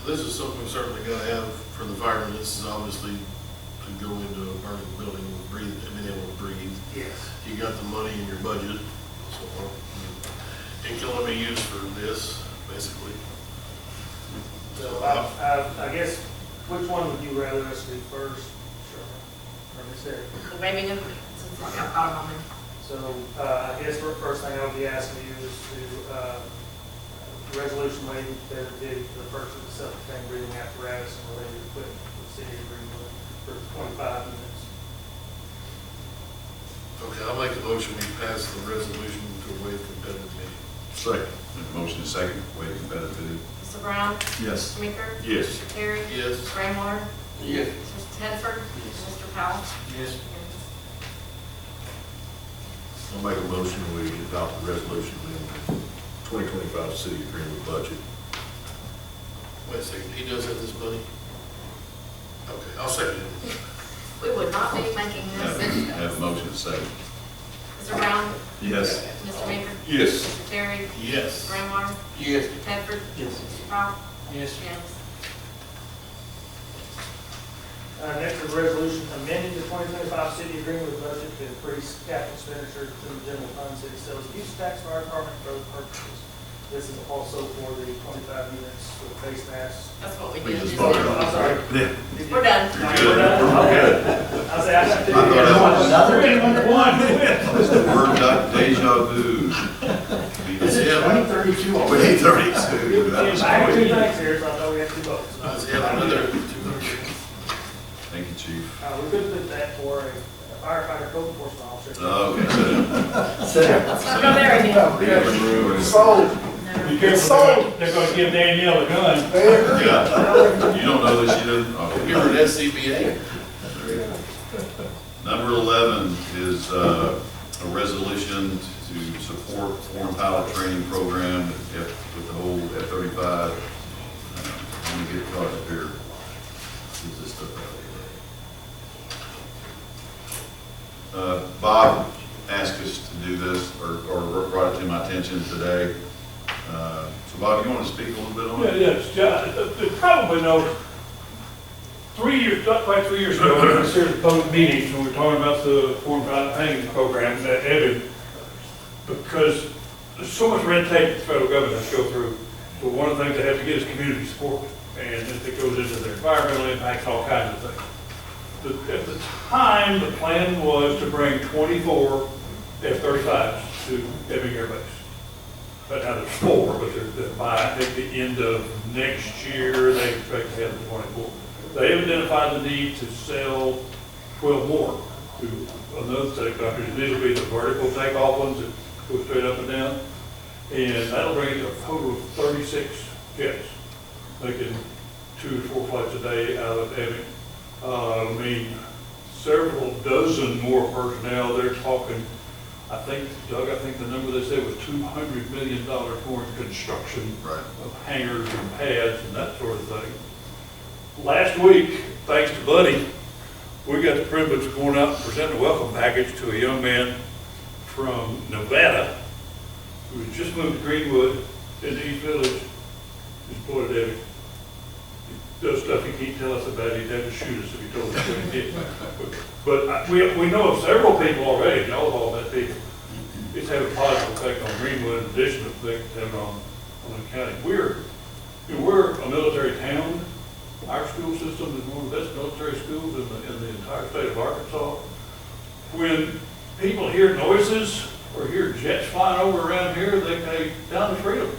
This is something we certainly gotta have for the firemen. This is obviously to go into a burning building and breathe, and being able to breathe. Yes. You got the money in your budget, so it can only be used for this, basically. So I guess, which one would you rather us do first? Sure. Or Ms. Eric? The waiving of, since I've got them on there. So, I guess the first thing I'll be asking you is to, resolution waiving the bid for the purchase of self-contained breathing apparatus and related equipment for the city of Greenwood for 25 units. Okay, I'll make a motion, we pass the resolution to waive competitive bidding. Second. Motion is second, waive competitive bidding. Mr. Brown? Yes. Mr. Meeker? Yes. Mr. Terry? Yes. Mr. Rainwater? Yes. Mr. Tedford? Mr. Powell? Yes. I'll make a motion, we adopt the resolution in 2025 city of Greenwood budget. Wait a second, he does have this money? Okay, I'll second it. We would not be making this. Have a motion is second. Mr. Brown? Yes. Mr. Meeker? Yes. Mr. Terry? Yes. Mr. Rainwater? Yes. Mr. Tedford? Yes. Mr. Powell? Yes. Yes. Next is a resolution amending the 2025 city of Greenwood budget to increase capital expenditure to the general fund, city sales and use tax, fire department, for other purposes. This is also for the 25 units with face masks. That's what we We did. just just voted now. on I'm sorry. Yeah. We're done. We're done? Okay. I say, I got to. I thought that was- Another one. That's the word deja vu. Does he have, 2032. We need 32. That was I have 2 quick. things here, so I know we have 2 votes. does he have another 200? We could put that for a firefighter code enforcement officer. Okay. Let's not go there again. Sold. Be careful, they're gonna give Danielle a gun. Yeah. You don't know that she doesn't? Okay. Give her an SCBA. Number 11 is a resolution to support foreign pilot training program with the whole F-35. Let me get caught up here. Get this stuff out of here. Bob asked us to do this, or brought it to my attention today. So Bob, you want to speak a little bit on it? Yes, you probably know, 3 years, not quite 3 years ago, we was here at the public meetings when we were talking about the foreign pilot training program that Evan, because there's so much red tape the federal government has to go through. So one of the things they have to get is community support, and it goes into their environmental impacts, all kinds of things. At the time, the plan was to bring 24 F-35s to Ebbing Air Base. But now there's 4, but they're by, I think, the end of next year, they expect to have the 24. They have identified the need to sell 12 more to another set of countries. These will be the vertical takeoff ones that go straight up and down. And that'll bring it to a total of 36 jets, making 2 to 4 flights a day out of Ebbing. I mean, several dozen more personnel. They're talking, I think, Doug, I think the number they said was $200 million towards construction of hangars and pads and that sort of thing. Last week, thanks to Buddy, we got the privilege of going out and presenting a welcome package to a young man from Nevada who has just moved to Greenwood in the East Village. He's employed at Ebbing. He does stuff he can't tell us about. He'd have to shoot us if he told us what he did. But we know of several people already, and y'all have all met people. It's having a positive effect on Greenwood in addition to the effect it's having on the county. We're a military town. Our school system is one of the best military schools in the entire state of Arkansas. When people hear noises or hear jets flying over around here, they say, down the freedom.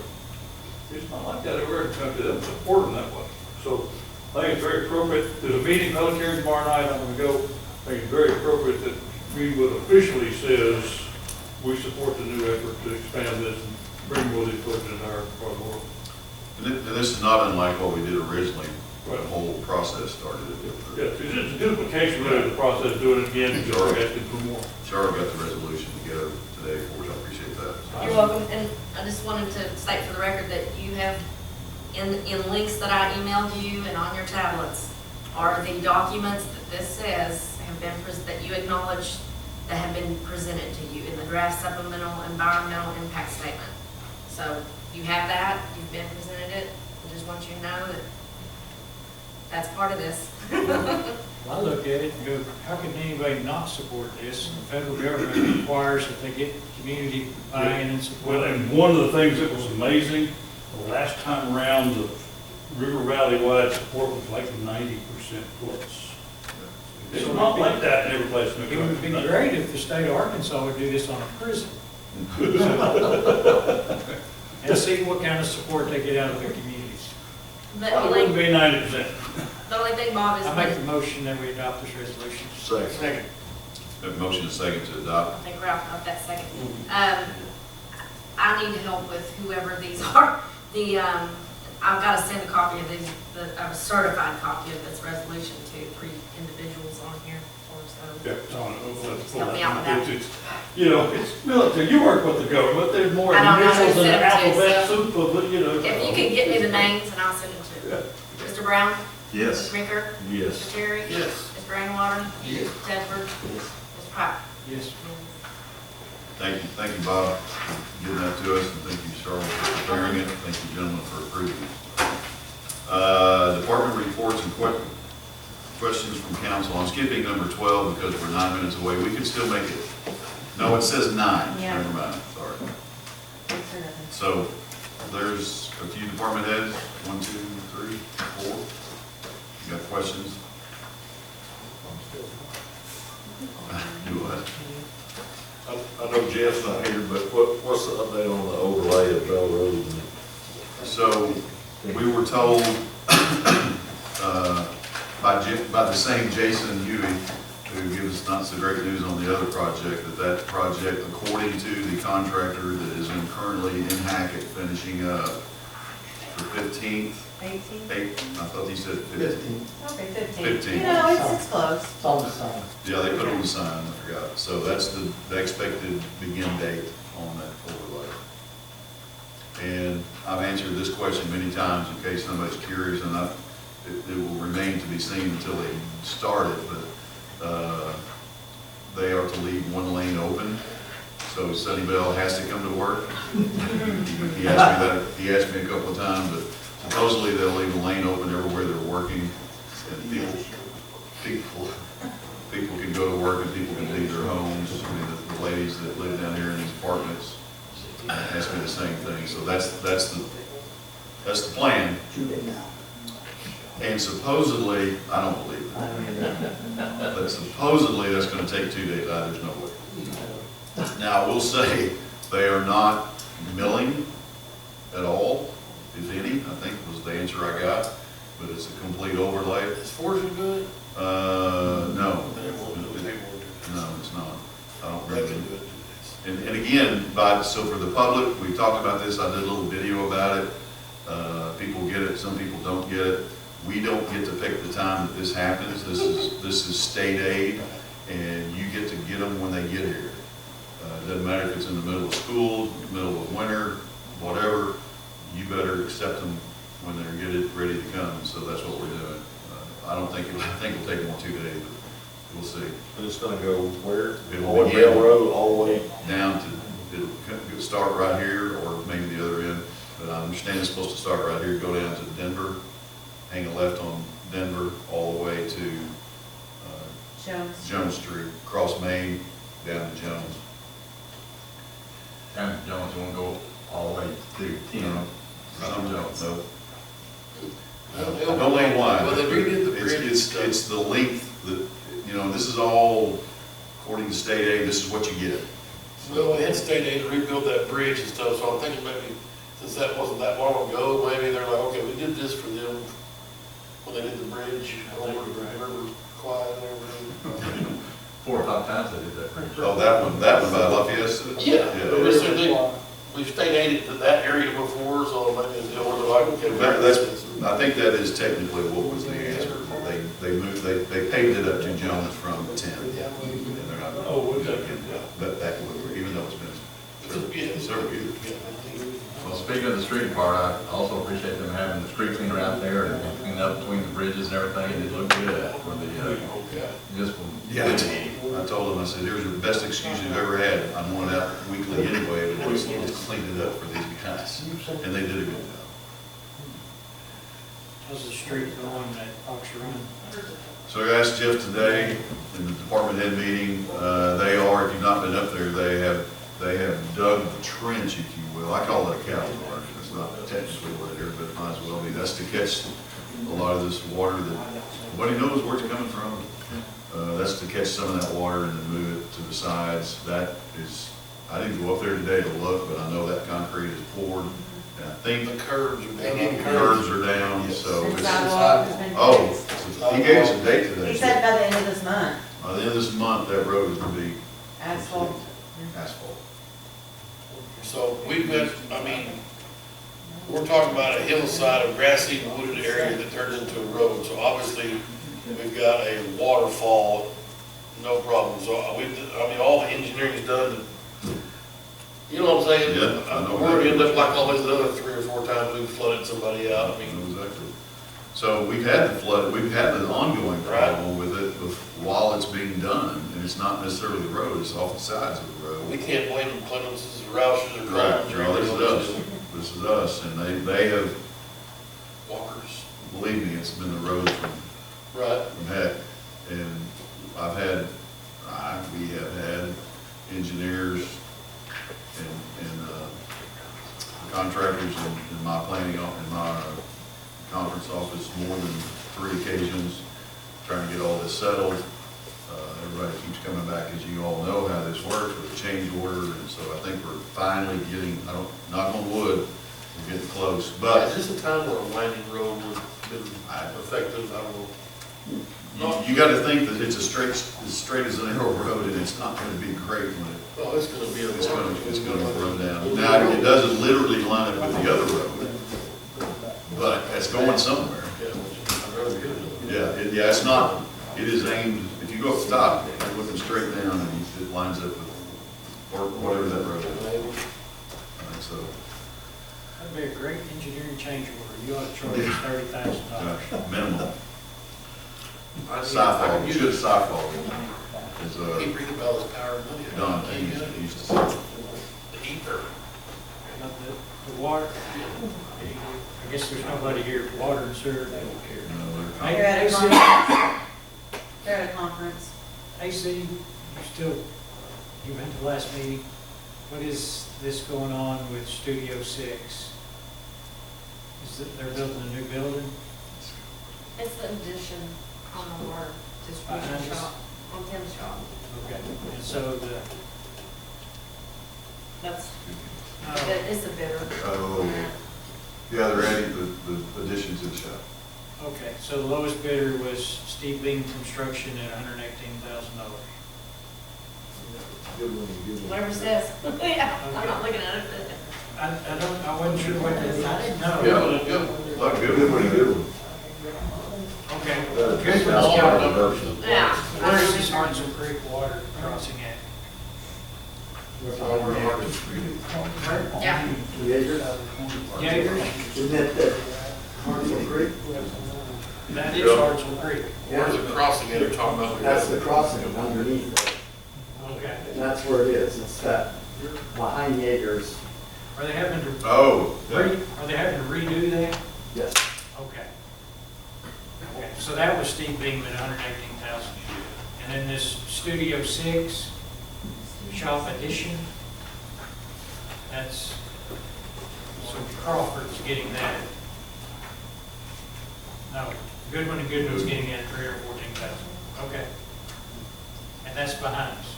It's not like that everywhere in the country. They don't support them that way. So I think it's very appropriate. There's a meeting, public hearing tomorrow night. I'm going to go. I think it's very appropriate that Greenwood officially says we support the new effort to expand this and bring more of these folks into our part of the world. And this is not unlike what we did originally. The whole process started. Yeah, it's a duplication really of the process, doing it again, and asking for more. Charlie got the resolution together today for us. I appreciate that. You're welcome, and I just wanted to state for the record that you have, in links that I emailed you and on your tablets, are the documents that this says have been, that you acknowledge that have been presented to you in the draft supplemental environmental impact statement. So you have that, you've been presented it. I just want you to know that that's part of this. Well, I look at it and go, how can anybody not support this? The federal government requires that they get community buy-in and support. Well, and one of the things that was amazing, the last time around, the River Valley-wide support was like 90% plus. It's not like that in every place in the country. It would be great if the state of Arkansas would do this on a prison. And see what kind of support they get out of their communities. But Well, it wouldn't be 90%. the only thing, Bob, is I make the motion that we adopt this resolution. Second. We have a motion and second to adopt. I think Ralph got that second. I need help with whoever these are. I've got to send a copy of these, a certified copy of this resolution to 3 individuals on here. Yeah, it's on it. Help me out with that. It's military. You work with the government. There's more I don't know who initials than sent the them to, alphabet so- soup of it, If you could get me the names, and I'll send them to you. Mr. Brown? Yes. Mr. Meeker? Yes. Mr. Terry? Yes. Mr. Rainwater? Yes. Mr. Tedford? Mr. Pike? Yes. Thank you, Bob, for getting that to us, and thank you, Charlotte, for preparing it. Thank you, gentlemen, for approving it. Department reports and questions from council. I'm skipping number 12 because we're 9 minutes away. We could still make it. No, it says 9. Yeah. Never mind, sorry. So there's a few department heads, 1, 2, 3, 4. You got questions? Do what? I know Jeff's not here, but what's the update on the overlay of Bell Road? So we were told by by the same Jason Huey, who gives us not so great news on the other project, that project, according to the contractor that is currently in Hackett finishing up for 15th, 18? I thought he said 15. Okay, 15. 15. You know, it's close. It's on the sign. Yeah, they put it on the sign, I forgot. So that's the expected begin date on that overlay. And I've answered this question many times in case somebody's curious, and it will remain to be seen until they start it, but they are to leave one lane open, so Sonny Bell has to come to work. He asked me a couple of times, but supposedly they'll leave a lane open everywhere they're working, and people can go to work and people can leave their homes. I mean, the ladies that live down here in these apartments ask me the same thing. So that's the plan. And supposedly, I don't believe it, but supposedly that's going to take 2 days. There's no way. Now, I will say they are not milling at all, if any, I think was the answer I got, but it's a complete overlay. Is Fortune good? No. No, it's not. I don't really. And again, so for the public, we talked about this, I did a little video about it. People get it, some people don't get it. We don't get to pick the time that this happens. This is state aid, and you get to get them when they get here. It doesn't matter if it's in the middle of school, middle of winter, whatever, you better accept them when they're ready to come. So that's what we're doing. I think it'll take more 2 days, but we'll see. But it's gonna go where? It'll On begin railroad all the way? down to, it'll start right here, or maybe the other end, but I understand it's supposed to start right here, go down to Denver, hang a left on Denver, all the way to Jones Street, cross Main, down to Jones. Down to Jones, won't go all the way to 10. No. I don't know why. Well, they redid the bridge and stuff. It's the length that, this is all, according to state aid, this is what you get. Well, we had state aid to rebuild that bridge and stuff, so I'm thinking maybe, since that wasn't that long ago, maybe they're like, okay, we did this for them when they did the bridge over the River Clyde and everything. 4 or 5 times they did that bridge. Oh, that one by Lafayette? Yeah, we've state aided to that area before, so maybe it's the order like, okay. I think that is technically what was the answer. They moved, they paved it up to Jones from 10. And they're not, that even though it's been several years. Well, speaking of the street part, I also appreciate them having the street cleaner out there and cleaning up between the bridges and everything, and it looked good for the, Yeah, I told them, I said, here's the best excuse you've ever had. I'm going out weekly anyway, but let's clean it up for these guys. And they did a good job. How's the street going at Fox Run? So I asked Jeff today in the department head meeting, they are, if you've not been up there, they have dug the trench, if you will. I call it a cattle marsh. It's not technically what it is, but it might as well be. That's to catch a lot of this water that nobody knows where it's coming from. That's to catch some of that water and then move it to the sides. That is, I didn't go up there today to look, but I know that concrete is poured. And I think The curbs are down. curbs are down, so And it's, sidewalk has been he gave us a date today. He said by the end of this month, By the end of this month, that road is going to be asphalt. asphalt. So we've got, we're talking about a hillside of grassy wooded area that turns into a road. So obviously, we've got a waterfall, no problem. So all the engineering's done. You know what I'm saying? Yeah, I know. We're gonna end up like always the other 3 or 4 times we've flooded somebody out. Exactly. So we've had the flood, we've had an ongoing problem with it while it's being done, and it's not necessarily the road, it's off the sides of the road. We can't blame the Clemens, Roush's, or Collins. No, this is us. This is us, and they have, Walkers. believe me, it's been the road from heck. And we have had engineers and contractors in my planning, in my conference office more than 3 occasions, trying to get all this settled. Everybody keeps coming back, as you all know how this works with the change order, and so I think we're finally getting, knock on wood, we're getting close, but. Is this the time where a winding road would have been effective? I don't know. you gotta think that it's as straight as an arrow road, and it's not gonna be great when Oh, it's gonna be a. it's gonna run down. Now, it doesn't literally line up with the other road, but it's going somewhere. Yeah, I'd rather get it. Yeah, it's not, it is aimed, if you go up the top, you're looking straight down, and it lines up with, or whatever that road is. I think so. That'd be a great engineering change order. You ought to charge us $30,000. Minimum. Sci-fi, you should have sci-fi. Is, Keep reading about his power and money. Don, he used to say. The ether. The water, I guess there's nobody here, water and sewer, they don't care. They're at a AC, conference. They're at a conference. AC, you went to the last meeting. What is this going on with Studio 6? Is that they're building a new building? It's the addition on the water distribution shop, on Tim's shop. Okay, and so That's, oh, it's a bidder. Oh, yeah, they're adding the addition to the shop. okay, so the lowest bidder was Steve Beam Construction at $118,000. Whatever it says. Yeah, I'm not looking at it. I wasn't sure what that is. No. Look, good one, good one. Okay. That's Good. outside of those. Yeah. Where is this Hartsel Creek water crossing at? Yeah. Jaegers? Jaegers? Isn't that the Hartsel Creek? That is Hartsel Creek. Where's the crossing that they're talking about? That's the crossing underneath it. Okay. And that's where it is. It's that behind Jaegers. Are they having to? Oh, yeah. Are they having to redo that? Yes. Okay. Okay, so that was Steve Beam at $118,000. And then this Studio 6 shop addition, that's, so Crawford's getting that. No, Goodwin and Goodwin's getting that $314,000. Okay. And that's behind us.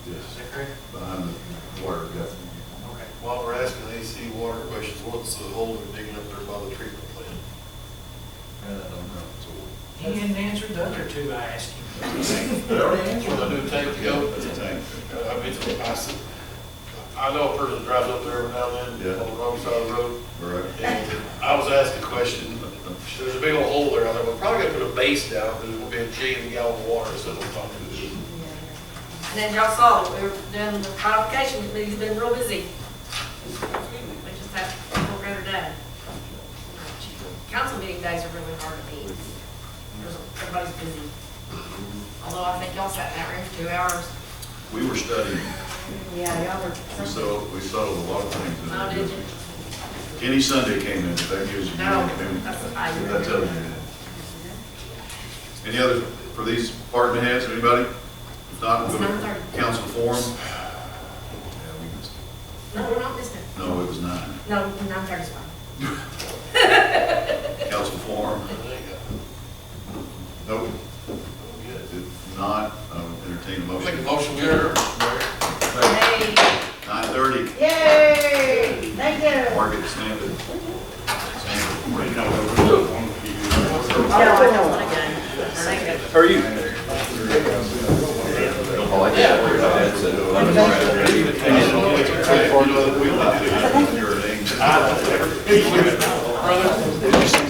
Yes, Is that correct? behind the water, yeah. Okay. While we're asking AC water questions, what's the hole they're digging up there by the treatment plant? I don't know. He hadn't answered the other two I asked him. They already answered. Where the new tank to go? That's a tank. I mean, I know a person drives up there every now and then, Yeah. on the wrong side of the road. Right. And I was asked a question, there's a big old hole there, I thought, we're probably gonna put a base down, because it will be a $1 of water, so we'll talk to this. And then y'all saw, that we were doing the codification, he's been real busy. We just had to work every day. Council meeting days are really hard to meet. Everybody's busy. Although I think y'all sat in that room for 2 hours. We were studying, Yeah, y'all were. we settled a lot of things. in Oh, there. did you? Kenny Sunday came in, if that gives you. No, that's, I. That tells you that. Any other, for these department heads, anybody? If not, we'll go to 9:30. council forum. Yeah, we missed No, we're not missing it. it. No, it was 9. No, 9:30 is fine. Council forum. Nope. If not, I'll entertain a motion. Make a motion, we are. Hey. 9:30. Yay! Thank you. Market standard. How are you? Oh, I can't worry about that, so. Brother,